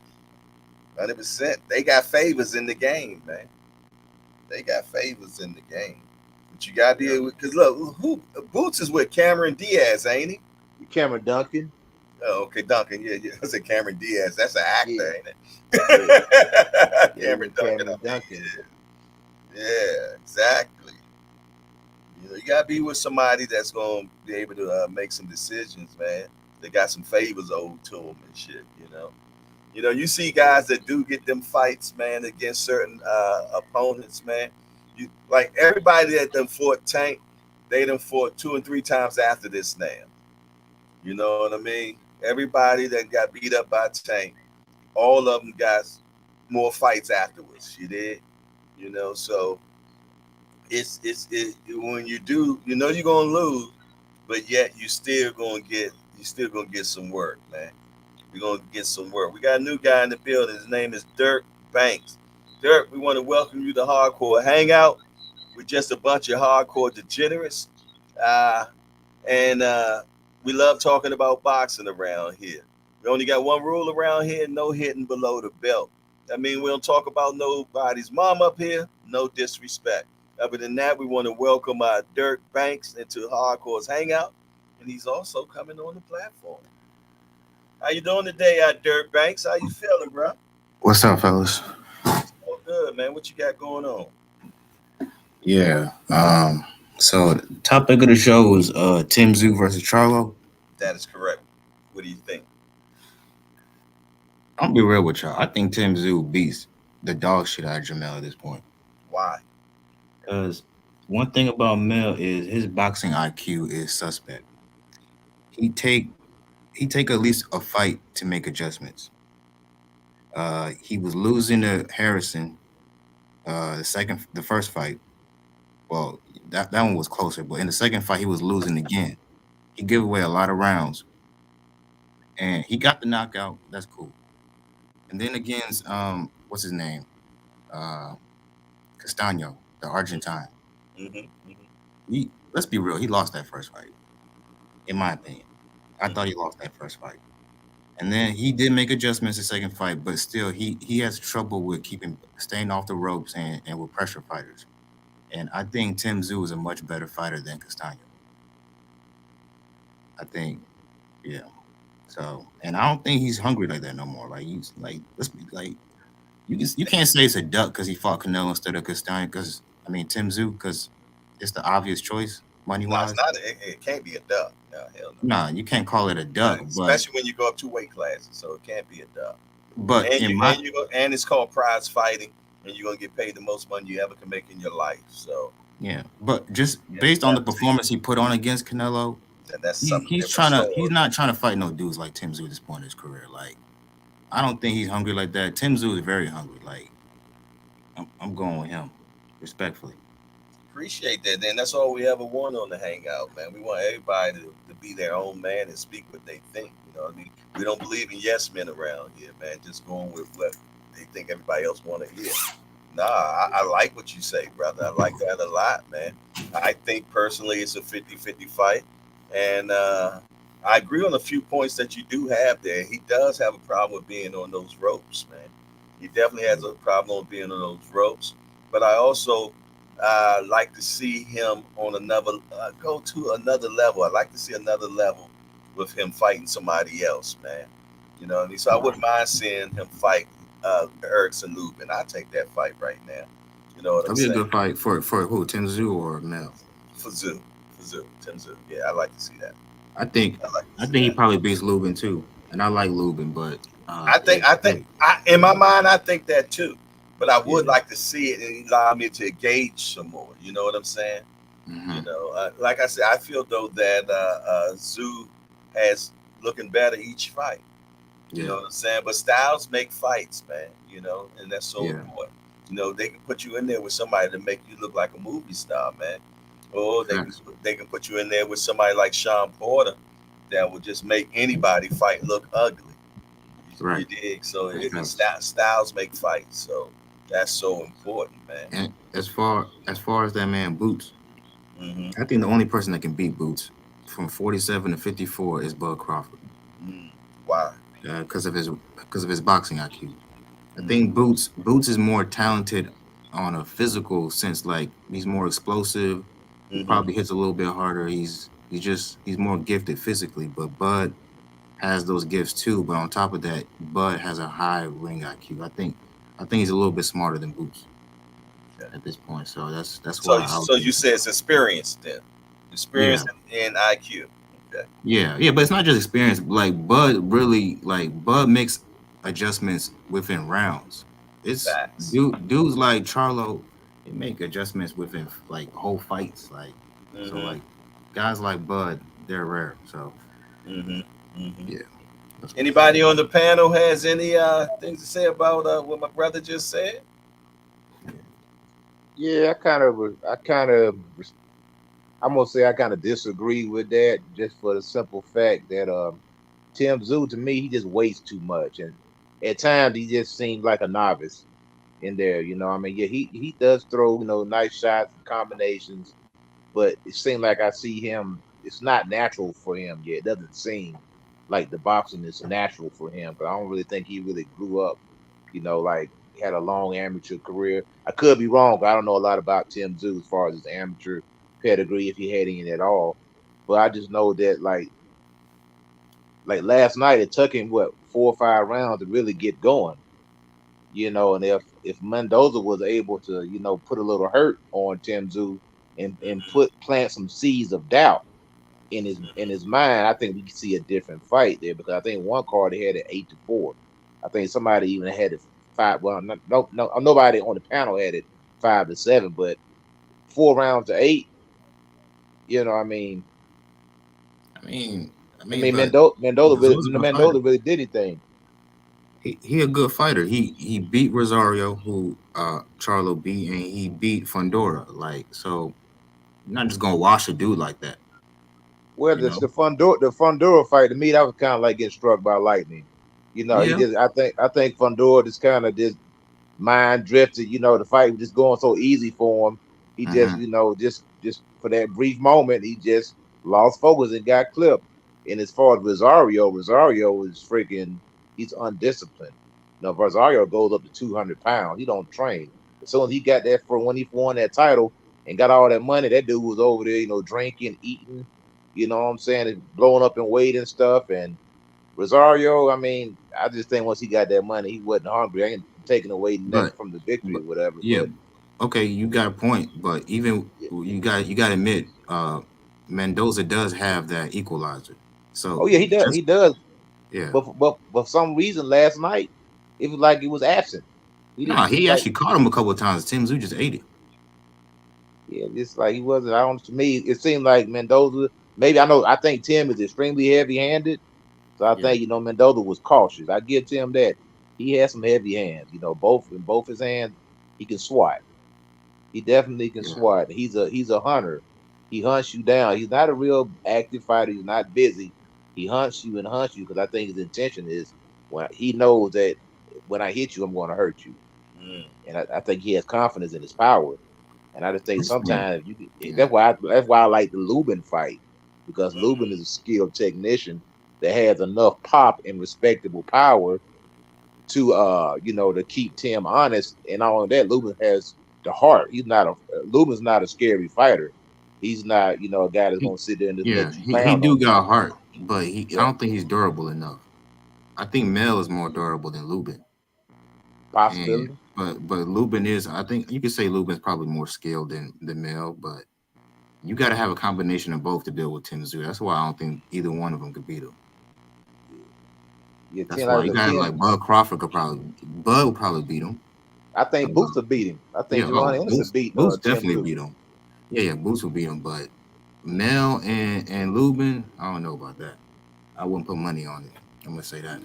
Speaker 1: They got favors in the game, man. They got favors in the game. But you got to deal with, because look, Boots is with Cameron Diaz, ain't he?
Speaker 4: Cameron Duncan.
Speaker 1: Oh, okay, Duncan. Yeah. I said Cameron Diaz. That's an actor, ain't it?
Speaker 4: Yeah.
Speaker 1: Cameron
Speaker 4: Duncan.
Speaker 1: Yeah, exactly. You gotta be with somebody that's gonna be able to make some decisions, man. They got some favors owed to them and shit. You see guys that do get them fights, man, against certain opponents, man. You like everybody that done fought Tank, they done fought 2 and 3 times after this now. You know what I mean? Everybody that got beat up by Tank, all of them got more fights afterwards. You did, so it's when you do, you're gonna lose, but yet you still gonna get some work, man. You're gonna get some work. We got a new guy in the building. His name is Dirk Banks. Dirk, we want to welcome you to Hardcore Hangout. We're just a bunch of hardcore degenerates, and we love talking about boxing around here. We only got one rule around here: no hitting below the belt. I mean, we don't talk about nobody's mom up here. No disrespect. Other than that, we want to welcome Dirk Banks into Hardcore's Hangout, and he's also coming on the platform. How you doing today, Dirk Banks? How you feeling, bro?
Speaker 5: What's up, fellas?
Speaker 1: Oh, good, man. What you got going on?
Speaker 5: Yeah. So the topic of the show was Tszyu versus Charlo.
Speaker 1: That is correct. What do you think?
Speaker 5: I'll be real with y'all. I think Tszyu beats the dog shit out of Jermell at this point.
Speaker 1: Why?
Speaker 5: Because one thing about Mel is his boxing IQ is suspect. He take at least a fight to make adjustments. He was losing to Harrison the first fight. Well, that one was closer, but in the second fight he was losing again. He gave away a lot of rounds. And he got the knockout. That's cool. And then against what's his name? Castano, the Argentine. Let's be real, he lost that first fight. In my opinion. I thought he lost that first fight. And then he did make adjustments the second fight, but still he has trouble with staying off the ropes and with pressure fighters. And I think Tszyu is a much better fighter than Castano. I think, yeah. So, and I don't think he's hungry like that no more. Like let's be like, you can't say it's a duck because he fought Canelo instead of Castano. Because Tszyu, because it's the obvious choice money wise.
Speaker 1: No, it's not. It can't be a duck. No, hell no.
Speaker 5: Nah, you can't call it a duck,
Speaker 1: especially when you go up 2 weight classes. So it can't be a duck.
Speaker 5: But
Speaker 1: and it's called prize fighting, and you're gonna get paid the most money you ever can make in your life. So
Speaker 5: yeah, but just based on the performance he put on against Canelo.
Speaker 1: That's
Speaker 5: he's not trying to fight no dudes like Tszyu at this point in his career. Like, I don't think he's hungry like that. Tszyu is very hungry. Like, I'm going with him, respectfully.
Speaker 1: Appreciate that. Then that's all we ever want on the Hangout, man. We want everybody to be their own man and speak what they think. You know what I mean? We don't believe in yes men around here, man. Just going with what they think everybody else want to hear. Nah, I like what you say, brother. I like that a lot, man. I think personally it's a 50-50 fight. And I agree on a few points that you do have there. He does have a problem with being on those ropes, man. He definitely has a problem with being on those ropes. But I also like to see him on another go to another level. I like to see another level with him fighting somebody else, man. You know what I mean? So I wouldn't mind seeing him fight Erickson Lubin. I take that fight right now. You know what I'm
Speaker 5: That'd be a
Speaker 1: saying?
Speaker 5: good fight for who? Tszyu or Mel?
Speaker 1: For Zoo, Tim Zoo. Yeah, I like to see that.
Speaker 5: I think
Speaker 1: I like to
Speaker 5: I
Speaker 1: see
Speaker 5: think he
Speaker 1: that.
Speaker 5: probably beats Lubin too, and I like Lubin, but
Speaker 1: In my mind, I think that too. But I would
Speaker 5: yeah.
Speaker 1: like to see it and allow me to engage some more. You know what I'm saying?
Speaker 5: Mm-hmm.
Speaker 1: Like I said, I feel though that Zoo has looking better each fight. You
Speaker 5: Yeah,
Speaker 1: know what I'm saying? But styles make fights, man. You know, and that's so
Speaker 5: yeah,
Speaker 1: important. You know, they can put you in there with somebody to make you look like a movie star, man. Or
Speaker 5: facts.
Speaker 1: they can put you in there with somebody like Sean Porter that will just make anybody fight look ugly. You
Speaker 5: Right.
Speaker 1: dig? So
Speaker 5: That's facts.
Speaker 1: styles make fights. So that's so important, man.
Speaker 5: And as far as that man Boots,
Speaker 1: Hmm.
Speaker 5: I think the only person that can beat Boots from 47 to 54 is Bud Crawford,
Speaker 1: Why?
Speaker 5: because of his boxing IQ. I
Speaker 1: Mm-hmm.
Speaker 5: think Boots is more talented on a physical sense. Like he's more explosive. He
Speaker 1: Mm-hmm.
Speaker 5: probably hits a little bit harder. He's more gifted physically. But Bud has those gifts too. But on top of that, Bud has a high ring IQ. I think he's a little bit smarter than Boots
Speaker 1: Okay.
Speaker 5: at this point. So that's
Speaker 1: So
Speaker 5: why I would
Speaker 1: so
Speaker 5: say
Speaker 1: you say it's experience then, experience
Speaker 5: yeah.
Speaker 1: in IQ. Okay.
Speaker 5: Yeah, but it's not just experience. Like Bud makes adjustments within rounds. It's
Speaker 1: Facts.
Speaker 5: dudes like Charlo, they make adjustments within like whole fights. Like so,
Speaker 1: Mm-hmm.
Speaker 5: like guys like Bud, they're rare. So
Speaker 1: Mm-hmm. Mm-hmm.
Speaker 5: yeah, that's what I'm saying.
Speaker 1: Anybody on the panel has any things to say about what my brother just said?
Speaker 4: Yeah, I'm gonna say I kind of disagree with that, just for the simple fact that Tim Tszyu, to me, he just wastes too much, and at times he just seems like a novice in there. You know, I mean, yeah, he does throw, nice shots and combinations, but it seems like I see him. It's not natural for him yet. It doesn't seem like the boxing is natural for him. But I don't really think he really grew up. Like had a long amateur career. I could be wrong. But I don't know a lot about Tim Tszyu as far as his amateur pedigree, if he had any at all. But I just know that like last night it took him what 4 or 5 rounds to really get going. And if Mendoza was able to, put a little hurt on Tim Tszyu and plant some seeds of doubt in his mind, I think we could see a different fight there, because I think one card they had it 8-4. I think somebody even had it five. Well, no, nobody on the panel had it 5-7, but 4 rounds to 8. I mean,
Speaker 5: I mean, I
Speaker 4: I
Speaker 5: mean,
Speaker 4: mean
Speaker 5: but
Speaker 4: Mendoza
Speaker 5: Mendoza's a good fighter.
Speaker 4: Mendoza really did anything.
Speaker 5: He a good fighter. He beat Rosario, who Charlo beat, and he beat Fundora. Like so, you're not just gonna wash a dude like that,
Speaker 4: Well,
Speaker 5: you know.
Speaker 4: the Fundora fight, to me, that was kind of like getting struck by lightning. He
Speaker 5: Yeah.
Speaker 4: just I think Fundora just kind of just mind drifted. The fight was just going so easy for him. He just,
Speaker 5: Hmm.
Speaker 4: just for that brief moment, he just lost focus and got clipped. And as far as Rosario is freaking, he's undisciplined. Rosario goes up to 200 pounds. He don't train. As soon as he got that, for when he won that title and got all that money, that dude was over there, drinking, eating. You know what I'm saying? And blowing up in weight and stuff. And Rosario, I mean, I just think once he got that money, he wasn't hungry. I ain't taking away nothing
Speaker 5: But,
Speaker 4: from the victory
Speaker 5: but
Speaker 4: or whatever.
Speaker 5: yeah,
Speaker 4: But
Speaker 5: okay, you got a point. But even
Speaker 4: yeah.
Speaker 5: you got to admit, Mendoza does have that equalizer. So
Speaker 4: Oh yeah, he does.
Speaker 5: just
Speaker 4: He does.
Speaker 5: yeah,
Speaker 4: But for some reason last night, it was like it was absent. He
Speaker 5: nah,
Speaker 4: didn't. It's
Speaker 5: he
Speaker 4: like,
Speaker 5: actually caught him a couple of times. Tim Tszyu just ate it.
Speaker 4: yeah, it's like he wasn't. I don't. To me, it seemed like Mendoza. Maybe I know. I think Tim is extremely heavy-handed, so I
Speaker 5: Yeah,
Speaker 4: think Mendoza was cautious. I give Tim that. He has some heavy hands. Both his hands, he can swat. He definitely can
Speaker 5: yeah,
Speaker 4: swat. He's a hunter. He hunts you down. He's not a real active fighter. He's not busy. He hunts you and hunts you, because I think his intention is, when he knows that when I hit you, I'm going to hurt you.
Speaker 1: Mm.
Speaker 4: And I think he has confidence in his power. And I just think
Speaker 5: yeah,
Speaker 4: sometimes you can,
Speaker 5: yeah.
Speaker 4: that's why I like the Lubin fight. because Lubin is a skilled technician that has enough pop and respectable power to to keep Tim honest. And all of that, Lubin has the heart. Lubin's not a scary fighter. He's not, a guy that's gonna sit there and just
Speaker 5: Yeah,
Speaker 4: let you
Speaker 5: he
Speaker 4: pound
Speaker 5: do
Speaker 4: on him.
Speaker 5: got heart, but I
Speaker 4: Yeah,
Speaker 5: don't think he's durable enough. I think Mel is more durable than Lubin. And
Speaker 4: possibility.
Speaker 5: but Lubin is, I think you could say Lubin's probably more skilled than Mel, but you got to have a combination of both to deal with Tim Tszyu. That's why I don't think either one of them could beat him.
Speaker 4: Yeah,
Speaker 5: That's
Speaker 4: 10
Speaker 5: why
Speaker 4: like
Speaker 5: you
Speaker 4: a
Speaker 5: got
Speaker 4: 10.
Speaker 5: like Bud would probably beat him.
Speaker 4: I think Boots will beat him. I think
Speaker 5: Yeah, oh,
Speaker 4: Javon Anderson beat
Speaker 5: Boots
Speaker 4: Tim
Speaker 5: definitely
Speaker 4: Tszyu.
Speaker 5: beat him. Yeah, Boots will beat him, but Mel and Lubin, I don't know about that. I wouldn't put money on it. I'm gonna say that.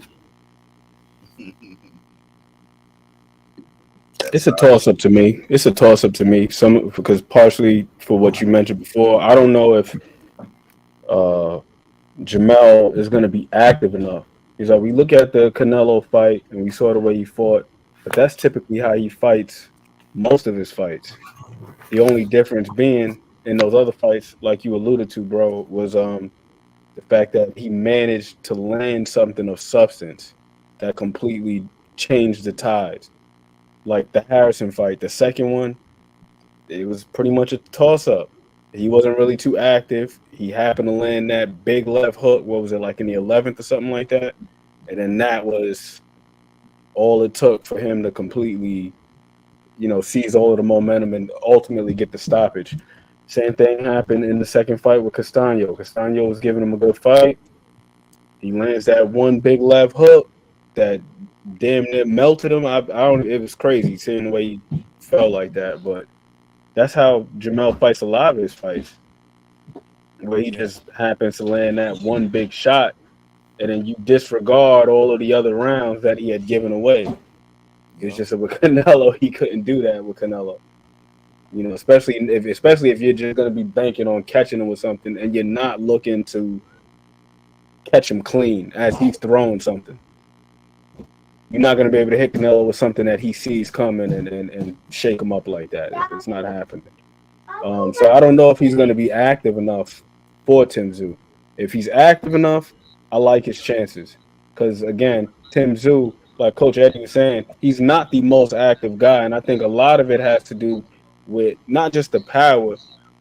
Speaker 3: It's a toss up to me. It's a toss up to me. Some because partially for what you mentioned before. I don't know if uh Jermell is going to be active enough. Because we look at the Canelo fight and we saw the way he fought, but that's typically how he fights most of his fights. The only difference being in those other fights, like you alluded to, bro, was the fact that he managed to land something of substance that completely changed the tides. Like the Harrison fight, the second one, it was pretty much a toss up. He wasn't really too active. He happened to land that big left hook. What was it, like in the 11th or something like that? And then that was all it took for him to completely, seize all of the momentum and ultimately get the stoppage. Same thing happened in the second fight with Castano. Castano was giving him a good fight. He lands that one big left hook that damn near melted him. I don't. It was crazy seeing the way he felt like that, but that's how Jermell fights a lot of his fights, where he just happens to land that one big shot, and then you disregard all of the other rounds that he had given away. It's
Speaker 5: Yeah.
Speaker 3: just that with Canelo, he couldn't do that with Canelo. Especially if you're just gonna be banking on catching him with something, and you're not looking to catch him clean as he's throwing something. You're not gonna be able to hit Canelo with something that he sees coming and shake him up like that. It's not happening. So I don't know if he's going to be active enough for Tim Tszyu. If he's active enough, I like his chances. Because again, Tim Tszyu, like Coach Eddie was saying, he's not the most active guy, and I think a lot of it has to do with not just the power,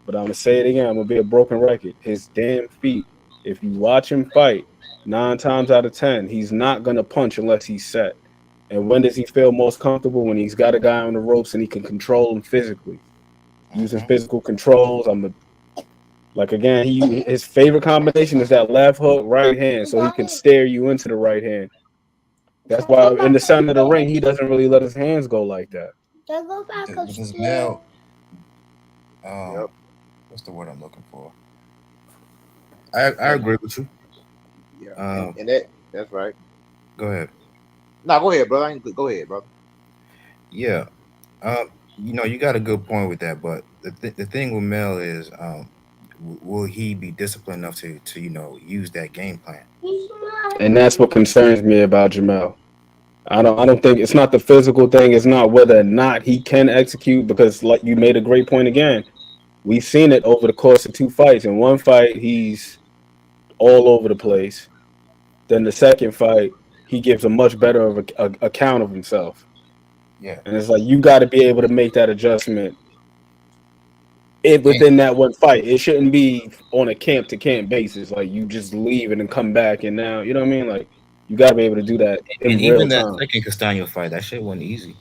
Speaker 3: but I'm gonna say it again. I'm gonna be a broken record. His damn feet. If you watch him fight, 9 times out of 10, he's not gonna punch unless he's set. And when does he feel most comfortable? When he's got a guy on the ropes and he can control him physically using physical controls. Like again, his favorite combination is that left hook, right hand, so he can stare you into the right hand. That's why in the center of the ring, he doesn't really let his hands go like that.
Speaker 5: Because Mel,
Speaker 4: Yep.
Speaker 5: what's the word I'm looking for? I agree with you.
Speaker 4: Yeah.
Speaker 5: Um,
Speaker 4: And that's right.
Speaker 5: Go ahead.
Speaker 4: No, go ahead, brother. Go ahead, brother.
Speaker 5: Yeah. You got a good point with that, but the thing with Mel is, will he be disciplined enough to use that game plan?
Speaker 3: And that's what concerns me about Jermell. I don't think it's not the physical thing. It's not whether or not he can execute, because like you made a great point again. We've seen it over the course of 2 fights. In one fight, he's all over the place. Then the second fight, he gives a much better of a account of himself.
Speaker 5: Yeah.
Speaker 3: And it's like you got to be able to make that adjustment
Speaker 5: And,
Speaker 3: within that one fight. It shouldn't be on a camp to camp basis. Like you just leave and then come back, and now you know what I mean. Like you got to be able to do that
Speaker 5: and
Speaker 3: in real
Speaker 5: even that
Speaker 3: time.
Speaker 5: second Castano fight, that shit wasn't easy.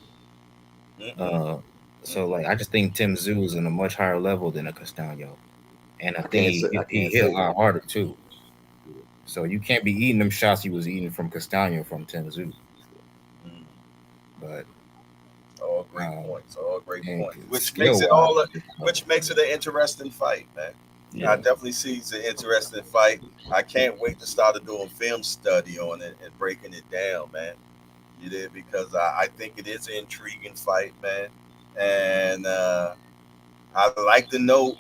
Speaker 5: Uh, so like I just think Tim Tszyu is in a much higher level than a Castano, and I
Speaker 4: I
Speaker 5: think
Speaker 4: can't say
Speaker 5: he,
Speaker 4: I
Speaker 5: he
Speaker 4: can't
Speaker 5: hit a
Speaker 4: say that.
Speaker 5: lot harder too. So you can't be eating them shots he was eating from Castano from Tim Tszyu. But
Speaker 2: All great
Speaker 5: um,
Speaker 2: points. All great
Speaker 5: and
Speaker 2: points. Which makes
Speaker 5: skill
Speaker 2: it
Speaker 5: wise,
Speaker 2: which makes it an interesting fight, man. I
Speaker 3: Yeah.
Speaker 2: definitely see it's an interesting fight. I can't wait to start doing film study on it and breaking it down, man. You did, because I think it is an intriguing fight, man. And I'd like to know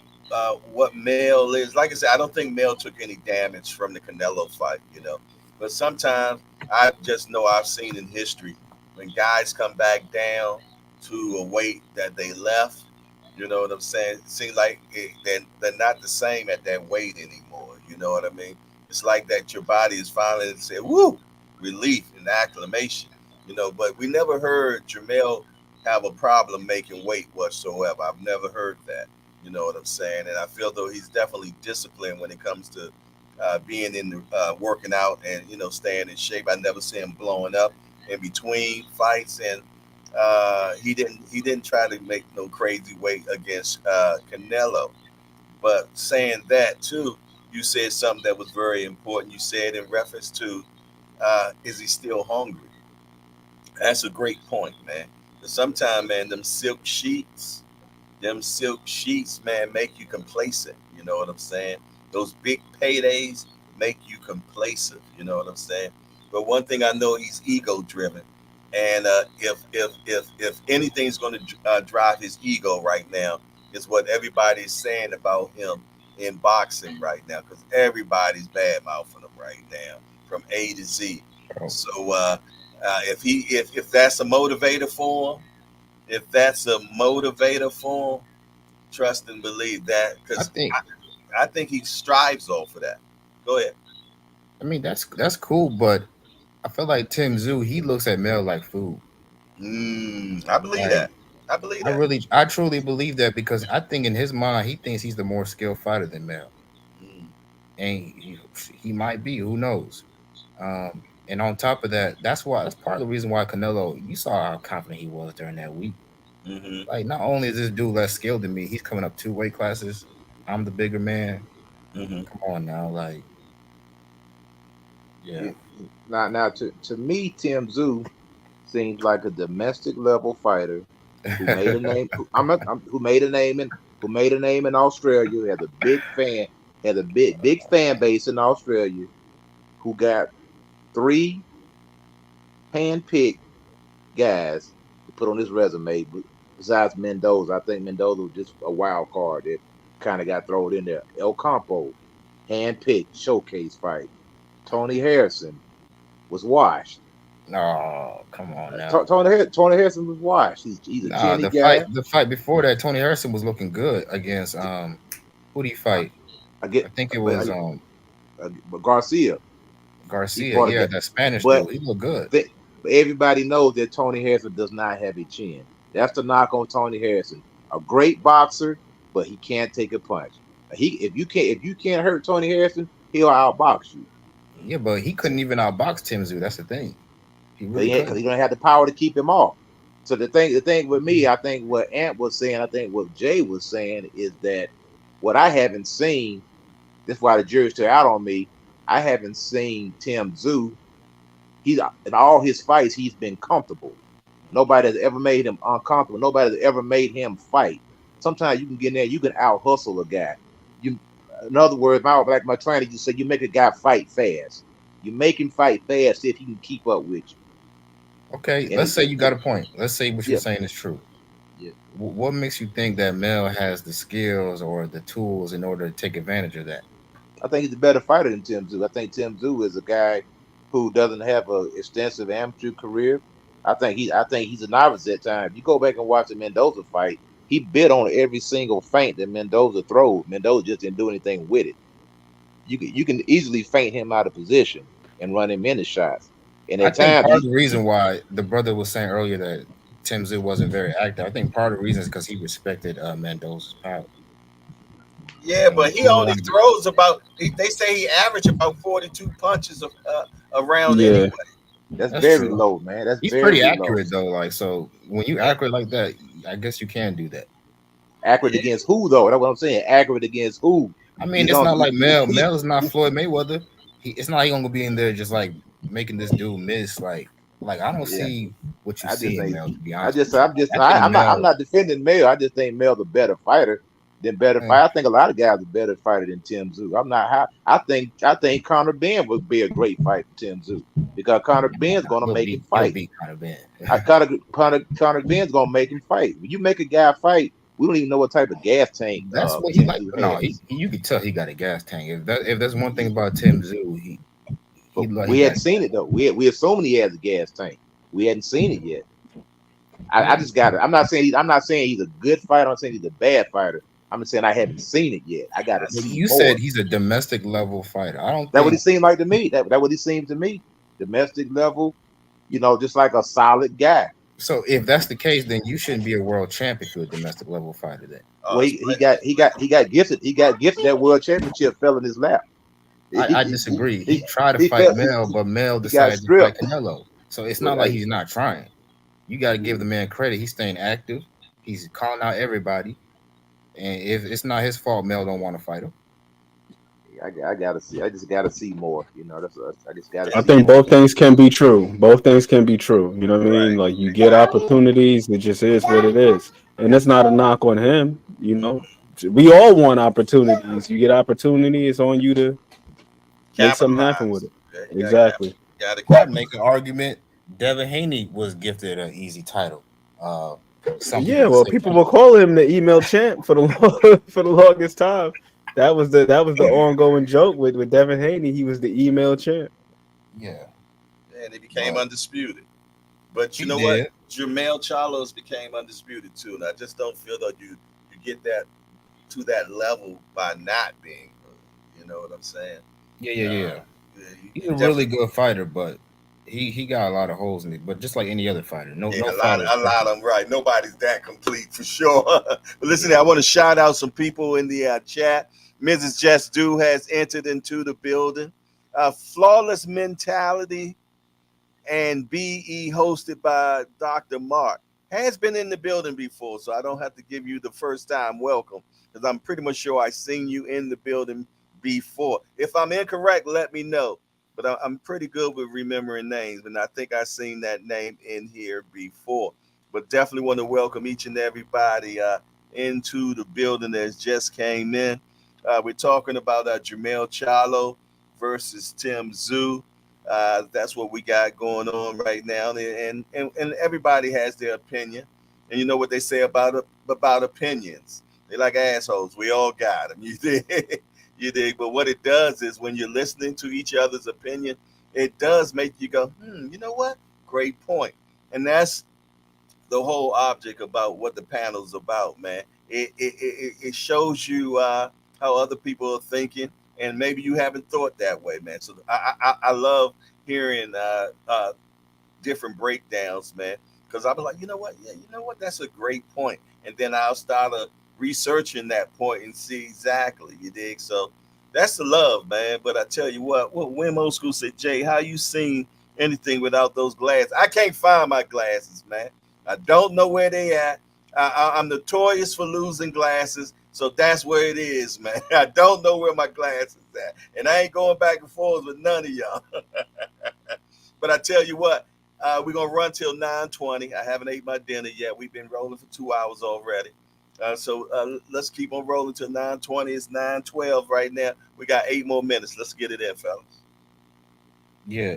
Speaker 2: what Mel is. Like I said, I don't think Mel took any damage from the Canelo fight, But sometimes I just know I've seen in history when guys come back down to a weight that they left,
Speaker 1: You know what I'm saying? It seems like they're not the same at that weight anymore. You know what I mean? It's like that your body is finally said, woo, relief and acclimation. You know, but we never heard Jermell have a problem making weight whatsoever. I've never heard that. You know what I'm saying? And I feel though he's definitely disciplined when it comes to being in the working out and staying in shape. I never see him blowing up in between fights, and he didn't try to make no crazy weight against Canelo. But saying that too, you said something that was very important. You said in reference to is he still hungry? That's a great point, man. Sometimes, man, them silk sheets, man, make you complacent. You know what I'm saying? Those big paydays make you complacent. You know what I'm saying? But one thing I know, he's ego driven, and if anything's going to drive his ego right now, is what everybody's saying about him in boxing right now, because everybody's bad mouthing him right now from A to Z. So if that's a motivator for him, trust and believe that, because I think he strives off of that. Go ahead.
Speaker 6: I mean, that's cool, but I feel like Tim Tszyu, he looks at Mel like food.
Speaker 1: I believe that. I believe that.
Speaker 6: I truly believe that, because I think in his mind, he thinks he's the more skilled fighter than Mel. And he might be, who knows? And on top of that, that's part of the reason why Canelo, you saw how confident he was during that week. Like, not only is this dude less skilled than me, he's coming up 2 weight classes. I'm the bigger man. Come on now, like, yeah.
Speaker 4: Now, to me, Tim Tszyu seems like a domestic level fighter who made a name. Who made a name in Australia. Had a big fan base in Australia. Who got 3 hand-picked guys to put on his resume. Besides Mendoza, I think Mendoza was just a wild card that kind of got thrown in there. El Campo, hand-picked showcase fight. Tony Harrison was washed.
Speaker 6: No, come on now.
Speaker 4: Tony Harrison was washed. He's a chinny guy.
Speaker 6: The fight before that, Tony Harrison was looking good against who did he fight? I think it was
Speaker 4: Garcia.
Speaker 6: Yeah, that Spanish dude. He looked good.
Speaker 4: But everybody knows that Tony Harrison does not have a chin. That's the knock on Tony Harrison. A great boxer, but he can't take a punch. If you can't hurt Tony Harrison, he'll outbox you.
Speaker 6: Yeah, but he couldn't even outbox Tim Tszyu. That's the thing.
Speaker 4: He don't have the power to keep him off. So the thing with me, I think what Ant was saying, I think what Jay was saying is that what I haven't seen. That's why the jury's still out on me. I haven't seen Tim Tszyu. He's in all his fights, he's been comfortable. Nobody has ever made him uncomfortable. Nobody has ever made him fight. Sometimes you can get in there, you can out hustle a guy. In other words, like my trainer used to say, you make a guy fight fast. You make him fight fast, see if he can keep up with you.
Speaker 6: Okay, let's say you got a point. Let's say what you're saying is true.
Speaker 4: Yeah.
Speaker 6: What makes you think that Mel has the skills or the tools in order to take advantage of that?
Speaker 4: I think he's a better fighter than Tim Tszyu. I think Tim Tszyu is a guy who doesn't have an extensive amateur career. I think he's a novice at times. You go back and watch the Mendoza fight, he bit on every single feint that Mendoza throws. Mendoza just didn't do anything with it. You can easily feint him out of position and run him into shots. And at times,
Speaker 6: part of the reason why the brother was saying earlier that Tim Tszyu wasn't very active, I think part of the reason is because he respected Mendoza's power.
Speaker 1: Yeah, but he only throws about. They say he averaged about 42 punches around anyway.
Speaker 4: That's very true. Low, man.
Speaker 6: He's pretty accurate though. Like, so when you accurate like that, I guess you can do that.
Speaker 4: Accurate against who though? That's what I'm saying. Accurate against who?
Speaker 6: I mean, it's not like Mel. Mel is not Floyd Mayweather. It's not like he's gonna be in there just like making this dude miss. Like I don't see what you see in Mel. To be honest,
Speaker 4: I'm not defending Mel. I just think Mel's a better fighter. Fighter. I think a lot of guys are better fighter than Tim Tszyu. I'm not. I think Conor Benn would be a great fight for Tim Tszyu because Conor Benn's going to make him fight.
Speaker 6: Conor Benn.
Speaker 4: Conor Benn's going to make him fight. When you make a guy fight, we don't even know what type of gas tank.
Speaker 6: That's what he like. No, you can tell he got a gas tank. If there's one thing about Tim Tszyu,
Speaker 4: we hadn't seen it though. We assume he has a gas tank. We hadn't seen it yet. I just got it. I'm not saying he's a good fighter. I'm saying he's a bad fighter. I'm just saying I haven't seen it yet. I got to see
Speaker 6: You
Speaker 4: more.
Speaker 6: said he's a domestic level fighter. I don't.
Speaker 4: That what he seemed like to me. That what he seemed to me. Domestic level, just like a solid guy.
Speaker 6: So if that's the case, then you shouldn't be a world champ if you're a domestic level fighter. Then
Speaker 4: Well, he got gifted. He got gifted that world championship fell in his lap.
Speaker 6: I disagree. He tried to fight Mel, but Mel decided to fight Canelo. So it's not like he's not trying. You got to give the man credit. He's staying active. He's calling out everybody. And if it's not his fault, Mel don't want to fight him.
Speaker 4: I gotta see. I just gotta see more. I just gotta.
Speaker 3: I think both things can be true. Both things can be true. You know what I mean? Like you get opportunities. It just is what it is, and it's not a knock on him. We all want opportunities. You get opportunity, it's on you to make something happen with it. Exactly.
Speaker 6: Gotta make an argument. Devin Haney was gifted an easy title.
Speaker 3: People will call him the email champ for the longest time. That was the ongoing joke with Devin Haney. He was the email champ.
Speaker 2: Yeah, and he became undisputed. But you know what? Jermell Charlo became undisputed too, and I just don't feel that you get that to that level by not being. You know what I'm saying?
Speaker 6: Yeah. He's a really good fighter, but he got a lot of holes in it. But just like any other fighter, a lot
Speaker 2: of them. Right? Nobody's that complete for sure. But listen, I want to shout out some people in the chat. Mrs. Just Do has entered into the building. Flawless Mentality and BE, hosted by Dr. Mark, has been in the building before, so I don't have to give you the first time welcome, because I'm pretty much sure I've seen you in the building before. If I'm incorrect, let me know. But I'm pretty good with remembering names, and I think I've seen that name in here before. But definitely want to welcome each and everybody into the building that just came in. We're talking about Jermell Charlo versus Tszyu. That's what we got going on right now, and everybody has their opinion. And you know what they say about opinions? They like assholes. We all got them. You dig? You dig? But what it does is when you're listening to each other's opinion, it does make you go, you know what? Great point. And that's the whole object about what the panel's about, man. It shows you how other people are thinking, and maybe you haven't thought that way, man. So I love hearing different breakdowns, man, because I'll be like, you know what? Yeah, you know what? That's a great point. And then I'll start researching that point and see exactly, you dig? So that's the love, man. But I tell you what Wim Old School said, Jay, how you seen anything without those glasses? I can't find my glasses, man. I don't know where they at. I'm notorious for losing glasses. So that's where it is, man. I don't know where my glasses at. And I ain't going back and forth with none of y'all. But I tell you what, we're going to run till 9:20. I haven't ate my dinner yet. We've been rolling for 2 hours already. So let's keep on rolling till 9:20. It's 9:12 right now. We got 8 more minutes. Let's get it in, fellas.
Speaker 6: Yeah.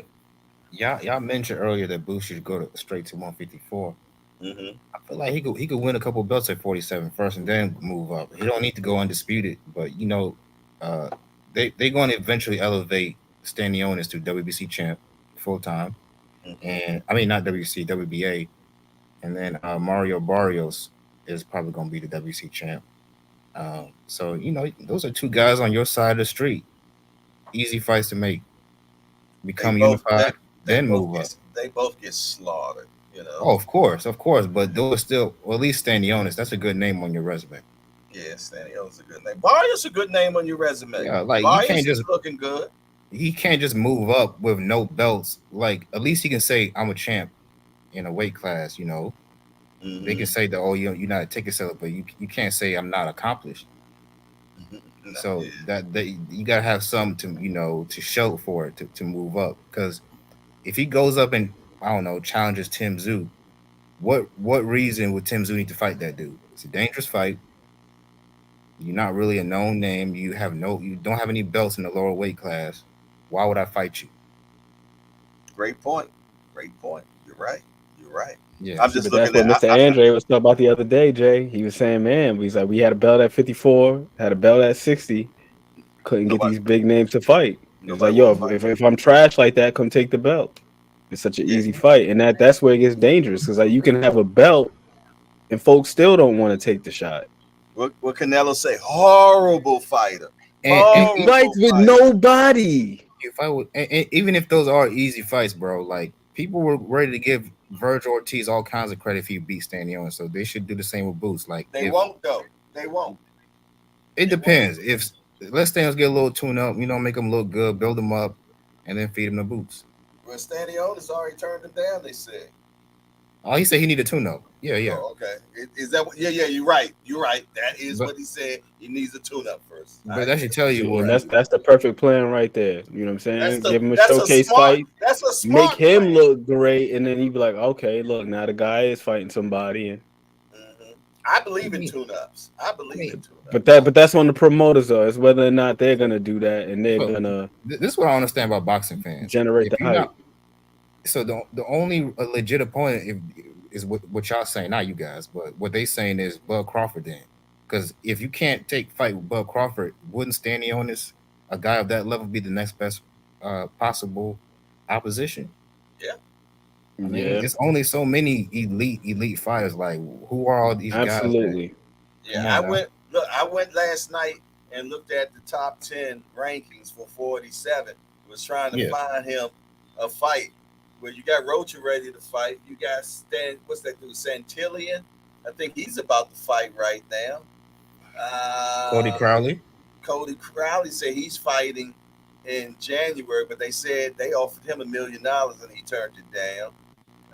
Speaker 6: Y'all mentioned earlier that Booth should go straight to 154.
Speaker 2: Mm-hmm.
Speaker 6: I feel like he could win a couple belts at 47 first and then move up. He don't need to go undisputed, but they're going to eventually elevate Stanionis to WBC champ full time, and I mean not WBC, WBA, and then Mario Barrios is probably going to be the WBC champ. So those are two guys on your side of the street. Easy fights to make. Become unified, then move up.
Speaker 2: They both get slaughtered.
Speaker 6: Oh, of course. But those are still, well, at least Stanionis, that's a good name on your resume.
Speaker 2: Yeah, Stanionis is a good name. Barrios is a good name on your resume.
Speaker 6: Yeah, like
Speaker 2: Barrios
Speaker 6: you can't just
Speaker 2: looking good.
Speaker 6: He can't just move up with no belts. Like at least he can say I'm a champ in a weight class.
Speaker 2: Mm-hmm.
Speaker 6: They can say that you're not a ticket seller, but you can't say I'm not accomplished.
Speaker 2: Mm-hmm.
Speaker 6: So that you gotta have something to show for it to move up. Because if he goes up and I don't know, challenges Tszyu, what reason would Tszyu need to fight that dude? It's a dangerous fight. You're not really a known name. You don't have any belts in the lower weight class. Why would I fight you?
Speaker 2: Great point. You're right.
Speaker 6: Yeah,
Speaker 3: I'm just looking at what Mr. Andre was talking about the other day, Jay. He was saying, man, he's like, we had a belt at 54, had a belt at 60, couldn't get these big names to fight. It's like, yo, if I'm trash like that, come take the belt. It's such an easy fight, and that's where it gets dangerous because like you can have a belt, and folks still don't want to take the shot.
Speaker 2: What Canelo say? Horrible fighter.
Speaker 6: And
Speaker 3: He fights with nobody.
Speaker 6: If I would, and even if those are easy fights, bro, like people were ready to give Virgil Ortiz all kinds of credit if he beat Stanley, so they should do the same with Boots. Like
Speaker 2: they won't though. They won't.
Speaker 6: It depends. If let Stanley get a little tune up, make him look good, build him up, and then feed him the boots.
Speaker 2: Well, Stanley has already turned him down. They said.
Speaker 6: Oh, he said he needed tune up. Yeah.
Speaker 2: Oh, okay. Is that what? Yeah. You're right. That is what he said. He needs a tune up first.
Speaker 6: But that should tell you
Speaker 3: what. That's the perfect plan right there. You know what I'm saying? Give him a showcase fight.
Speaker 2: That's a smart
Speaker 3: make him look great, and then he'd be like, okay, look, now the guy is fighting somebody, and
Speaker 2: I believe in tune-ups.
Speaker 3: But that's on the promoters though. It's whether or not they're gonna do that, and they're gonna.
Speaker 6: This is what I understand about boxing fans.
Speaker 3: Generate the hype.
Speaker 6: So the only legit opponent is what y'all saying, not you guys, but what they saying is Bud Crawford then. Because if you can't fight with Bud Crawford, wouldn't Stanionis, a guy of that level, be the next best possible opposition?
Speaker 2: Yeah.
Speaker 6: I mean, it's only so many elite fighters. Like, who are all these guys?
Speaker 3: Absolutely.
Speaker 2: Yeah, I went last night and looked at the top 10 rankings for 47. Was trying to find him a fight. Where you got Rocha ready to fight. You got what's that dude? Santillan. I think he's about to fight right now.
Speaker 6: Cody Crowley.
Speaker 2: Cody Crowley said he's fighting in January, but they said they offered him $1 million and he turned it down.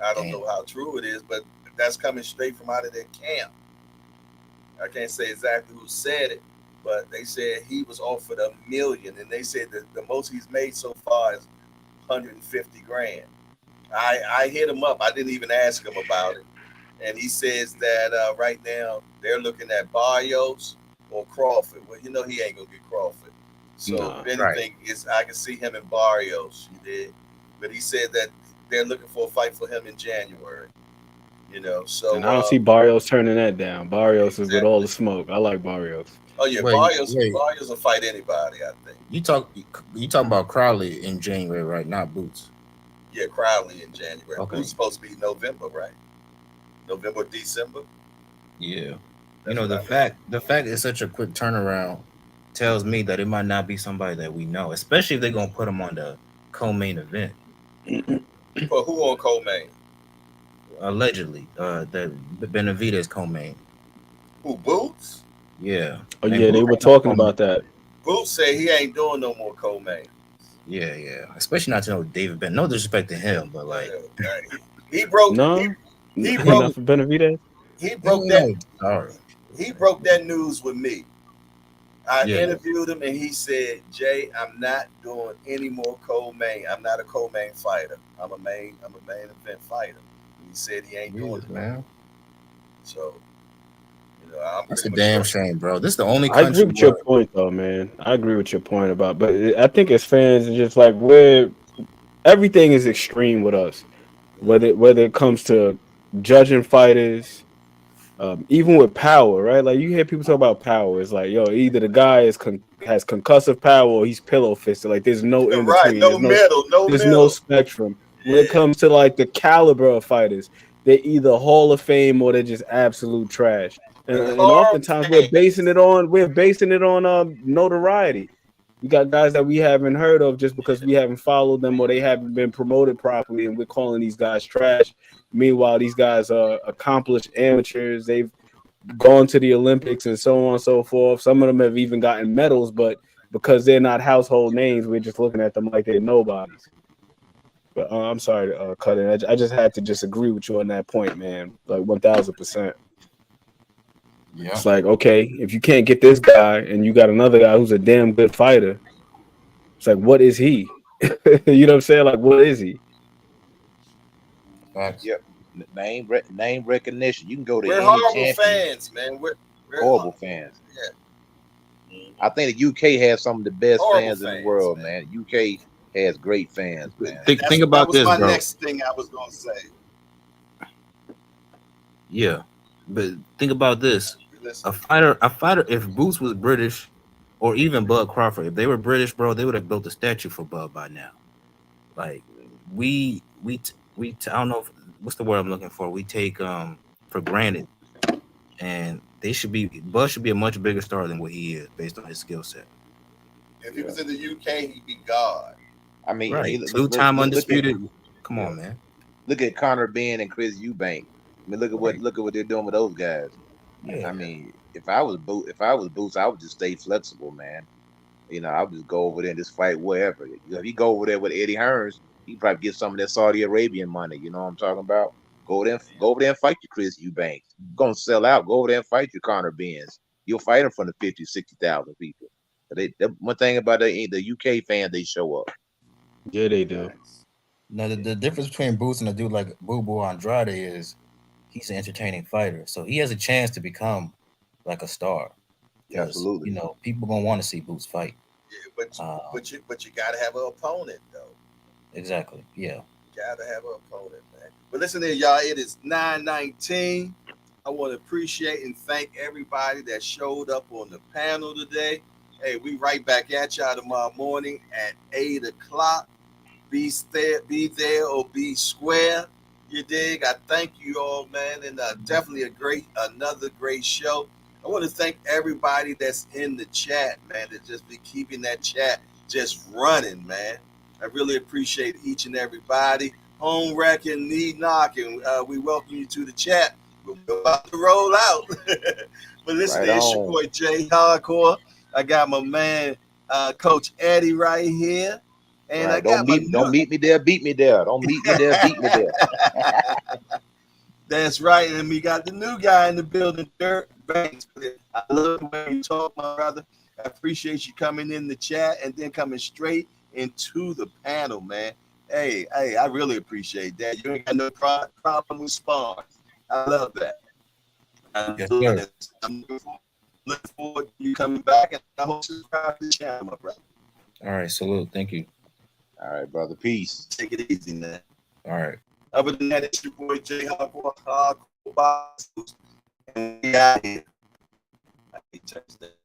Speaker 2: I don't know how true it is, but that's coming straight from out of their camp. I can't say exactly who said it, but they said he was offered $1 million, and they said that the most he's made so far is $150,000. I hit him up. I didn't even ask him about it. And he says that right now they're looking at Barrios or Crawford. Well, he ain't going to get Crawford. So if anything, I can see him in Barrios. But he said that they're looking for a fight for him in January. So
Speaker 3: and I don't see Barrios turning that down. Barrios is with all the smoke. I like Barrios.
Speaker 2: Oh yeah, Barrios will fight anybody, I think.
Speaker 6: You talking about Crowley in January, right? Not Boots.
Speaker 2: Yeah, Crowley in January.
Speaker 6: Okay.
Speaker 2: Boots supposed to be November, right? November, December.
Speaker 6: Yeah. The fact it's such a quick turnaround tells me that it might not be somebody that we know, especially if they're gonna put him on the co-main event.
Speaker 2: But who on co-main?
Speaker 6: Allegedly, the Benavidez co-main.
Speaker 2: Who, Boots?
Speaker 6: Yeah.
Speaker 3: Oh yeah, they were talking about that.
Speaker 2: Boots say he ain't doing no more co-main.
Speaker 6: Yeah. Especially not to know David Ben. No disrespect to him, but like
Speaker 2: he broke. He broke
Speaker 3: for Benavidez.
Speaker 2: He broke that. He broke that news with me. I interviewed him and he said, "Jay, I'm not doing any more co-main. I'm not a co-main fighter. I'm a main event fighter." And he said he ain't doing it,
Speaker 6: man.
Speaker 2: So,
Speaker 6: that's a damn shame, bro. This is the only.
Speaker 3: I agree with your point, though, man. I agree with your point about, but I think as fans, it's just like everything is extreme with us, whether it comes to judging fighters. Even with power, right? Like you hear people talk about power. It's like, either the guy has concussive power or he's pillow fisted. Like there's no in between.
Speaker 2: Right, no middle.
Speaker 3: There's no spectrum. When it comes to like the caliber of fighters, they're either Hall of Fame or they're just absolute trash. And oftentimes we're basing it on notoriety. We got guys that we haven't heard of just because we haven't followed them or they haven't been promoted properly, and we're calling these guys trash. Meanwhile, these guys are accomplished amateurs. They've gone to the Olympics and so on and so forth. Some of them have even gotten medals, but because they're not household names, we're just looking at them like they're nobodies. But I'm sorry to cut in. I just had to just agree with you on that point, man. Like 1,000%. Yeah. It's like, okay, if you can't get this guy and you got another guy who's a damn good fighter, it's like, what is he? You know what I'm saying? Like, what is he?
Speaker 4: Yep. Name recognition. You can go to
Speaker 2: we're
Speaker 4: any
Speaker 2: horrible fans, man. We're
Speaker 4: horrible fans. Yeah. I think the UK has some of the best fans in the world, man. UK has great fans, man.
Speaker 6: Think about this,
Speaker 2: bro.
Speaker 6: My
Speaker 2: next thing I was gonna say.
Speaker 6: Yeah, but think about this. A fighter. If Boots was British, or even Bud Crawford, if they were British, bro, they would have built a statue for Bud by now. Like we I don't know what's the word I'm looking for. We take for granted, and Buzz should be a much bigger star than what he is based on his skill set.
Speaker 1: If he was in the UK, he'd be God.
Speaker 4: I mean,
Speaker 6: Right,
Speaker 4: look,
Speaker 6: two-time undisputed. Come
Speaker 4: yeah.
Speaker 6: on, man.
Speaker 4: Look at Connor Ben and Chris Eubank. I mean, look at what they're doing with those guys.
Speaker 6: Yeah.
Speaker 4: I mean, if I was Boots, I would just stay flexible, man. You know, I would just go over there and just fight wherever. You know, if you go over there with Eddie Hearns, you probably get some of that Saudi Arabian money. You know what I'm talking about? Go over there and fight your Chris Eubanks. You're gonna sell out. Go over there and fight your Connor Benz. You'll fight them from the 50, 60,000 people. One thing about the UK fans, they show up.
Speaker 3: Yeah, they do.
Speaker 6: Now the difference between Boots and a dude like Boo Boo Andrade is he's an entertaining fighter, so he has a chance to become like a star.
Speaker 4: Yeah, absolutely.
Speaker 6: You know, people gonna want to see Boots fight.
Speaker 1: Yeah, but you gotta have an opponent though.
Speaker 6: Exactly. Yeah.
Speaker 1: Gotta have an opponent, man. But listen here, y'all. It is 9:19. I want to appreciate and thank everybody that showed up on the panel today. Hey, we right back at y'all tomorrow morning at 8 o'clock. Be there or be square. You dig? I thank you all, man, and definitely another great show. I want to thank everybody that's in the chat, man, that just be keeping that chat just running, man. I really appreciate each and everybody. Home wreck and knee knocking. We welcome you to the chat. We're about to roll out. But listen, it's your boy Jay Hardcore. I got my man, Coach Eddie, right here. And
Speaker 4: right. Don't meet me there, beat me there. Don't meet me there, beat me there.
Speaker 1: That's right. And we got the new guy in the building, Dirk Banks. I love the way you talk, my brother. I appreciate you coming in the chat and then coming straight into the panel, man. Hey, I really appreciate that. You ain't got no problem with sparring. I love that. I'm looking forward to you coming back, and I hope you subscribe to the channel, my brother.
Speaker 6: All right, salute. Thank you.
Speaker 4: All right, brother. Peace.
Speaker 1: Take it easy, man.
Speaker 6: All right.
Speaker 1: Other than that, it's your boy Jay Hardcore, and we out here. I hate touch that.